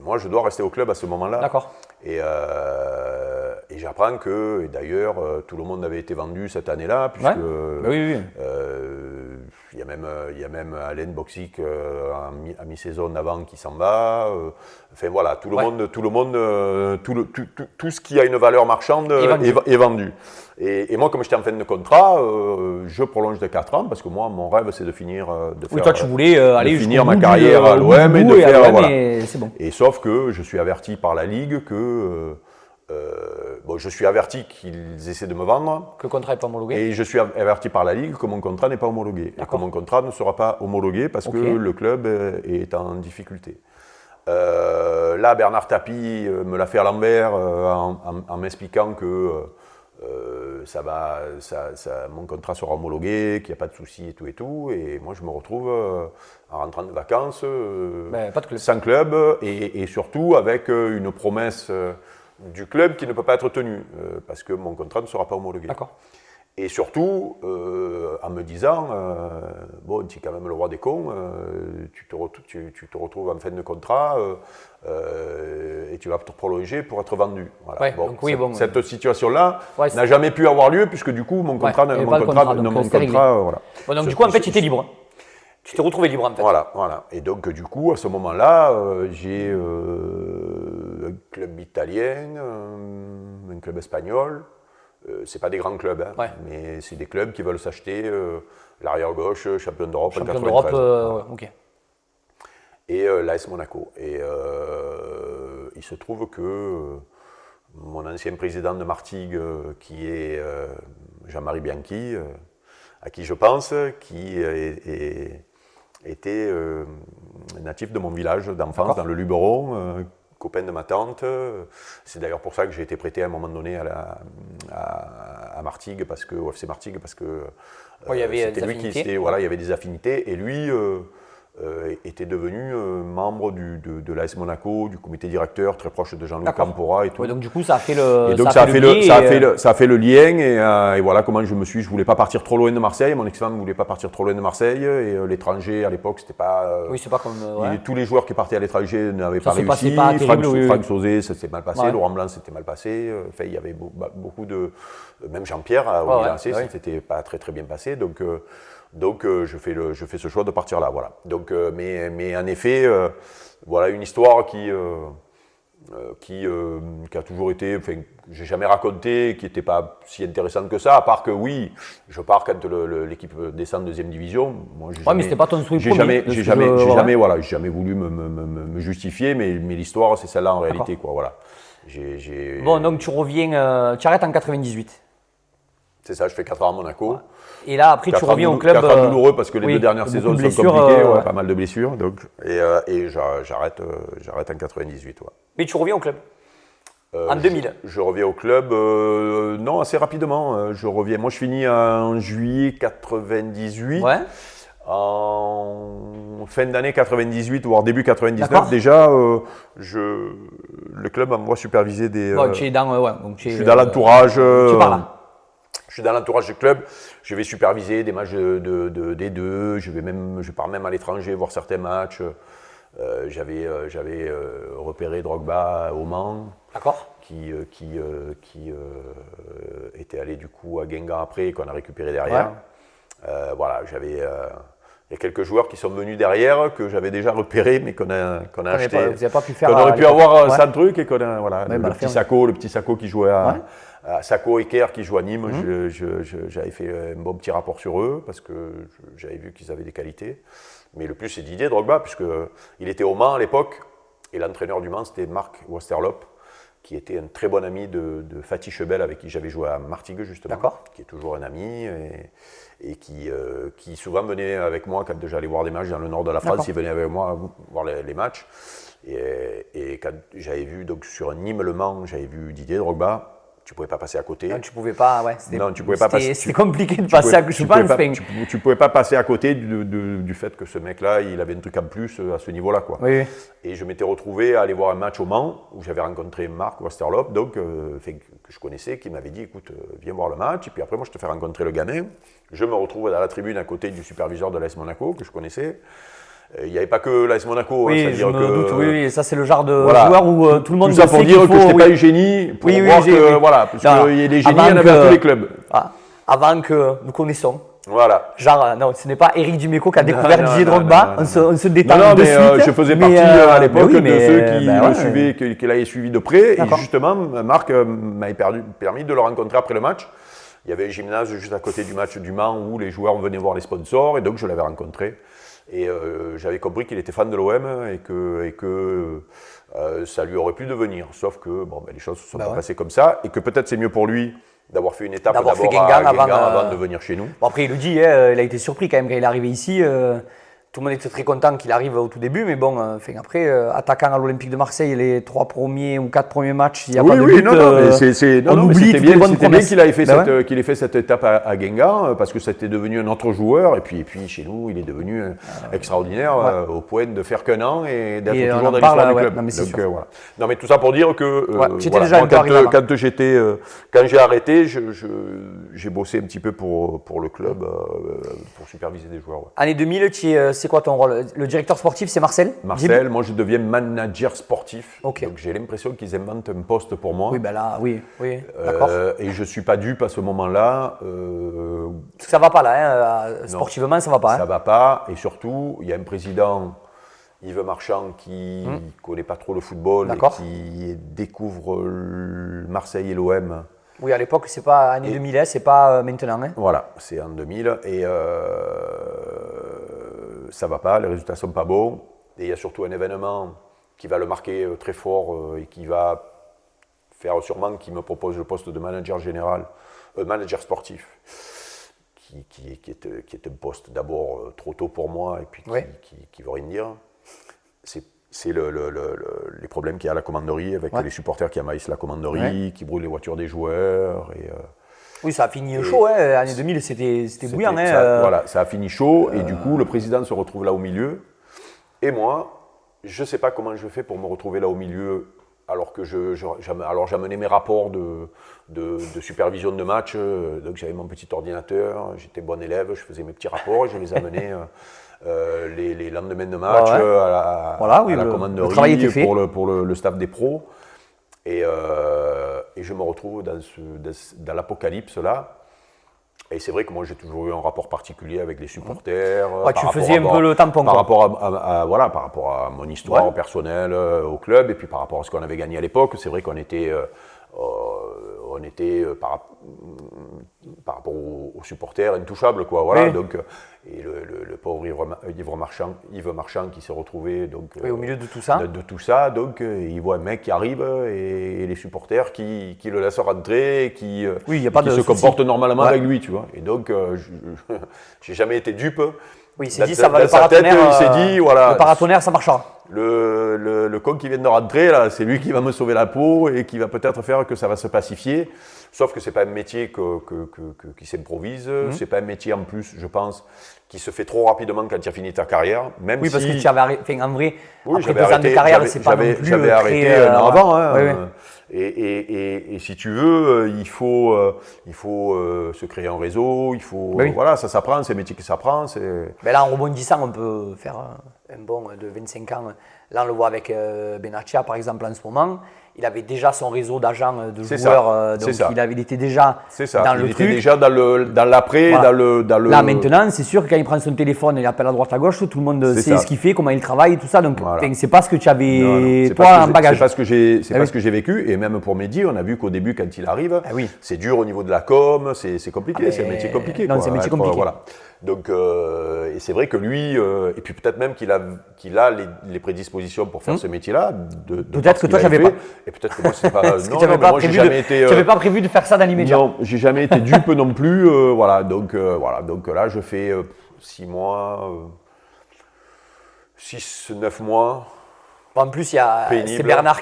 Speaker 2: moi, je dois rester au club à ce moment-là.
Speaker 1: D'accord.
Speaker 2: Et j'apprends que, et d'ailleurs, tout le monde avait été vendu cette année-là, puisque il y a même Alain Boxic à mi-saison d'avant qui s'en va. Enfin voilà, tout ce qui a une valeur marchande est vendu. Et moi, comme j'étais en fin de contrat, je prolonge de 4 ans parce que moi, mon rêve, c'est de finir,
Speaker 1: toi, tu voulais aller
Speaker 2: finir ma carrière à l'OM et de faire. Voilà.
Speaker 1: C'est bon.
Speaker 2: Et sauf que je suis averti par la Ligue que. Je suis averti qu'ils essaient de me vendre.
Speaker 1: Que le contrat n'est pas homologué.
Speaker 2: Et je suis averti par la Ligue que mon contrat n'est pas homologué. Et que mon contrat ne sera pas homologué parce que le club est en difficulté. Là, Bernard Tapie me l'a fait à l'envers en m'expliquant que mon contrat sera homologué, qu'il n'y a pas de souci et tout et tout. Et moi, je me retrouve en rentrant de vacances sans club et surtout avec une promesse du club qui ne peut pas être tenue parce que mon contrat ne sera pas homologué.
Speaker 1: D'accord.
Speaker 2: Et surtout, en me disant, tu es quand même le roi des cons, tu te retrouves en fin de contrat et tu vas te prolonger pour être vendu. Voilà. Cette situation-là n'a jamais pu avoir lieu puisque du coup, mon contrat, voilà.
Speaker 1: Donc du coup, en fait, tu étais libre. Tu t'es retrouvé libre en fait.
Speaker 2: Voilà. Et donc du coup, à ce moment-là, j'ai un club italien, un club espagnol. C'est pas des grands clubs, mais c'est des clubs qui veulent s'acheter l'arrière-gauche, champion d'Europe en 93.
Speaker 1: Ok.
Speaker 2: Et l'AS Monaco. Et il se trouve que mon ancien président de Martigues, qui est Jean-Marie Bianchi, à qui je pense, qui était natif de mon village d'enfance, dans le Luberon, copain de ma tante. C'est d'ailleurs pour ça que j'ai été prêté à un moment donné à Martigues, au FC Martigues, parce que c'était lui qui était, il y avait des affinités, et lui était devenu membre de l'AS Monaco, du comité directeur, très proche de Jean-Louis Campora et tout.
Speaker 1: Donc du coup, ça a fait le.
Speaker 2: Et donc ça a fait le lien, et voilà comment je voulais pas partir trop loin de Marseille. Mon ex-femme ne voulait pas partir trop loin de Marseille, et l'étranger à l'époque, c'était pas.
Speaker 1: C'est pas comme.
Speaker 2: Tous les joueurs qui partaient à l'étranger n'avaient pas réussi. Franck Sauzé, ça s'était mal passé. Laurent Blanc, c'était mal passé. Enfin, il y avait beaucoup de. Même Jean-Pierre au Milan AC, ça s'était pas très très bien passé. Donc je fais ce choix de partir là, voilà. Donc, mais en effet, voilà une histoire qui a toujours été, enfin, j'ai jamais raconté, qui n'était pas si intéressante que ça, à part que oui, je pars quand l'équipe descend en deuxième division. Moi,
Speaker 1: mais c'était pas ton souhait premier.
Speaker 2: J'ai jamais voulu me justifier, mais l'histoire c'est celle-là en réalité, quoi. Voilà.
Speaker 1: Bon, donc tu reviens, tu arrêtes en 98.
Speaker 2: C'est ça, je fais 4 ans à Monaco.
Speaker 1: Ouais. Et là, après, tu reviens au club.
Speaker 2: 4 ans douloureux parce que les 2 dernières saisons sont compliquées, pas mal de blessures. Donc, et j'arrête en 98. Ouais.
Speaker 1: Mais tu reviens au club en 2000.
Speaker 2: Je reviens au club, non, assez rapidement. Je reviens. Moi, je finis en juillet 98.
Speaker 1: Ouais.
Speaker 2: En fin d'année 98, voire début 99, déjà, le club m'envoie superviser des.
Speaker 1: Bon, tu es dans, donc
Speaker 2: je suis dans l'entourage.
Speaker 1: Tu pars là.
Speaker 2: Je suis dans l'entourage du club. Je vais superviser des matchs de D2. Je pars même à l'étranger voir certains matchs. J'avais repéré Drogba au Mans.
Speaker 1: D'accord.
Speaker 2: Qui était allé du coup à Guingamp après et qu'on a récupéré derrière. Ouais. Voilà, il y a quelques joueurs qui sont venus derrière que j'avais déjà repérés mais qu'on a acheté.
Speaker 1: Vous n'avez pas pu faire.
Speaker 2: Qu'on aurait pu avoir sans truc et qu'on a voilà
Speaker 1: ouais,
Speaker 2: le petit Sacco qui jouait à Sacco et Kerr qui joue à Nîmes. J'avais fait un bon petit rapport sur eux parce que j'avais vu qu'ils avaient des qualités. Mais le plus c'est Didier Drogba puisque il était au Mans à l'époque et l'entraîneur du Mans c'était Marc Westerlop, qui était un très bon ami de Fatih Chebel avec qui j'avais joué à Martigues justement, qui est toujours un ami et qui souvent venait avec moi quand j'allais voir des matchs dans le nord de la France, il venait avec moi voir les matchs. Et quand j'avais vu donc sur Nîmes Le Mans, j'avais vu Didier Drogba. Tu pouvais pas passer à côté.
Speaker 1: Non, tu pouvais pas. Ouais,
Speaker 2: c'était
Speaker 1: compliqué de passer à côté.
Speaker 2: Tu pouvais pas passer à côté du fait que ce mec-là, il avait un truc en plus à ce niveau-là, quoi.
Speaker 1: Oui.
Speaker 2: Et je m'étais retrouvé à aller voir un match au Mans où j'avais rencontré Marc Westerlop, donc que je connaissais, qui m'avait dit, écoute, viens voir le match. Et puis après, moi, je te fais rencontrer le gamin. Je me retrouve dans la tribune à côté du superviseur de l'AS Monaco que je connaissais. Il n'y avait pas que l'AS Monaco,
Speaker 1: oui,
Speaker 2: c'est-à-dire que.
Speaker 1: Oui, ça c'est le genre de joueur où tout le monde.
Speaker 2: Tout ça pour dire que je n'étais pas eu génie, pour voir que voilà, parce qu'il y a des génies, il y en avait dans tous les clubs.
Speaker 1: Avant que nous connaissions.
Speaker 2: Voilà.
Speaker 1: Genre, non, ce n'est pas Eric Dimeco qui a découvert Didier Drogba, on se détend
Speaker 2: non,
Speaker 1: de
Speaker 2: mais
Speaker 1: suite.
Speaker 2: Je faisais partie à l'époque de ceux qui le suivaient, qui l'avaient suivi de près. Et justement, Marc m'avait permis de le rencontrer après le match. Il y avait un gymnase juste à côté du match du Mans où les joueurs venaient voir les sponsors, et donc je l'avais rencontré. Et j'avais compris qu'il était fan de l'OM et que ça lui aurait pu devenir. Sauf que les choses ne se sont pas passées comme ça et que peut-être c'est mieux pour lui d'avoir fait une étape d'abord à Guingamp avant de venir chez nous.
Speaker 1: Bon, après, il le dit, il a été surpris quand même quand il est arrivé ici. Tout le monde était très content qu'il arrive au tout début, mais bon, après, attaquant à l'Olympique de Marseille, les 3 premiers ou 4 premiers matchs, il n'y a pas de but.
Speaker 2: On oublie c'était bien qu'il ait fait cette étape à Guingamp, parce que c'était devenu un autre joueur, et puis chez nous, il est devenu extraordinaire, au point de faire qu'un an et d'être toujours dans l'histoire du club. Non, mais tout ça pour dire que quand j'ai arrêté, j'ai bossé un petit peu pour le club, pour superviser des joueurs.
Speaker 1: Année 2000, c'est quoi ton rôle? Le directeur sportif, c'est Marcel?
Speaker 2: Marcel, moi je deviens manager sportif.
Speaker 1: Okay.
Speaker 2: Donc j'ai l'impression qu'ils inventent un poste pour moi.
Speaker 1: Oui, ben là, oui, d'accord.
Speaker 2: Et je ne suis pas dupe à ce moment-là.
Speaker 1: Ça ne va pas là, sportivement, ça ne va pas.
Speaker 2: Ça ne va pas. Et surtout, il y a un président, Yves Marchand, qui ne connaît pas trop le football et qui découvre Marseille et l'OM.
Speaker 1: Oui, à l'époque, c'est pas année 2000, c'est pas maintenant.
Speaker 2: Voilà, c'est en 2000. Et ça va pas, les résultats sont pas bons. Et il y a surtout un événement qui va le marquer très fort et qui va faire sûrement qu'il me propose le poste de manager général, manager sportif, qui est un poste d'abord trop tôt pour moi et puis qui veut rien dire. C'est les problèmes qu'il y a à la commanderie avec les supporters qui amassent la commanderie, qui brûlent les voitures des joueurs.
Speaker 1: Oui, ça a fini chaud, l'année 2000, c'était bouillant.
Speaker 2: Voilà, ça a fini chaud, et du coup, le président se retrouve là au milieu. Et moi, je ne sais pas comment je fais pour me retrouver là au milieu, alors que j'amenais mes rapports de supervision de match. Donc j'avais mon petit ordinateur, j'étais bon élève, je faisais mes petits rapports et je les amenais les lendemains de match à la commanderie pour le staff des pros. Et je me retrouve dans l'apocalypse là. Et c'est vrai que moi j'ai toujours eu un rapport particulier avec les supporters.
Speaker 1: Tu faisais un peu le tampon.
Speaker 2: Par rapport à mon histoire personnelle au club et puis par rapport à ce qu'on avait gagné à l'époque. C'est vrai qu'on était on était par rapport aux supporters intouchables, quoi. Voilà.
Speaker 1: Oui.
Speaker 2: Donc, et le pauvre Yves Marchand qui s'est retrouvé donc,
Speaker 1: Oui, au milieu de tout ça.
Speaker 2: de tout ça. Donc, il voit un mec qui arrive et les supporters qui le laissent rentrer, qui
Speaker 1: Oui, y a pas
Speaker 2: qui
Speaker 1: de
Speaker 2: se
Speaker 1: souci.
Speaker 2: comportent normalement
Speaker 1: Ouais.
Speaker 2: avec lui, tu vois. Et donc, j'ai jamais été dupe.
Speaker 1: Oui, il s'est
Speaker 2: Dans-
Speaker 1: dit, ça va,
Speaker 2: dans
Speaker 1: le
Speaker 2: sa tête,
Speaker 1: paratonnerre,
Speaker 2: il s'est dit, voilà,
Speaker 1: le paratonnerre, ça marchera.
Speaker 2: le con qui vient de rentrer, là, c'est lui qui va me sauver la peau et qui va peut-être faire que ça va se pacifier. Sauf que c'est pas un métier qui s'improvise. C'est pas un métier en plus, je pense, qui se fait trop rapidement quand tu as fini ta carrière. Même
Speaker 1: Oui, parce
Speaker 2: si,
Speaker 1: que tu avais arrêté, en vrai,
Speaker 2: oui,
Speaker 1: après
Speaker 2: j'avais
Speaker 1: 2 ans de
Speaker 2: arrêté,
Speaker 1: carrière, c'est pas non plus
Speaker 2: j'avais arrêté
Speaker 1: très,
Speaker 2: un an
Speaker 1: ouais.
Speaker 2: avant. Hein,
Speaker 1: Oui, oui.
Speaker 2: Et si tu veux, il faut se créer un réseau. Il faut,
Speaker 1: Ben oui.
Speaker 2: voilà, ça s'apprend, c'est un métier qui s'apprend.
Speaker 1: Ben là, en rebondissant, on peut faire un bond de 25 ans. Là, on le voit avec Benaccia, par exemple, en ce moment. Il avait déjà son réseau d'agents, de
Speaker 2: C'est
Speaker 1: joueurs.
Speaker 2: ça,
Speaker 1: Donc,
Speaker 2: c'est ça.
Speaker 1: il était déjà
Speaker 2: C'est ça.
Speaker 1: dans
Speaker 2: Il
Speaker 1: le
Speaker 2: était
Speaker 1: truc.
Speaker 2: déjà dans l'après,
Speaker 1: Voilà.
Speaker 2: dans le.
Speaker 1: Là, maintenant, c'est sûr que quand il prend son téléphone et il appelle à droite à gauche, tout le monde
Speaker 2: C'est
Speaker 1: sait
Speaker 2: ça.
Speaker 1: ce qu'il fait, comment il travaille, tout ça. Donc,
Speaker 2: Voilà.
Speaker 1: c'est pas ce que tu avais,
Speaker 2: Non, non, c'est
Speaker 1: toi,
Speaker 2: pas ce que
Speaker 1: en
Speaker 2: j'ai-
Speaker 1: bagage.
Speaker 2: C'est pas ce que j'ai, c'est
Speaker 1: Ah
Speaker 2: pas
Speaker 1: oui.
Speaker 2: ce que j'ai vécu. Et même pour Mehdi, on a vu qu'au début, quand il arrive,
Speaker 1: Ah oui.
Speaker 2: c'est dur au niveau de la com, c'est compliqué,
Speaker 1: Ah,
Speaker 2: c'est un
Speaker 1: mais-
Speaker 2: métier compliqué.
Speaker 1: non,
Speaker 2: quoi,
Speaker 1: c'est un métier
Speaker 2: être,
Speaker 1: compliqué.
Speaker 2: Voilà. Donc, et c'est vrai que lui, et puis peut-être même qu'il a les prédispositions pour faire ce métier-là.
Speaker 1: Peut-être que toi, j'avais pas.
Speaker 2: Et peut-être que moi, c'est pas.
Speaker 1: Parce que
Speaker 2: non,
Speaker 1: tu n'avais
Speaker 2: mais
Speaker 1: pas,
Speaker 2: moi, j'ai
Speaker 1: prévu
Speaker 2: jamais été.
Speaker 1: tu avais pas prévu de faire ça dans l'immédiat.
Speaker 2: Non, j'ai jamais été dupe non plus. Voilà. Donc là, je fais 6 mois, 6, 9 mois.
Speaker 1: Bon, en plus, il y a
Speaker 2: Pénible.
Speaker 1: c'est Bernard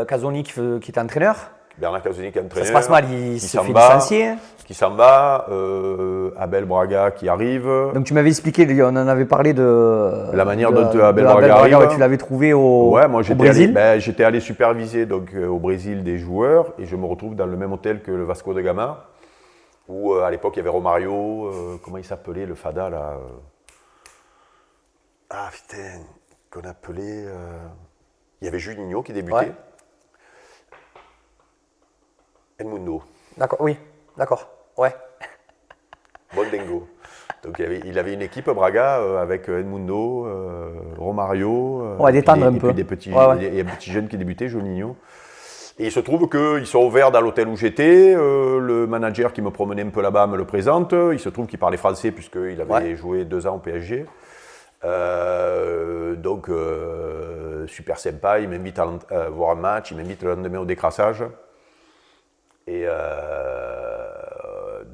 Speaker 1: Casoni qui est entraîneur.
Speaker 2: Bernard Casoni qui est entraîneur.
Speaker 1: Ça se passe mal, il
Speaker 2: qui
Speaker 1: se
Speaker 2: s'en
Speaker 1: fait
Speaker 2: va,
Speaker 1: licencier.
Speaker 2: Qui s'en va. Abel Braga qui arrive.
Speaker 1: Donc tu m'avais expliqué, on en avait parlé de
Speaker 2: La manière
Speaker 1: de-
Speaker 2: dont
Speaker 1: de
Speaker 2: Abel Braga arrive.
Speaker 1: ouais, tu l'avais trouvé au
Speaker 2: Moi
Speaker 1: au Brésil.
Speaker 2: j'étais allé superviser donc, au Brésil des joueurs et je me retrouve dans le même hôtel que le Vasco da Gama où à l'époque il y avait Romario, comment il s'appelait le Fada là Ah putain, qu'on appelait. Il y avait Juninho qui débutait.
Speaker 1: Ouais.
Speaker 2: Edmundo,
Speaker 1: D'accord, oui, d'accord. Ouais.
Speaker 2: Bondengo. Donc il avait une équipe Braga avec Edmundo, Romario.
Speaker 1: On va détendre un
Speaker 2: et
Speaker 1: peu.
Speaker 2: puis des petits,
Speaker 1: Ouais, ouais.
Speaker 2: il y a des petits jeunes qui débutaient, Juninho. Et il se trouve qu'ils sont ouverts dans l'hôtel où j'étais. Le manager qui me promenait un peu là-bas me le présente. Il se trouve qu'il parlait français puisqu'il avait joué 2 ans au PSG. Donc super sympa, il m'invite à voir un match, il m'invite le lendemain au décrassage. Et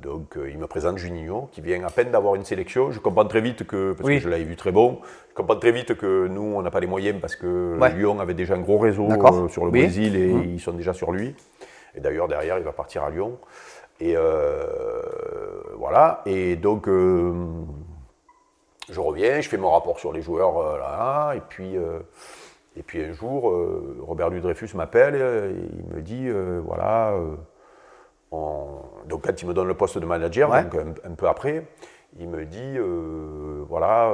Speaker 2: donc il me présente Juninho qui vient à peine d'avoir une sélection. Je comprends très vite que, parce que je l'avais vu très bon, je comprends très vite que nous on n'a pas les moyens parce que Lyon avait déjà un gros réseau sur le Brésil et ils sont déjà sur lui. Et d'ailleurs derrière il va partir à Lyon. Et voilà, et donc je reviens, je fais mon rapport sur les joueurs là, et puis un jour, Robert Louis-Dreyfus m'appelle et il me dit, voilà, donc quand il me donne le poste de manager, donc un peu après, il me dit, voilà,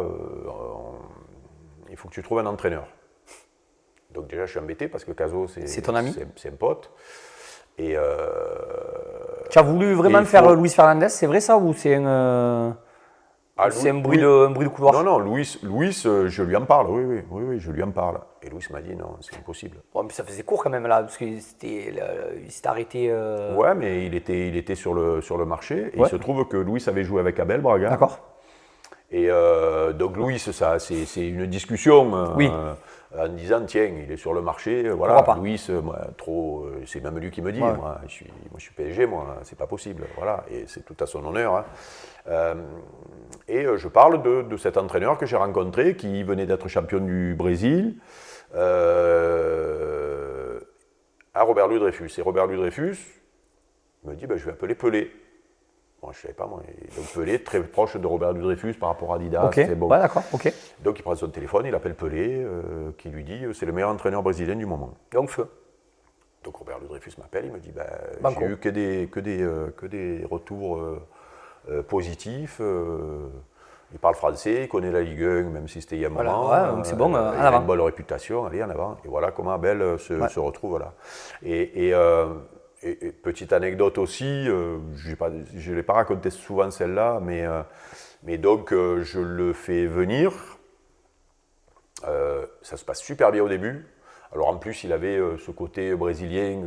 Speaker 2: il faut que tu trouves un entraîneur. Donc déjà, je suis embêté parce que Caso, c'est
Speaker 1: ton ami.
Speaker 2: C'est un pote. Et
Speaker 1: Tu as voulu vraiment faire Luis Fernandez, c'est vrai ça ou c'est un c'est un bruit de couloir?
Speaker 2: Non, Luis, je lui en parle, oui, je lui en parle. Et Luis m'a dit non, c'est impossible.
Speaker 1: Bon, mais ça faisait court quand même là, parce qu'il s'était arrêté.
Speaker 2: Ouais, mais il était sur le marché. Et il se trouve que Luis avait joué avec Abel Braga.
Speaker 1: D'accord.
Speaker 2: Et donc Luis, ça, c'est une discussion en disant tiens, il est sur le marché, voilà.
Speaker 1: Pourquoi pas?
Speaker 2: Luis, moi, trop, c'est même lui qui me dit, moi, je suis PSG, moi, c'est pas possible, voilà. Et c'est tout à son honneur. Hein. Et je parle de cet entraîneur que j'ai rencontré, qui venait d'être champion du Brésil, à Robert Louis-Dreyfus. Et Robert Louis-Dreyfus me dit, je vais appeler Pelé. Bon, je ne savais pas, moi. Et donc Pelé, très proche de Robert Louis-Dreyfus par rapport à Adidas.
Speaker 1: Ok,
Speaker 2: bon.
Speaker 1: ouais, d'accord, ok.
Speaker 2: Donc il prend son téléphone, il appelle Pelé, qui lui dit, c'est le meilleur entraîneur brésilien du moment.
Speaker 1: Donc feu.
Speaker 2: Donc Robert Louis-Dreyfus m'appelle, il me dit,
Speaker 1: Banco.
Speaker 2: j'ai eu que des retours positifs. Il parle français, il connaît la Ligue 1, même si c'était il y a un moment.
Speaker 1: Ouais, donc c'est bon,
Speaker 2: il
Speaker 1: en
Speaker 2: a
Speaker 1: avant.
Speaker 2: une bonne réputation, allez, en avant. Et voilà comment Abel se retrouve là. Et petite anecdote aussi, je ne l'ai pas raconté souvent celle-là, mais donc je le fais venir. Ça se passe super bien au début. Alors en plus, il avait ce côté brésilien.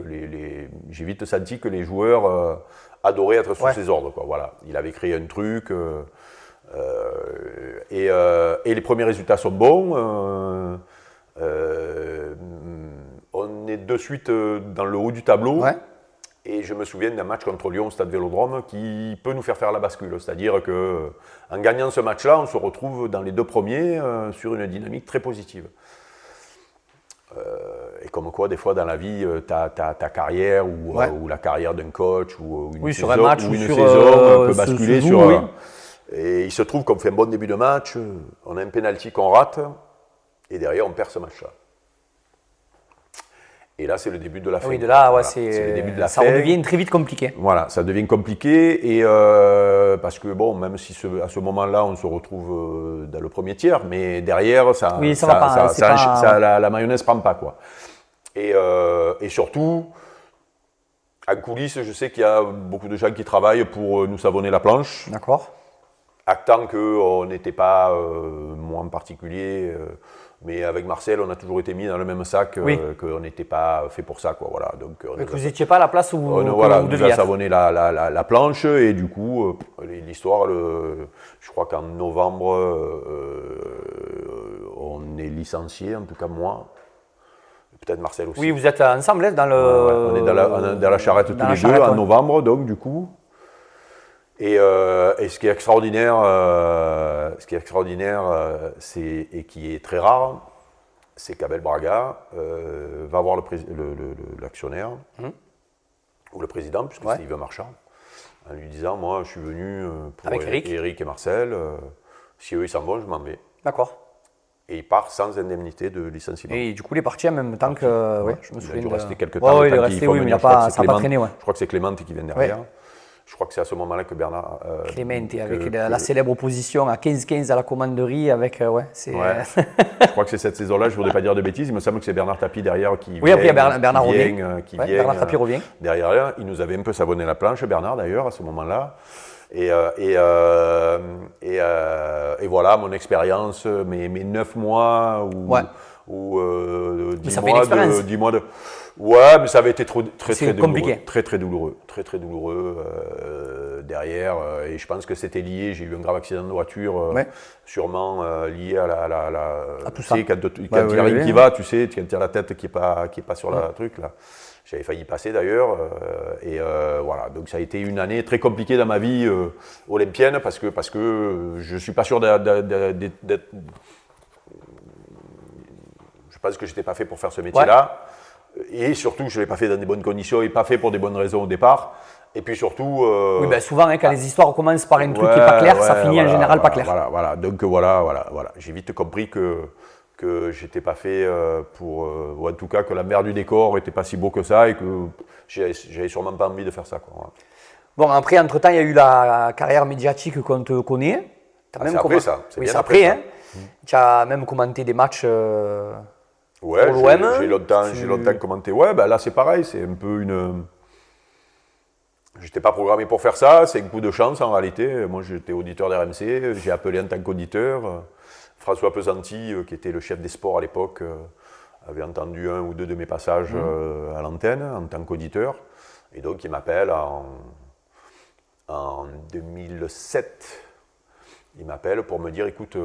Speaker 2: J'ai vite senti que les joueurs adoraient être sous ses ordres, quoi. Voilà. Il avait créé un truc. Et les premiers résultats sont bons. On est de suite dans le haut du tableau.
Speaker 1: Ouais.
Speaker 2: Et je me souviens d'un match contre Lyon au Stade Vélodrome qui peut nous faire la bascule. C'est-à-dire qu'en gagnant ce match-là, on se retrouve dans les 2 premiers sur une dynamique très positive. Et comme quoi, des fois dans la vie, ta carrière ou la carrière d'un coach ou une saison,
Speaker 1: sur un match,
Speaker 2: ou une
Speaker 1: sur,
Speaker 2: saison peut basculer
Speaker 1: joue,
Speaker 2: sur.
Speaker 1: oui.
Speaker 2: Et il se trouve qu'on fait un bon début de match, on a un penalty qu'on rate, et derrière on perd ce match-là. Et là, c'est le début de la fin.
Speaker 1: Oui, de là,
Speaker 2: voilà.
Speaker 1: c'est
Speaker 2: le début de la
Speaker 1: ça
Speaker 2: fin.
Speaker 1: redevient très vite compliqué.
Speaker 2: Voilà, ça devient compliqué, et parce que bon, même si à ce moment-là, on se retrouve dans le premier tiers, mais derrière, la mayonnaise prend pas, quoi. Et surtout, en coulisses, je sais qu'il y a beaucoup de gens qui travaillent pour nous savonner la planche.
Speaker 1: D'accord.
Speaker 2: Actant qu'on n'était pas, moi en particulier, mais avec Marcel, on a toujours été mis dans le même sac, qu'on n'était pas fait pour ça, quoi. Voilà. Donc,
Speaker 1: vous n'étiez pas à la place où vous deviez
Speaker 2: nous a savonné la planche, et du coup, l'histoire, je crois qu'en novembre, on est licencié, en tout cas moi. Peut-être Marcel aussi.
Speaker 1: Oui, vous êtes ensemble dans le.
Speaker 2: On est dans la charrette tous les deux en novembre, donc du coup. Et ce qui est extraordinaire, et qui est très rare, c'est qu'Abel Braga va voir l'actionnaire, ou le président, puisque c'est Yves Marchand, en lui disant, moi je suis venu pour Eric et Marcel, si eux ils s'en vont, je m'en vais.
Speaker 1: D'accord.
Speaker 2: Et il part sans indemnité de licenciement.
Speaker 1: Et du coup, il est parti en même temps que. Je me souviens.
Speaker 2: Il a dû rester quelques temps.
Speaker 1: Il est resté, oui, mais ça n'a pas traîné.
Speaker 2: Je crois que c'est Clément qui vient derrière. Je crois que c'est à ce moment-là que Bernard.
Speaker 1: Clément, avec la célèbre opposition à 15-15 à la commanderie, avec.
Speaker 2: Je crois que c'est cette saison-là, je ne voudrais pas dire de bêtises, il me semble que c'est Bernard Tapie derrière qui.
Speaker 1: Oui, après Bernard revient.
Speaker 2: Bernard
Speaker 1: Tapie revient.
Speaker 2: Derrière, il nous avait un peu savonné la planche, Bernard d'ailleurs, à ce moment-là. Et voilà, mon expérience, mes 9 mois ou 10 mois de. Ouais, mais ça avait été très douloureux. Très douloureux. Très douloureux derrière. Et je pense que c'était lié. J'ai eu un grave accident de voiture, sûrement lié à tout ça. Quand il n'y a rien qui va, tu sais, quand tu as la tête qui n'est pas sur la truc là. J'avais failli passer d'ailleurs. Voilà, donc ça a été une année très compliquée dans ma vie olympienne parce que je ne suis pas sûr d'être. Je pense que je n'étais pas fait pour faire ce métier-là. Et surtout, je ne l'ai pas fait dans des bonnes conditions et pas fait pour des bonnes raisons au départ. Et puis surtout.
Speaker 1: Oui, ben souvent, quand les histoires commencent par un truc qui n'est pas clair, ça finit en général pas clair.
Speaker 2: Voilà. Donc voilà. J'ai vite compris que je n'étais pas fait pour. Ou en tout cas, que la mer du décor n'était pas si beau que ça et que j'avais sûrement pas envie de faire ça, quoi.
Speaker 1: Bon, après, entre-temps, il y a eu la carrière médiatique qu'on te connaît.
Speaker 2: C'est après ça.
Speaker 1: C'est bien après, hein. Tu as même commenté des matchs.
Speaker 2: Ouais,
Speaker 1: pour l'OM,
Speaker 2: j'ai longtemps commenté. Ouais, ben là c'est pareil, c'est un peu une. J'étais pas programmé pour faire ça, c'est un coup de chance en réalité. Moi j'étais auditeur d'RMC, j'ai appelé en tant qu'auditeur. François Pesanti, qui était le chef des sports à l'époque, avait entendu 1 ou 2 de mes passages à l'antenne en tant qu'auditeur. Et donc il m'appelle en 2007. Il m'appelle pour me dire écoute.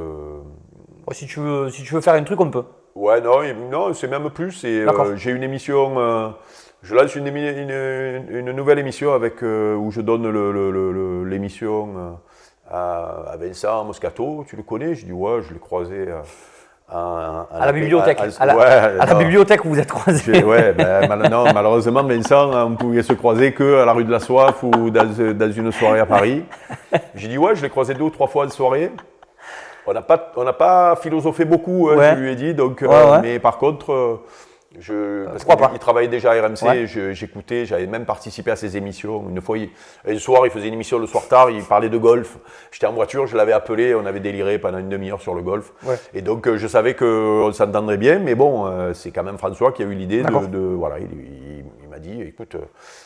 Speaker 1: Si tu veux faire un truc, on peut.
Speaker 2: Ouais, non, c'est même plus. J'ai une émission, je lance une nouvelle émission où je donne l'émission à Vincent Moscato. Tu le connais? Je dis ouais, je l'ai croisé
Speaker 1: à la bibliothèque. À la bibliothèque où vous êtes croisés.
Speaker 2: Ouais, non, malheureusement, Vincent, on pouvait se croiser qu'à la rue de la Soif ou dans une soirée à Paris. J'ai dit ouais, je l'ai croisé 2 ou 3 fois de soirée. On n'a pas philosophé beaucoup, je lui ai dit, donc, mais par contre, parce qu'il travaillait déjà à RMC, j'écoutais, j'avais même participé à ses émissions. Un soir, il faisait une émission le soir tard, il parlait de golf. J'étais en voiture, je l'avais appelé, on avait déliré pendant une demi-heure sur le golf. Ouais. Et donc, je savais qu'on s'entendrait bien, mais bon, c'est quand même François qui a eu l'idée voilà, il m'a dit, écoute,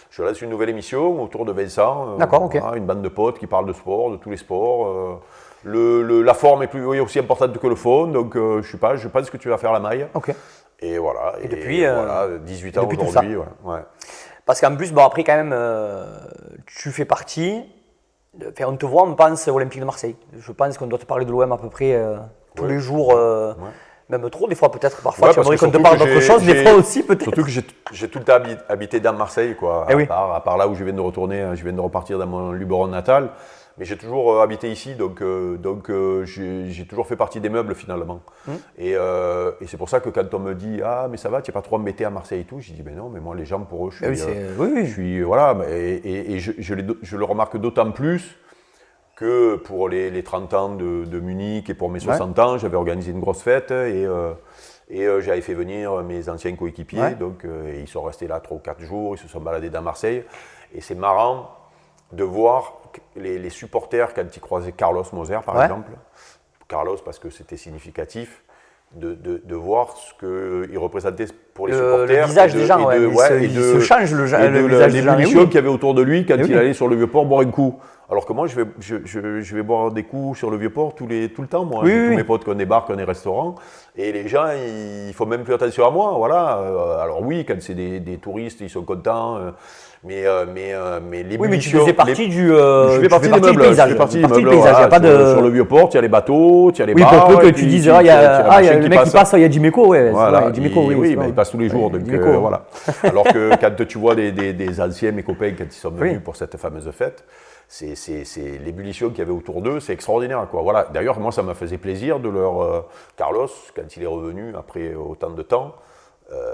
Speaker 2: je lance une nouvelle émission autour de Vincent. Voilà, une bande de potes qui parlent de sport, de tous les sports. La forme est aussi importante que le fond, donc je pense que tu vas faire la maille. Et voilà.
Speaker 1: Et depuis,
Speaker 2: voilà, 18 ans
Speaker 1: depuis tout
Speaker 2: aujourd'hui. Ouais.
Speaker 1: Parce qu'en plus, bon, après, quand même, tu fais partie. Enfin, on te voit, on pense Olympique de Marseille. Je pense qu'on doit te parler de l'OM à peu près tous les jours, même trop, des fois peut-être. Parfois, tu aimerais qu'on te parle d'autre chose, des fois aussi peut-être.
Speaker 2: Surtout que j'ai tout le temps habité dans Marseille, quoi. À part là où je viens de retourner, je viens de repartir dans mon Luberon natal. Mais j'ai toujours habité ici, donc j'ai toujours fait partie des meubles finalement. Et c'est pour ça que quand on me dit « Ah, mais ça va, tu n'es pas trop embêté à Marseille et tout », je dis « Mais non, mais moi les gens pour eux, je suis… » Voilà, et je le remarque d'autant plus que pour les 30 ans de Munich et pour mes 60 ans, j'avais organisé une grosse fête et j'avais fait venir mes anciens coéquipiers. Donc et ils sont restés là 3 ou 4 jours, ils se sont baladés dans Marseille. Et c'est marrant de voir les supporters, quand ils croisaient Carlos Moser, par exemple, Carlos parce que c'était significatif, de voir ce qu'il représentait pour les supporters.
Speaker 1: Le visage des gens, il se change le visage des gens.
Speaker 2: L'évolution qu'il y avait autour de lui quand il allait sur le Vieux-Port boire un coup. Alors que moi, je vais boire des coups sur le Vieux-Port tout le temps, moi. J'ai tous mes potes qui ont des bars, qui ont des restaurants. Et les gens, ils font même plus attention à moi, voilà. Alors oui, quand c'est des touristes, ils sont contents. Mais l'évolution…
Speaker 1: Oui, mais tu faisais partie du…
Speaker 2: je fais partie des meubles.
Speaker 1: Je fais partie du paysage.
Speaker 2: Sur le Vieux-Port, il y a les bateaux, il y a les bars.
Speaker 1: Oui, pour peu que tu dises, il y a le mec qui passe, il y a Dimeco,
Speaker 2: voilà. Oui, mais il passe tous les jours, donc voilà. Alors que quand tu vois des anciens, mes copains, quand ils sont venus pour cette fameuse fête, c'est l'ébullition qu'il y avait autour d'eux, c'est extraordinaire, quoi. Voilà. D'ailleurs, moi, ça m'a fait plaisir de leur… Carlos, quand il est revenu après autant de temps,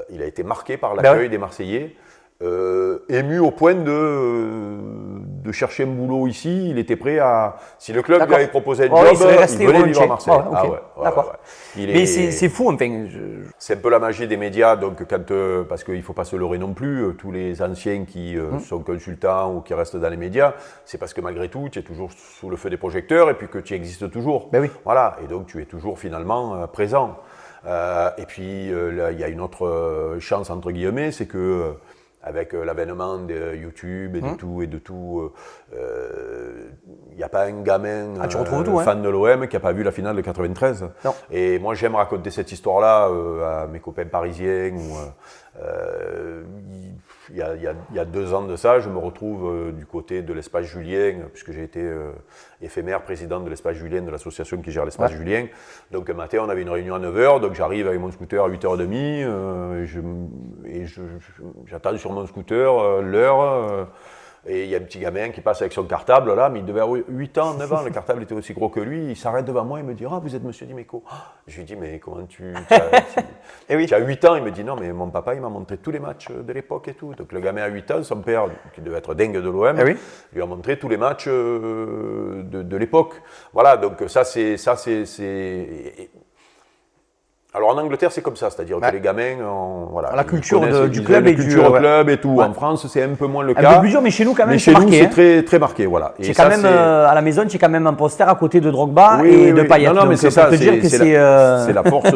Speaker 2: il a été marqué par l'accueil des Marseillais. Ému au point de chercher un boulot ici, il était prêt à… Si le club lui avait proposé un job, il venait vivre à Marseille.
Speaker 1: D'accord. Mais c'est fou, enfin…
Speaker 2: C'est un peu la magie des médias, donc parce qu'il ne faut pas se leurrer non plus, tous les anciens qui sont consultants ou qui restent dans les médias, c'est parce que malgré tout, tu es toujours sous le feu des projecteurs et puis que tu existes toujours. Voilà, et donc tu es toujours finalement présent. Et puis, là, il y a une autre chance, entre guillemets, c'est que… avec l'avènement de YouTube et de tout, il n'y a pas un gamin fan de l'OM qui n'a pas vu la finale de 93.
Speaker 1: Non.
Speaker 2: Et moi, j'aime raconter cette histoire-là à mes copains parisiens. Il y a 2 ans de ça, je me retrouve du côté de l'espace Julien, puisque j'ai été éphémère président de l'espace Julien, de l'association qui gère l'espace Julien. Donc un matin, on avait une réunion à 9h, donc j'arrive avec mon scooter à 8h30, j'attends sur mon scooter l'heure, et il y a un petit gamin qui passe avec son cartable là, mais il devait avoir 8 ans, 9 ans, le cartable était aussi gros que lui, il s'arrête devant moi, il me dit « Ah, vous êtes monsieur Dimeco ?» Je lui dis « Mais comment tu as 8 ans ?» Il me dit « Non, mais mon papa, il m'a montré tous les matchs de l'époque et tout. » Donc le gamin à 8 ans, son père, qui devait être dingue de l'OM, lui a montré tous les matchs de l'époque. Voilà, donc ça c'est… Alors en Angleterre, c'est comme ça, c'est-à-dire que les gamins ont
Speaker 1: la culture du club et
Speaker 2: club et tout. En France, c'est un peu moins le cas.
Speaker 1: Un peu plus dur, mais chez nous, quand même,
Speaker 2: c'est marqué. C'est très marqué, voilà.
Speaker 1: C'est quand même, à la maison, tu as quand même un poster à côté de Drogba et de Payet.
Speaker 2: Non, mais c'est ça, c'est la force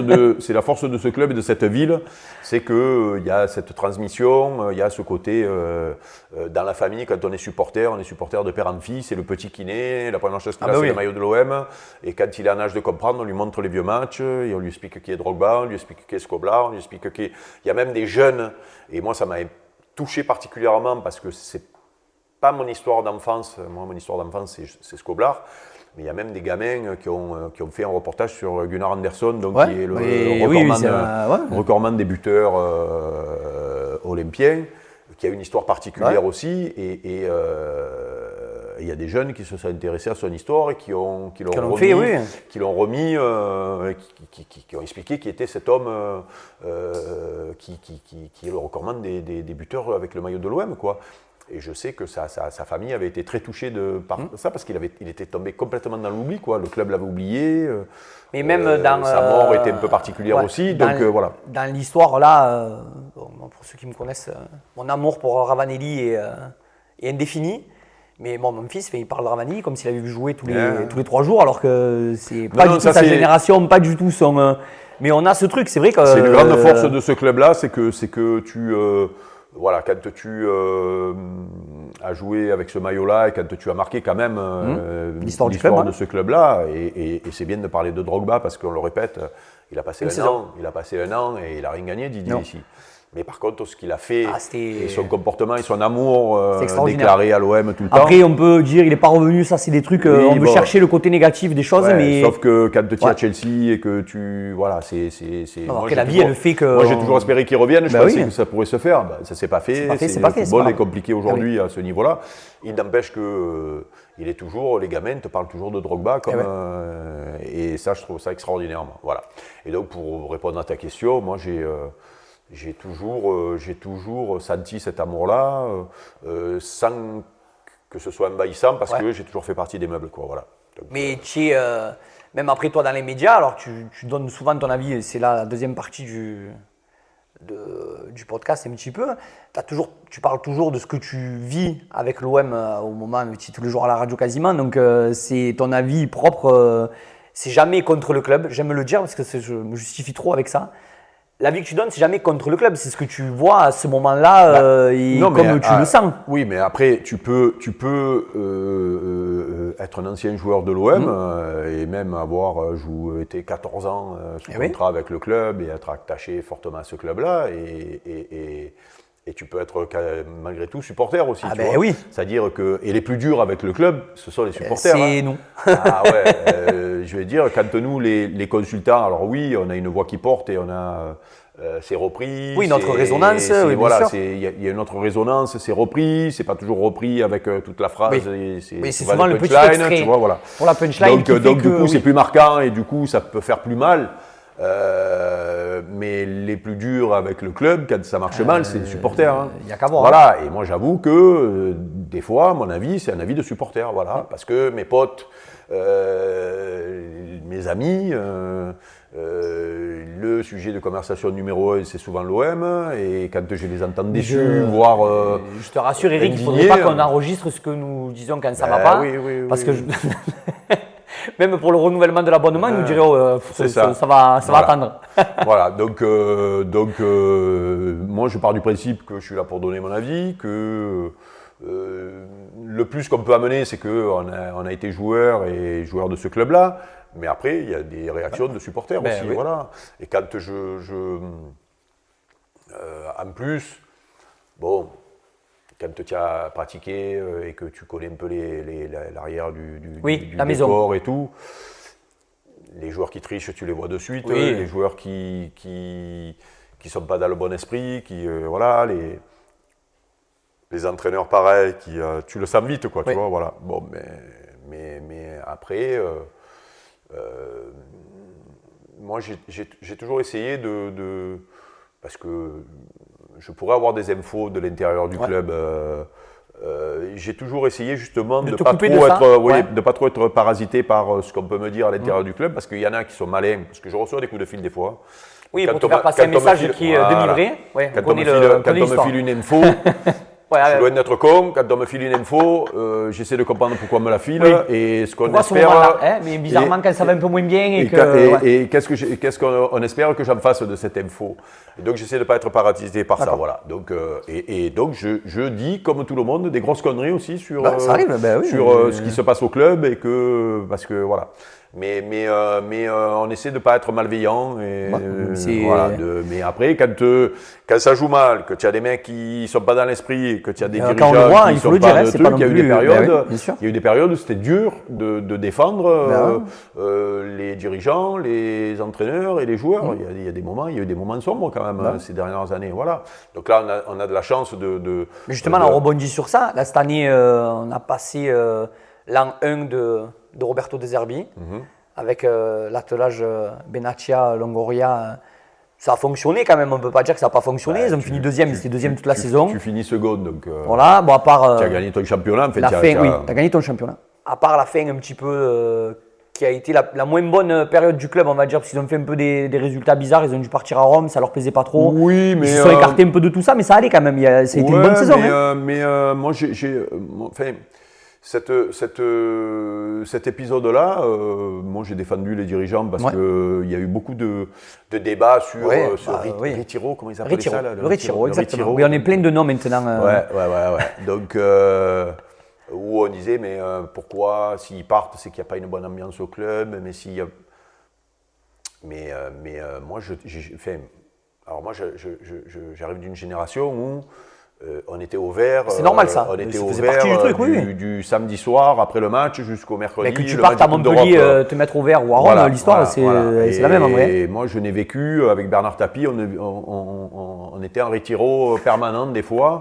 Speaker 2: de ce club et de cette ville, c'est qu'il y a cette transmission, il y a ce côté, dans la famille, quand on est supporter de père en fils, c'est le petit qui naît, la première chose qu'il a, c'est le maillot de l'OM, et quand il est en âge de comprendre, on lui montre les vieux matchs, et on lui explique qui est Drogba, on lui explique qui est Skoblar, on lui explique qu'il y a même des jeunes, et moi ça m'a touché particulièrement parce que c'est pas mon histoire d'enfance, moi mon histoire d'enfance c'est Skoblar, mais il y a même des gamins qui ont fait un reportage sur Gunnar Andersson, donc qui est le recordman des buteurs olympiens, qui a une histoire particulière aussi, et il y a des jeunes qui se sont intéressés à son histoire et qui l'ont remis, qui ont expliqué qui était cet homme qui est le recordman des buteurs avec le maillot de l'OM, quoi. Et je sais que sa famille avait été très touchée par ça, parce qu'il était tombé complètement dans l'oubli, quoi. Le club l'avait oublié.
Speaker 1: Mais même
Speaker 2: sa mort était un peu particulière aussi. Donc voilà.
Speaker 1: Dans l'histoire, là, pour ceux qui me connaissent, mon amour pour Ravanelli est indéfini. Mais bon, mon fils, il parle de Ravanelli comme s'il avait vu jouer tous les 3 jours, alors que c'est pas du tout sa génération, pas du tout son. Mais on a ce truc, c'est vrai que.
Speaker 2: C'est une grande force de ce club-là, c'est que tu. voilà, quand tu as joué avec ce maillot-là et quand tu as marqué quand même
Speaker 1: l'histoire
Speaker 2: de ce club-là, et c'est bien de parler de Drogba parce qu'on le répète, il a passé un an et il n'a rien gagné, Didier, ici. Mais par contre, ce qu'il a fait, et son comportement et son amour déclaré à l'OM tout le temps.
Speaker 1: Après, on peut dire qu'il n'est pas revenu, ça c'est des trucs, on veut chercher le côté négatif des choses. Mais...
Speaker 2: Sauf que quand tu es à Chelsea et que tu... Voilà, c'est...
Speaker 1: Après, la vie, elle fait que...
Speaker 2: Moi, j'ai toujours espéré qu'il revienne, je pensais que ça pourrait se faire. Ça ne s'est pas fait. Le football est compliqué aujourd'hui à ce niveau-là. Il n'empêche que... il est toujours, les gamins te parlent toujours de Drogba, et ça, je trouve ça extraordinaire. Voilà. Et donc, pour répondre à ta question, moi, j'ai toujours senti cet amour-là, sans que ce soit envahissant, parce que j'ai toujours fait partie des meubles, quoi, voilà. Donc,
Speaker 1: mais tu es, même après toi dans les médias, alors tu donnes souvent ton avis, c'est là la deuxième partie du podcast un petit peu. Tu parles toujours de ce que tu vis avec l'OM au moment, tu es tous les jours à la radio quasiment, donc c'est ton avis propre, c'est jamais contre le club, j'aime le dire parce que je me justifie trop avec ça. L'avis que tu donnes, c'est jamais contre le club, c'est ce que tu vois à ce moment-là comme tu le sens.
Speaker 2: Oui, mais après, tu peux être un ancien joueur de l'OM et même avoir été 14 ans sous contrat avec le club et être attaché fortement à ce club-là. Et tu peux être malgré tout supporter aussi.
Speaker 1: Oui.
Speaker 2: C'est-à-dire que et les plus durs avec le club, ce sont les supporters.
Speaker 1: C'est nous.
Speaker 2: Je vais dire, quand nous, les consultants, alors oui, on a une voix qui porte et on a c'est repris.
Speaker 1: Oui, notre résonance.
Speaker 2: Il y a une autre résonance, c'est repris, c'est pas toujours repris avec toute la phrase.
Speaker 1: Oui, c'est souvent le petit extrait.
Speaker 2: Tu vois, voilà.
Speaker 1: Pour la punchline.
Speaker 2: Donc du coup, c'est plus marquant et du coup, ça peut faire plus mal. Mais les plus durs avec le club, quand ça marche mal, c'est les supporters.
Speaker 1: Il n'y a qu'à voir.
Speaker 2: Voilà, et moi j'avoue que des fois, mon avis, c'est un avis de supporter. Voilà, parce que mes potes, mes amis, le sujet de conversation numéro 1, c'est souvent l'OM. Et quand je les entends déçus, voire.
Speaker 1: Je te rassure, Eric, il ne faudrait pas qu'on enregistre ce que nous disons quand ça ne va pas. Parce que même pour le renouvellement de l'abonnement, ils nous diraient ça va attendre.
Speaker 2: Voilà, donc moi je pars du principe que je suis là pour donner mon avis, que le plus qu'on peut amener, c'est qu'on a été joueur de ce club-là, mais après il y a des réactions de supporters aussi. Voilà. Et quand en plus, bon, quand tu as pratiqué et que tu connais un peu l'arrière du décor et tout, les joueurs qui trichent, tu les vois de suite. Les joueurs qui sont pas dans le bon esprit, les entraîneurs pareils, tu le sens vite, quoi. Tu vois, voilà. Bon, mais après, moi j'ai toujours essayé parce que je pourrais avoir des infos de l'intérieur du club. J'ai toujours essayé justement de ne pas trop être parasité par ce qu'on peut me dire à l'intérieur du club, parce qu'il y en a qui sont malins, parce que je reçois des coups de fil des fois.
Speaker 1: Oui, pour te faire passer un message qui est délivré.
Speaker 2: Quand on me file une info, je suis loin d'être con. Quand on me file une info, j'essaie de comprendre pourquoi on me la file et ce qu'on espère.
Speaker 1: Mais bizarrement, quand ça va un peu moins bien.
Speaker 2: Et qu'est-ce qu'on espère que j'en fasse de cette info. Et donc, j'essaie de ne pas être parasité par ça. Voilà. Donc, donc je dis, comme tout le monde, des grosses conneries aussi sur ce qui se passe au club. Parce que voilà. Mais on essaie de ne pas être malveillant. Mais après, quand ça joue mal, que tu as des mecs qui ne sont pas dans l'esprit, que tu as des dirigeants qui ne sont pas de trucs, il y a eu des périodes où c'était dur de défendre les dirigeants, les entraîneurs et les joueurs. Il y a eu des moments sombres quand même ces dernières années. Voilà. Donc là, on a de la chance de…
Speaker 1: Mais justement, on rebondit sur ça. Là, cette année, on a passé l'an 1 de Roberto De Zerbi, avec l'attelage Benatia, Longoria. Ça a fonctionné quand même, on ne peut pas dire que ça n'a pas fonctionné. Ils ont fini deuxième, c'était deuxième toute la saison.
Speaker 2: Tu finis seconde, donc
Speaker 1: voilà, bon, à part,
Speaker 2: tu as gagné ton championnat. En fait,
Speaker 1: tu as gagné ton championnat. À part la fin un petit peu, qui a été la moins bonne période du club, on va dire, parce qu'ils ont fait un peu des résultats bizarres, ils ont dû partir à Rome, ça leur plaisait pas trop.
Speaker 2: Oui, mais…
Speaker 1: Ils se sont écartés un peu de tout ça, mais ça allait quand même, ça a été une bonne saison.
Speaker 2: Mais moi, Cet épisode-là, moi j'ai défendu les dirigeants parce qu'il y a eu beaucoup de débats sur ce Retiro, comment ils appellent ça là,
Speaker 1: le Retiro, exactement. Oui, on est plein de noms maintenant.
Speaker 2: Ouais. Donc, où on disait, mais pourquoi, s'ils partent, c'est qu'il n'y a pas une bonne ambiance au club, mais s'il y a... moi, j'arrive d'une génération où on était au vert.
Speaker 1: C'est normal ça.
Speaker 2: On était au vert du samedi soir après le match jusqu'au mercredi.
Speaker 1: Mais que tu partes à Montpellier, te mettre au vert ou à Rome, l'histoire c'est la même en vrai.
Speaker 2: Et moi je n'ai vécu avec Bernard Tapie, on était en retiro permanent des fois.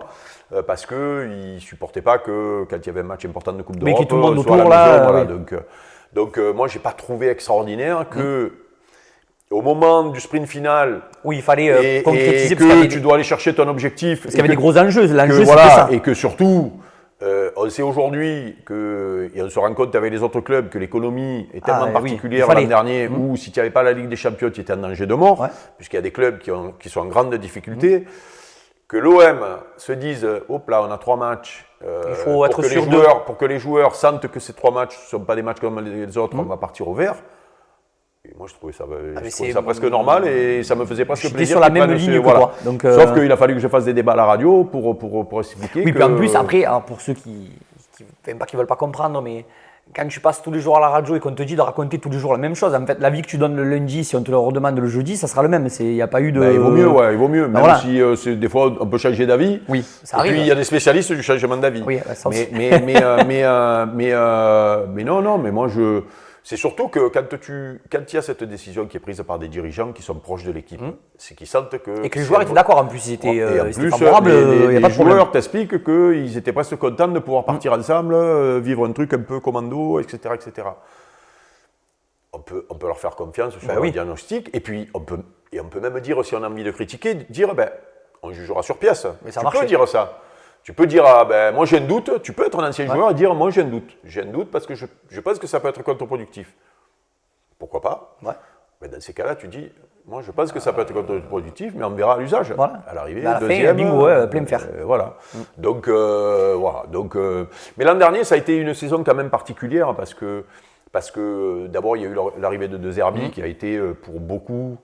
Speaker 2: Parce qu'ils ne supportaient pas que quand il y avait un match important de Coupe d'Europe,
Speaker 1: mais tout le monde
Speaker 2: soit
Speaker 1: autour
Speaker 2: à la maison,
Speaker 1: là.
Speaker 2: Donc moi je n'ai pas trouvé extraordinaire que au moment du sprint final,
Speaker 1: il fallait concrétiser
Speaker 2: et que tu dois aller chercher ton objectif.
Speaker 1: Parce qu'il y avait des gros enjeux. L'enjeu,
Speaker 2: c'était ça. Et que surtout, on sait aujourd'hui, et on se rend compte avec les autres clubs, que l'économie est tellement particulière l'an dernier, où si tu n'avais pas la Ligue des Champions, tu étais en danger de mort, puisqu'il y a des clubs qui sont en grande difficulté, que l'OM se dise, hop là, on a 3 matchs,
Speaker 1: il faut être sûr
Speaker 2: pour que les joueurs sentent que ces 3 matchs ne sont pas des matchs comme les autres, on va partir au vert. Et moi, je trouvais ça presque normal et ça me faisait presque plaisir.
Speaker 1: Sur la même ligne que toi.
Speaker 2: Donc, sauf qu'il a fallu que je fasse des débats à la radio pour expliquer.
Speaker 1: Oui, puis en plus, après, pour ceux qui ne veulent pas comprendre, mais quand tu passes tous les jours à la radio et qu'on te dit de raconter tous les jours la même chose, en fait, l'avis que tu donnes le lundi, si on te le redemande le jeudi, ça sera le même. Il n'y a pas eu de.
Speaker 2: Il vaut mieux. Même si des fois on peut changer d'avis.
Speaker 1: Oui, ça arrive.
Speaker 2: Et puis il y a des spécialistes du changement d'avis.
Speaker 1: Oui, ça aussi.
Speaker 2: Mais non, mais moi c'est surtout que quand il y a cette décision qui est prise par des dirigeants qui sont proches de l'équipe, c'est qu'ils sentent que...
Speaker 1: Et que les joueurs étaient d'accord en plus, ils étaient favorables,
Speaker 2: les joueurs t'expliquent qu'ils étaient presque contents de pouvoir partir ensemble, vivre un truc un peu commando, etc. On peut leur faire confiance sur le diagnostic, et puis on peut même dire, si on a envie de critiquer, on jugera sur pièce.
Speaker 1: Mais ça
Speaker 2: peux dire ça. Tu peux dire, moi j'ai un doute, tu peux être un ancien joueur et dire, moi j'ai un doute. J'ai un doute parce que je pense que ça peut être contre-productif. Pourquoi pas ? Mais dans ces cas-là, tu dis, moi je pense que ça peut être contre-productif, mais on verra à l'usage. À l'arrivée, deuxième.
Speaker 1: Bingo, plein fer.
Speaker 2: Donc, mais l'an dernier, ça a été une saison quand même particulière parce que d'abord, il y a eu l'arrivée de De Zerbi qui a été pour beaucoup,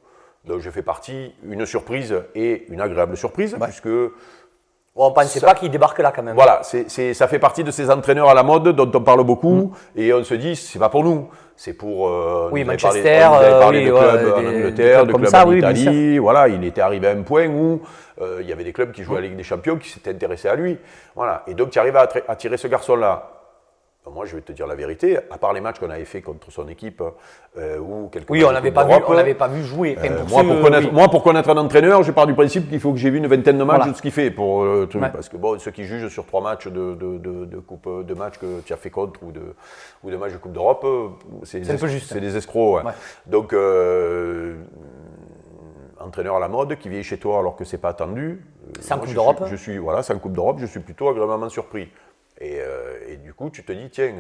Speaker 2: dont je fais partie, une surprise et une agréable surprise, puisque...
Speaker 1: On ne pensait pas qu'il débarque là quand même.
Speaker 2: Voilà, ça fait partie de ces entraîneurs à la mode dont on parle beaucoup et on se dit, c'est pas pour nous, c'est pour
Speaker 1: Manchester,
Speaker 2: parlé de clubs en Angleterre, de clubs en Italie. Voilà, il était arrivé à un point où il y avait des clubs qui jouaient à la Ligue des Champions qui s'étaient intéressés à lui. Voilà, et donc tu arrives à attirer ce garçon-là. Moi, je vais te dire la vérité, à part les matchs qu'on avait fait contre son équipe ou quelques
Speaker 1: on n'avait pas vu jouer.
Speaker 2: Moi, pour connaître un entraîneur, je pars du principe qu'il faut que j'ai vu une vingtaine de matchs de ce qu'il fait pour parce que ceux qui jugent sur 3 matchs de matchs que tu as fait contre ou de matchs de Coupe d'Europe, c'est des escrocs. Donc, entraîneur à la mode qui vient chez toi alors que c'est pas attendu.
Speaker 1: Sans Coupe d'Europe.
Speaker 2: Sans Coupe d'Europe, je suis plutôt agréablement surpris. Et du coup, tu te dis, tiens,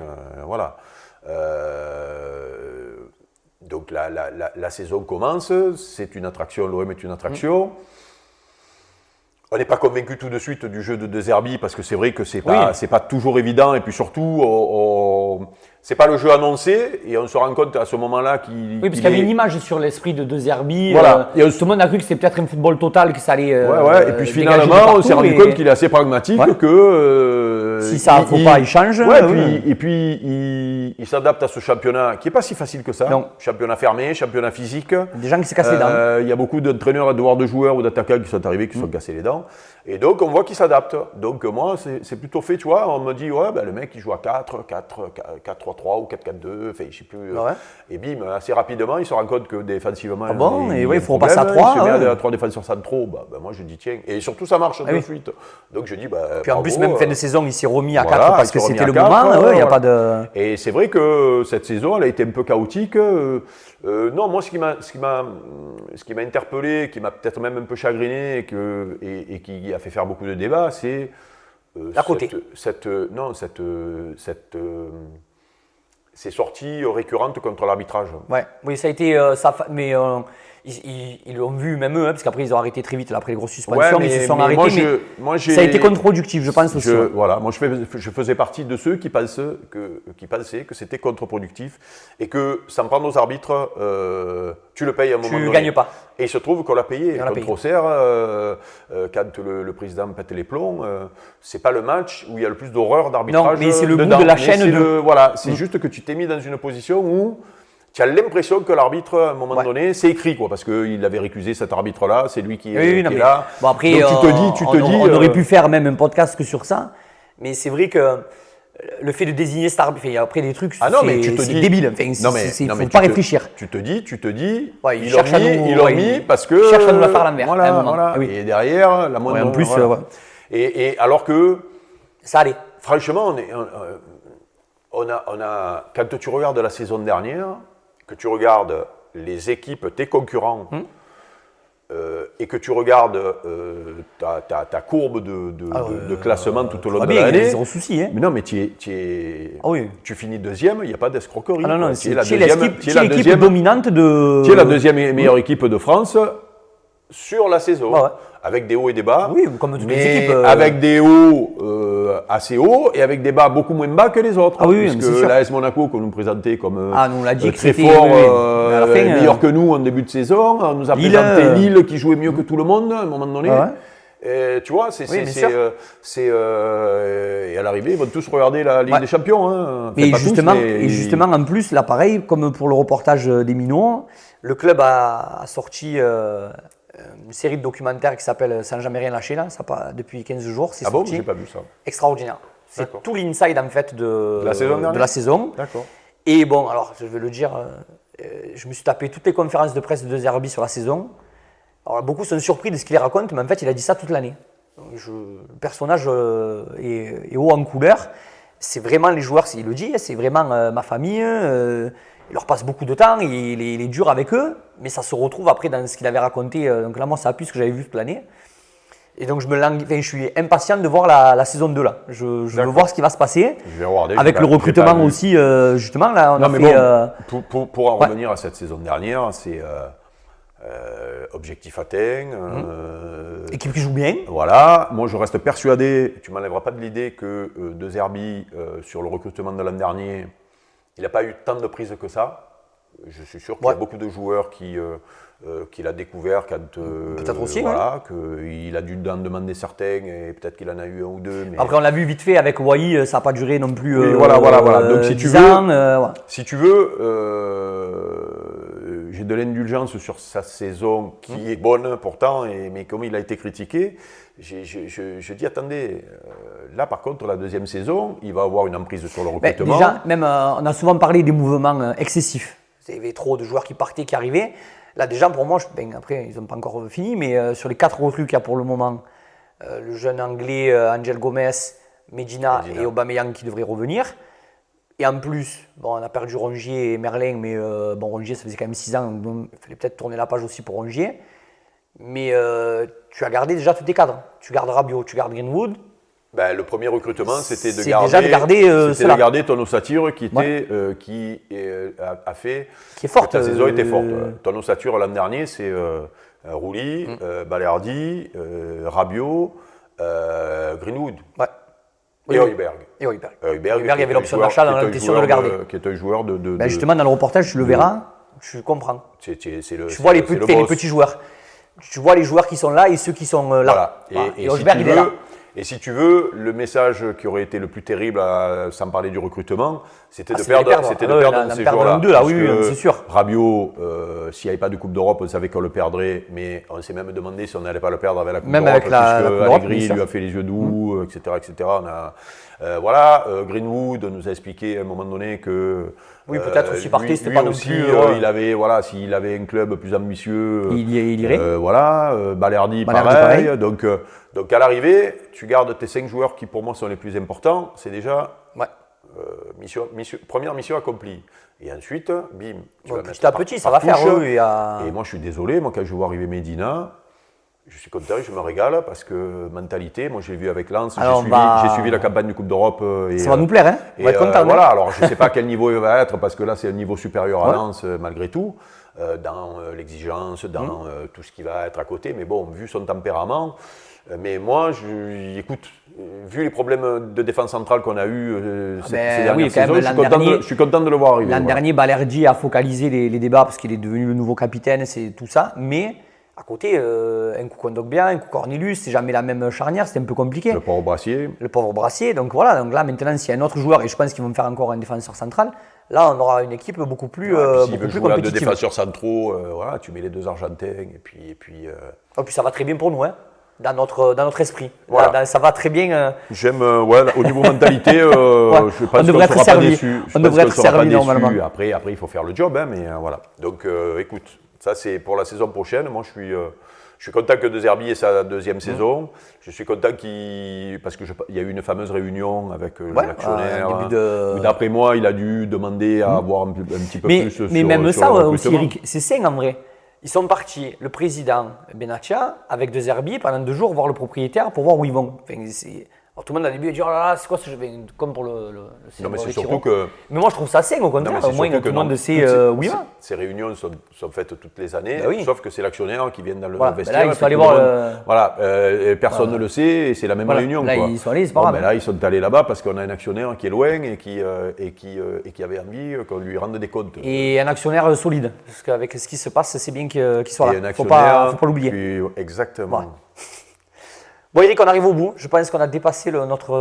Speaker 2: voilà. Donc la saison commence, c'est une attraction, l'OM est une attraction. On n'est pas convaincu tout de suite du jeu de De Zerbi parce que c'est vrai que c'est pas toujours évident et puis surtout c'est pas le jeu annoncé et on se rend compte à ce moment-là qu'il
Speaker 1: parce qu'il y avait une image sur l'esprit de Zerbi.
Speaker 2: Voilà.
Speaker 1: Tout le monde a cru que c'était peut-être un football total, que ça allait.
Speaker 2: Et puis finalement, on s'est rendu compte qu'il est assez pragmatique, que
Speaker 1: si ça ne faut pas, il change.
Speaker 2: Et puis il s'adapte à ce championnat qui n'est pas si facile que ça.
Speaker 1: Non.
Speaker 2: Championnat fermé, championnat physique.
Speaker 1: Des gens qui se cassent les dents.
Speaker 2: Il y a beaucoup d'entraîneurs, de joueurs ou d'attaquants qui sont arrivés, qui se sont cassés les dents. Et donc on voit qu'il s'adapte. Donc moi, c'est plutôt fait, tu vois. On me dit, le mec il joue à 4-3-3 ou 4-4-2, je ne sais plus. Et bim, assez rapidement, il se rend compte que défensivement,
Speaker 1: il faut repasser à 3.
Speaker 2: Il se met à 3 défenseurs centraux. Moi je dis, tiens. Et surtout, ça marche de suite. Donc je dis,
Speaker 1: puis en plus, même fin de saison, il s'est remis à 4 parce que c'était le moment. Y a pas de...
Speaker 2: Et c'est vrai que cette saison, elle a été un peu chaotique. Non, moi, ce qui m'a interpellé, qui m'a peut-être même un peu chagriné et qui a fait faire beaucoup de débats, c'est ces sorties récurrentes contre l'arbitrage.
Speaker 1: Oui, ça a été mais ils l'ont vu même eux, parce qu'après ils ont arrêté très vite, là, après les grosses suspensions, ils se sont
Speaker 2: mais
Speaker 1: arrêtés. Ça a été contre-productif, je pense aussi.
Speaker 2: Voilà, moi je faisais partie de ceux qui pensaient que c'était contre-productif et que sans prendre aux arbitres, tu le payes à un moment donné.
Speaker 1: Tu gagnes pas.
Speaker 2: Et il se trouve qu'on l'a payé.
Speaker 1: On l'a
Speaker 2: Contre
Speaker 1: payé.
Speaker 2: Auxerre, quand le président pète les plombs, c'est pas le match où il y a le plus d'horreur d'arbitrage.
Speaker 1: Non, mais c'est le bout
Speaker 2: dedans.
Speaker 1: de la chaîne.
Speaker 2: Voilà, c'est juste que tu t'es mis dans une position où tu as l'impression que l'arbitre, à un moment donné, c'est écrit, quoi, parce qu'il avait récusé cet arbitre-là, c'est lui qui est là.
Speaker 1: Bon, après,
Speaker 2: donc
Speaker 1: on aurait pu faire même un podcast que sur ça, mais c'est vrai que le fait de désigner cet arbitre, après des trucs, c'est débile. Enfin, il ne faut pas réfléchir.
Speaker 2: Tu te dis,
Speaker 1: Ouais,
Speaker 2: ils l'ont mis parce que.
Speaker 1: Ils cherchent à nous la faire l'envers.
Speaker 2: Voilà. Oui. Et derrière, la moindre.
Speaker 1: En plus,
Speaker 2: et alors que.
Speaker 1: Ça allait.
Speaker 2: Franchement, quand tu regardes la saison dernière, que tu regardes les équipes, tes concurrents, et que tu regardes ta courbe de classement tout au long de l'année.
Speaker 1: Zéro souci. Hein.
Speaker 2: Mais non, mais tu finis deuxième, il n'y a pas d'escroquerie.
Speaker 1: Ah non,
Speaker 2: tu es
Speaker 1: l'équipe dominante de.
Speaker 2: Tu es la deuxième meilleure équipe de France sur la saison.
Speaker 1: Ah ouais.
Speaker 2: Avec des hauts et des bas.
Speaker 1: Oui, comme toutes les équipes.
Speaker 2: Avec des hauts assez hauts et avec des bas beaucoup moins bas que les autres.
Speaker 1: Ah oui,
Speaker 2: puisque l'AS Monaco, qu'on nous présentait comme
Speaker 1: nous l'a dit
Speaker 2: très fort, meilleur que nous en début de saison, on nous a présenté Lille qui jouait mieux que tout le monde à un moment donné. Ah ouais. Et, tu vois, et à l'arrivée, ils vont tous regarder la Ligue des Champions. Hein.
Speaker 1: Et justement, en plus, là, pareil, comme pour le reportage des Minots, le club a sorti une série de documentaires qui s'appelle Sans jamais rien lâcher, là, ça depuis 15 jours.
Speaker 2: Ah bon, j'ai pas vu ça.
Speaker 1: Extraordinaire. C'est tout l'inside en fait de la saison.
Speaker 2: D'accord.
Speaker 1: Et bon, alors je vais le dire, je me suis tapé toutes les conférences de presse de Zerbi sur la saison. Alors beaucoup sont surpris de ce qu'il raconte, mais en fait il a dit ça toute l'année. Le personnage est haut en couleur. C'est vraiment les joueurs, il le dit, c'est vraiment ma famille. Il leur passe beaucoup de temps, il est dur avec eux, mais ça se retrouve après dans ce qu'il avait raconté. Donc là, moi, ça appuie ce que j'avais vu toute l'année. Et donc, je suis impatient de voir la saison 2 là. Je veux voir ce qui va se passer.
Speaker 2: Je vais regarder,
Speaker 1: avec le recrutement aussi, justement. Là, on a fait.
Speaker 2: Pour en revenir à cette saison dernière, c'est objectif atteint.
Speaker 1: Équipe qui joue bien.
Speaker 2: Voilà. Moi, je reste persuadé, tu ne m'enlèveras pas de l'idée que De Zerbi, sur le recrutement de l'an dernier, il n'a pas eu tant de prises que ça. Je suis sûr qu'il y a beaucoup de joueurs qu'il a découvert quand
Speaker 1: peut-être aussi,
Speaker 2: qu'il a dû en demander certains et peut-être qu'il en a eu un ou deux. Mais...
Speaker 1: Après, on l'a vu vite fait avec Wai, ça n'a pas duré non plus.
Speaker 2: Oui, voilà. Donc, si tu veux, j'ai de l'indulgence sur sa saison qui est bonne pourtant, mais comme il a été critiqué, je dis attendez, là par contre la deuxième saison, il va avoir une emprise sur le recrutement.
Speaker 1: Déjà, même on a souvent parlé des mouvements excessifs. Il y avait trop de joueurs qui partaient, qui arrivaient. Là déjà pour moi, après ils n'ont pas encore fini, mais sur les 4 recrues qu'il y a pour le moment, le jeune anglais Angel Gomez, Medina et Aubameyang qui devraient revenir. Et en plus, on a perdu Rongier et Merlin, mais Rongier ça faisait quand même 6 ans, donc il fallait peut-être tourner la page aussi pour Rongier. Mais tu as gardé déjà tous tes cadres. Tu gardes Rabiot, tu gardes Greenwood.
Speaker 2: Le premier recrutement, c'était de garder ton ossature qui a fait
Speaker 1: qui est forte.
Speaker 2: Ta saison était forte. Ton ossature l'an dernier, c'est Rouli, Balerdi, Rabiot, Greenwood et Højbjerg.
Speaker 1: Højbjerg, il y avait l'option d'achat, on était sûr de le garder.
Speaker 2: Qui est un joueur de
Speaker 1: justement, dans le reportage, tu le verras, tu comprends.
Speaker 2: Tu
Speaker 1: vois les petits joueurs. Tu vois les joueurs qui sont là et ceux qui sont là.
Speaker 2: Voilà.
Speaker 1: Et Højbjerg, il est là.
Speaker 2: Et si tu veux, le message qui aurait été le plus terrible, sans parler du recrutement, c'était de perdre ces joueurs-là.
Speaker 1: Oui, c'est sûr.
Speaker 2: Rabiot, s'il n'y avait pas de Coupe d'Europe, on savait qu'on le perdrait, mais on s'est même demandé si on n'allait pas le perdre avec la Coupe d'Europe, puisque Allegri lui a fait les yeux doux, etc. Greenwood nous a expliqué à un moment donné que
Speaker 1: peut-être aussi parti, c'était pas non plus.
Speaker 2: S'il avait un club plus ambitieux,
Speaker 1: il irait.
Speaker 2: Balerdi, pareil. Donc à l'arrivée, tu gardes tes 5 joueurs qui pour moi sont les plus importants. C'est déjà première mission accomplie. Et ensuite, bim.
Speaker 1: Petit à petit, ça va faire.
Speaker 2: Et moi, je suis désolé. Moi, quand je vois arriver Medina, je suis content, je me régale parce que mentalité, moi je l'ai vu avec Lens, j'ai suivi la campagne de Coupe d'Europe.
Speaker 1: Ça va nous plaire, hein. On va être content.
Speaker 2: Alors je ne sais pas quel niveau il va être parce que là c'est un niveau supérieur à Lens malgré tout. dans l'exigence, dans tout ce qui va être à côté. Mais bon, vu son tempérament, mais moi, écoute, vu les problèmes de défense centrale qu'on a eu ces dernières saisons, je suis content de le voir arriver.
Speaker 1: L'an dernier, Balerdi a focalisé les débats parce qu'il est devenu le nouveau capitaine, c'est tout ça. Mais à côté, un coup Kondogbia, un coup Cornelius, c'est jamais la même charnière, c'était un peu compliqué.
Speaker 2: Le pauvre Brassier.
Speaker 1: Le pauvre Brassier. Donc voilà, donc là maintenant, s'il y a un autre joueur, et je pense qu'ils vont me faire encore un défenseur central, là on aura une équipe beaucoup plus compétitive.
Speaker 2: Là, deux défenseurs centraux, voilà, tu mets les deux Argentins et puis.
Speaker 1: Et puis ça va très bien pour nous, hein. Dans notre esprit.
Speaker 2: Voilà.
Speaker 1: Là, ça va très bien.
Speaker 2: J'aime, au niveau mentalité, je pense qu'on ne sera pas déçu.
Speaker 1: On devrait être servi normalement.
Speaker 2: Après, il faut faire le job, hein, mais voilà. Donc, écoute, ça c'est pour la saison prochaine. Moi, je suis content que De Zerbi ait sa deuxième saison. Je suis content parce qu'il y a eu une fameuse réunion avec l'actionnaire. D'après moi, il a dû demander à avoir un petit peu plus sur
Speaker 1: mais même
Speaker 2: sur
Speaker 1: ça
Speaker 2: le
Speaker 1: aussi,
Speaker 2: recrutement.
Speaker 1: Eric, c'est sain en vrai. Ils sont partis, le président Benatia, avec De Zerbi pendant 2 jours voir le propriétaire pour voir où ils vont. Enfin, alors, tout le monde a début a dit oh là là, c'est quoi ce jeu, comme pour le
Speaker 2: Non, mais c'est surtout que.
Speaker 1: Mais moi je trouve ça sain au contraire, au moins tout le monde sait où il va.
Speaker 2: Ces réunions sont faites toutes les années,
Speaker 1: Ben oui.
Speaker 2: sauf que c'est l'actionnaire qui vient dans le
Speaker 1: Voilà,
Speaker 2: vestiaire.
Speaker 1: là, il faut aller voir
Speaker 2: Voilà, personne ne le sait et c'est la même réunion.
Speaker 1: Là,
Speaker 2: quoi.
Speaker 1: ils sont allés, c'est pas grave.
Speaker 2: Là, ils sont allés là-bas parce qu'on a un actionnaire qui est loin et qui avait envie qu'on lui rende des comptes.
Speaker 1: Et un actionnaire solide, parce qu'avec ce qui se passe, c'est bien qu'il soit là.
Speaker 2: Il
Speaker 1: faut pas l'oublier.
Speaker 2: Exactement.
Speaker 1: Voilà. Bon Eric, on arrive au bout. Je pense qu'on a dépassé notre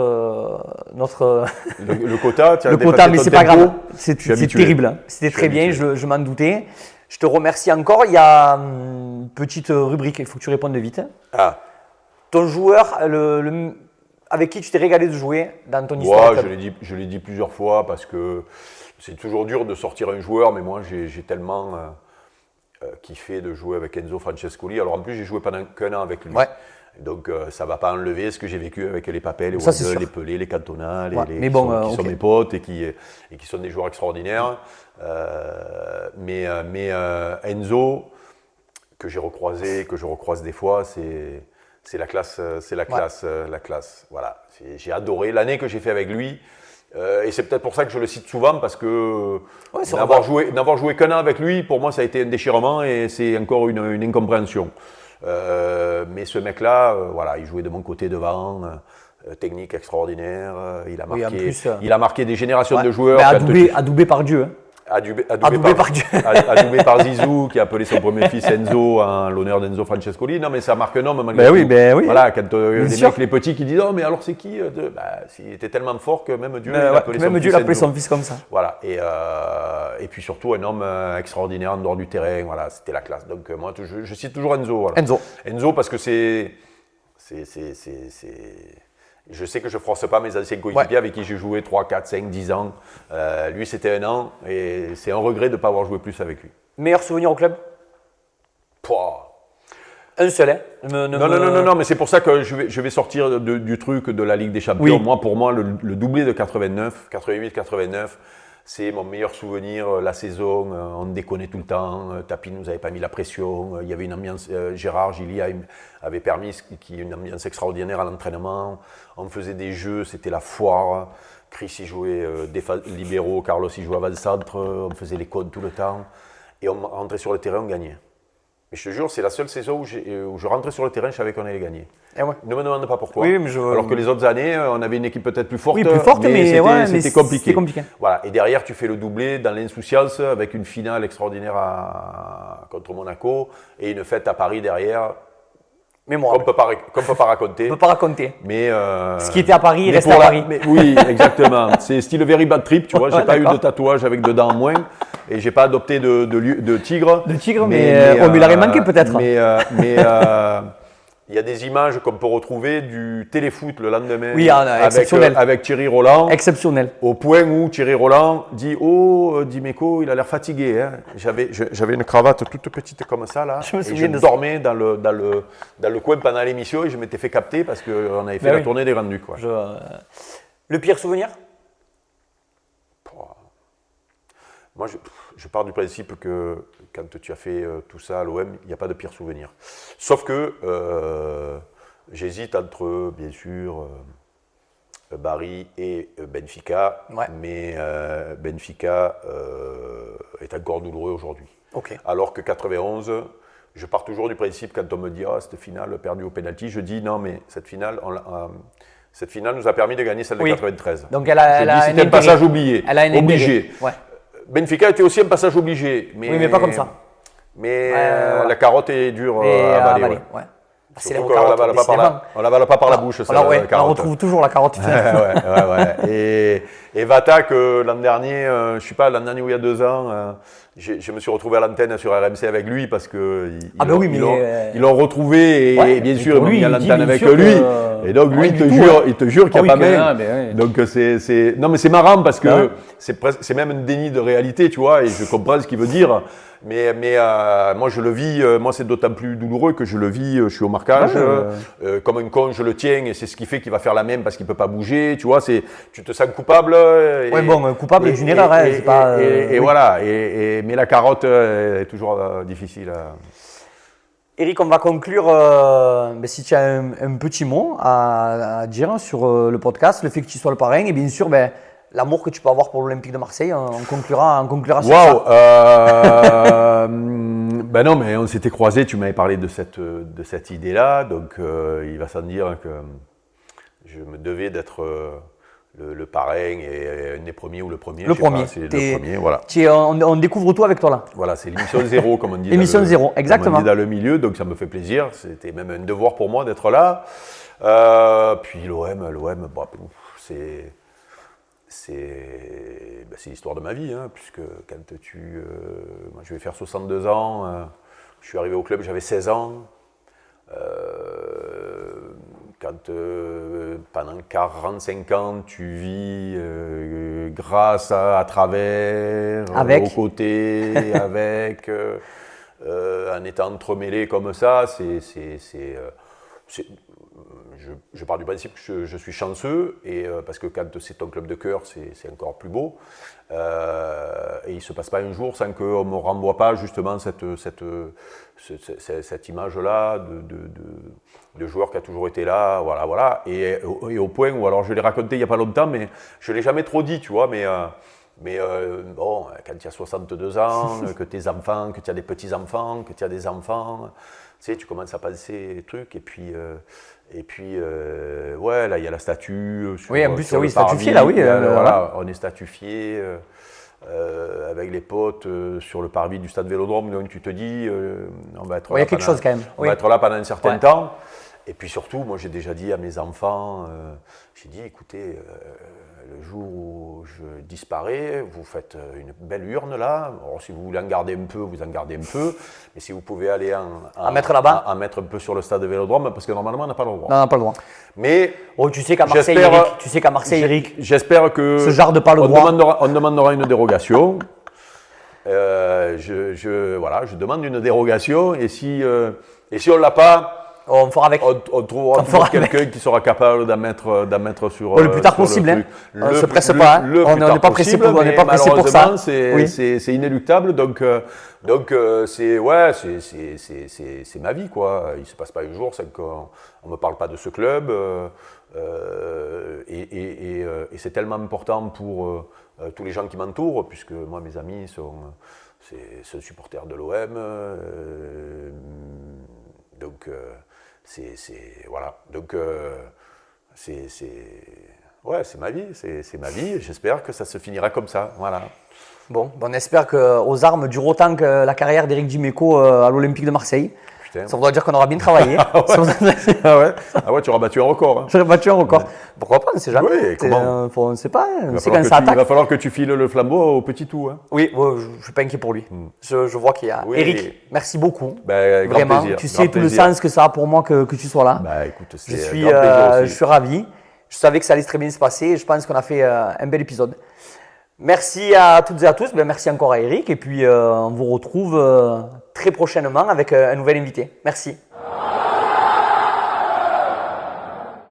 Speaker 2: le quota.
Speaker 1: Le quota, mais c'est pas grave. C'est terrible. C'était très bien, je m'en doutais. Je te remercie encore. Il y a une petite rubrique, il faut que tu répondes vite.
Speaker 2: Ah.
Speaker 1: Ton joueur, avec qui tu t'es régalé de jouer dans ton histoire?
Speaker 2: Je l'ai dit plusieurs fois parce que c'est toujours dur de sortir un joueur, mais moi j'ai tellement kiffé de jouer avec Enzo Francescoli. Alors en plus, j'ai joué pendant qu'un an avec lui.
Speaker 1: Ouais.
Speaker 2: Donc ça ne va pas enlever ce que j'ai vécu avec les Papels, les
Speaker 1: Wendel,
Speaker 2: les Pelé, les Cantona, qui sont mes potes et qui sont des joueurs extraordinaires. Mais Enzo, que j'ai recroisé, que je recroise des fois, c'est la classe, la classe. Voilà, j'ai adoré l'année que j'ai fait avec lui. Et c'est peut-être pour ça que je le cite souvent parce que n'avoir joué qu'un an avec lui, pour moi, ça a été un déchirement et c'est encore une incompréhension. Mais ce mec-là, voilà, il jouait de mon côté devant, technique extraordinaire. Il a marqué des générations de joueurs.
Speaker 1: Adoubé par Dieu. Hein.
Speaker 2: Adoubé par Zizou, qui a appelé son premier fils Enzo en l'honneur d'Enzo Francescoli. Non, mais ça marque un homme malgré tout.
Speaker 1: Oui.
Speaker 2: Voilà, quand les petits qui disent « Oh, mais alors c'est qui ?» Il était tellement fort que même Dieu l'a appelé
Speaker 1: son fils comme ça.
Speaker 2: Voilà, et puis surtout un homme extraordinaire en dehors du terrain. Voilà, c'était la classe. Donc moi, je cite toujours Enzo. Voilà. Enzo parce que je sais que je ne froisse pas mes anciens coéquipiers avec qui j'ai joué 3, 4, 5, 10 ans. Lui, c'était un an et c'est un regret de ne pas avoir joué plus avec lui.
Speaker 1: Meilleur souvenir au club? Un seul, hein?
Speaker 2: Non, mais c'est pour ça que je vais sortir du truc de la Ligue des Champions.
Speaker 1: Oui.
Speaker 2: Pour moi, le doublé de 88-89, c'est mon meilleur souvenir. La saison, on déconnait tout le temps. Tapi nous avait pas mis la pression. Il y avait une ambiance. Gérard Gilly avait permis une ambiance extraordinaire à l'entraînement. On faisait des jeux, c'était la foire. Chris y jouait libéraux, Carlos y jouait avant-centre. On faisait les codes tout le temps. Et on rentrait sur le terrain, on gagnait. Mais je te jure, c'est la seule saison où je rentrais sur le terrain, je savais qu'on allait gagner. Ne me demande pas pourquoi.
Speaker 1: Oui, mais
Speaker 2: alors que les autres années, on avait une équipe peut-être plus forte.
Speaker 1: Oui, plus forte, mais
Speaker 2: c'était compliqué.
Speaker 1: C'était compliqué.
Speaker 2: Voilà. Et derrière, tu fais le doublé dans l'insouciance avec une finale extraordinaire contre Monaco et une fête à Paris derrière.
Speaker 1: Mémoire.
Speaker 2: Qu'on peut pas raconter.
Speaker 1: On peut pas raconter.
Speaker 2: Mais
Speaker 1: ce qui était à Paris reste à Paris.
Speaker 2: Oui, exactement. C'est style very bad trip, tu vois. J'ai pas eu de tatouage avec de dents en moins et j'ai pas adopté de tigre.
Speaker 1: De tigre, mais on lui l'aurait manqué peut-être.
Speaker 2: Mais il y a des images qu'on peut retrouver du téléfoot le lendemain avec Thierry Roland.
Speaker 1: Exceptionnel.
Speaker 2: Au point où Thierry Roland dit « Oh, Dimeco, il a l'air fatigué. Hein. » J'avais une cravate toute petite comme ça, là. Je dormais dans le coin pendant l'émission et je m'étais fait capter parce qu'on avait fait la tournée des rendus. Quoi.
Speaker 1: Le pire souvenir?
Speaker 2: Moi, je pars du principe que quand tu as fait tout ça à l'OM, il n'y a pas de pire souvenir. Sauf que j'hésite entre, bien sûr, Bari et Benfica, mais Benfica est encore douloureux aujourd'hui. Okay. Alors que 91, je pars toujours du principe, quand on me dit cette finale perdue au pénalty, je dis non, mais cette finale nous a permis de gagner celle de 93.
Speaker 1: Donc c'était
Speaker 2: un passage oublié, obligé.
Speaker 1: Ouais.
Speaker 2: Benfica était aussi un passage obligé.
Speaker 1: Mais, oui, mais pas comme ça.
Speaker 2: Mais la carotte est dure à avaler.
Speaker 1: Ouais.
Speaker 2: C'est on ne l'avale pas par la bouche.
Speaker 1: On retrouve toujours la carotte.
Speaker 2: Et Vata, que l'an dernier, je ne sais pas, l'an dernier ou il y a 2 ans, je me suis retrouvé à l'antenne sur RMC avec lui parce qu'ils l'ont retrouvé et bien sûr, il y a l'antenne avec lui. Et donc lui, il te jure qu'il n'y a pas main. Donc non, mais c'est marrant parce que c'est même un déni de réalité, tu vois, et je comprends ce qu'il veut dire. Mais moi je le vis, moi c'est d'autant plus douloureux que je le vis, je suis au marquage, comme un con je le tiens et c'est ce qui fait qu'il va faire la même parce qu'il ne peut pas bouger, tu vois, tu te sens coupable.
Speaker 1: Coupable d'une erreur,
Speaker 2: voilà, mais la carotte est toujours difficile à...
Speaker 1: Eric, on va conclure, si tu as un petit mot à dire sur le podcast, le fait que tu sois le parrain et bien sûr l'amour que tu peux avoir pour l'Olympique de Marseille, on conclura sur ça.
Speaker 2: Non, mais on s'était croisés, tu m'avais parlé de cette idée-là, donc il va sans dire que je me devais d'être le parrain et un des premiers ou le premier.
Speaker 1: Le premier.
Speaker 2: C'est le premier, voilà.
Speaker 1: On découvre tout avec toi là.
Speaker 2: Voilà, c'est l'émission 0, comme on dit.
Speaker 1: L'émission 0, exactement.
Speaker 2: Comme on dit dans le milieu, donc ça me fait plaisir. C'était même un devoir pour moi d'être là. Puis l'OM, c'est l'histoire de ma vie, puisque quand moi je vais faire 62 ans, je suis arrivé au club, j'avais 16 ans. Quand pendant 45 ans, tu vis grâce à travers, aux côtés, avec, en étant entremêlé comme ça, je pars du principe que je suis chanceux, parce que quand c'est ton club de cœur, c'est encore plus beau. Et il ne se passe pas un jour sans qu'on ne me renvoie pas justement cette image-là de joueur qui a toujours été là. Voilà. Et au point où, alors je l'ai raconté il n'y a pas longtemps, mais je ne l'ai jamais trop dit, tu vois, mais quand tu as 62 ans, que tes enfants, que tu as des petits-enfants, que tu as des enfants, tu sais, tu commences à penser des trucs, et puis là, il y a la statue.
Speaker 1: Oui, en plus, statufié, là, oui.
Speaker 2: Voilà, on est statufié avec les potes sur le parvis du stade Vélodrome, donc tu te dis, on va être
Speaker 1: là. Il y a quelque chose quand même.
Speaker 2: On va être là pendant un certain temps. Et puis surtout, moi, j'ai déjà dit à mes enfants, j'ai dit, écoutez, le jour où je disparais, vous faites une belle urne là. Alors, si vous voulez en garder un peu, vous en gardez un peu. Mais si vous pouvez aller
Speaker 1: en mettre là-bas,
Speaker 2: en mettre un peu sur le stade de Vélodrome, parce que normalement, on n'a pas le droit.
Speaker 1: Non, on n'a pas le droit.
Speaker 2: Mais
Speaker 1: tu sais qu'à Marseille, Eric,
Speaker 2: j'espère que
Speaker 1: ce genre de pas le droit.
Speaker 2: On demandera une dérogation. Je demande une dérogation et si on l'a pas.
Speaker 1: On fera avec.
Speaker 2: On trouvera toujours quelqu'un qui sera capable d'en mettre sur
Speaker 1: le plus tard possible. On ne se presse pas. On n'est pas pressé pour ça.
Speaker 2: C'est inéluctable. Donc c'est ma vie, quoi. Il ne se passe pas un jour sans qu'on ne me parle pas de ce club. Et c'est tellement important pour tous les gens qui m'entourent, puisque moi, mes amis sont supporters de l'OM. Voilà. Donc c'est ma vie, c'est ma vie. Et j'espère que ça se finira comme ça. Voilà.
Speaker 1: Bon, on espère qu'aux armes dure autant que la carrière d'Éric Dimeco à l'Olympique de Marseille. Putain. Ça voudra dire qu'on aura bien travaillé.
Speaker 2: Ah ouais, tu auras battu un record.
Speaker 1: J'aurais battu un record. Pourquoi pas, on ne sait jamais.
Speaker 2: Oui, comment
Speaker 1: on ne sait pas.
Speaker 2: Il va falloir que tu files le flambeau au petit tout.
Speaker 1: Oui, je ne suis pas inquiet pour lui. Je vois qu'il y a.
Speaker 2: Oui.
Speaker 1: Eric, merci beaucoup.
Speaker 2: Vraiment, plaisir,
Speaker 1: tu sais tout le sens que ça a pour moi que tu sois là.
Speaker 2: Écoute,
Speaker 1: je suis ravi. Je savais que ça allait très bien se passer et je pense qu'on a fait un bel épisode. Merci à toutes et à tous. Merci encore à Eric. Et puis, on vous retrouve très prochainement avec un nouvel invité. Merci.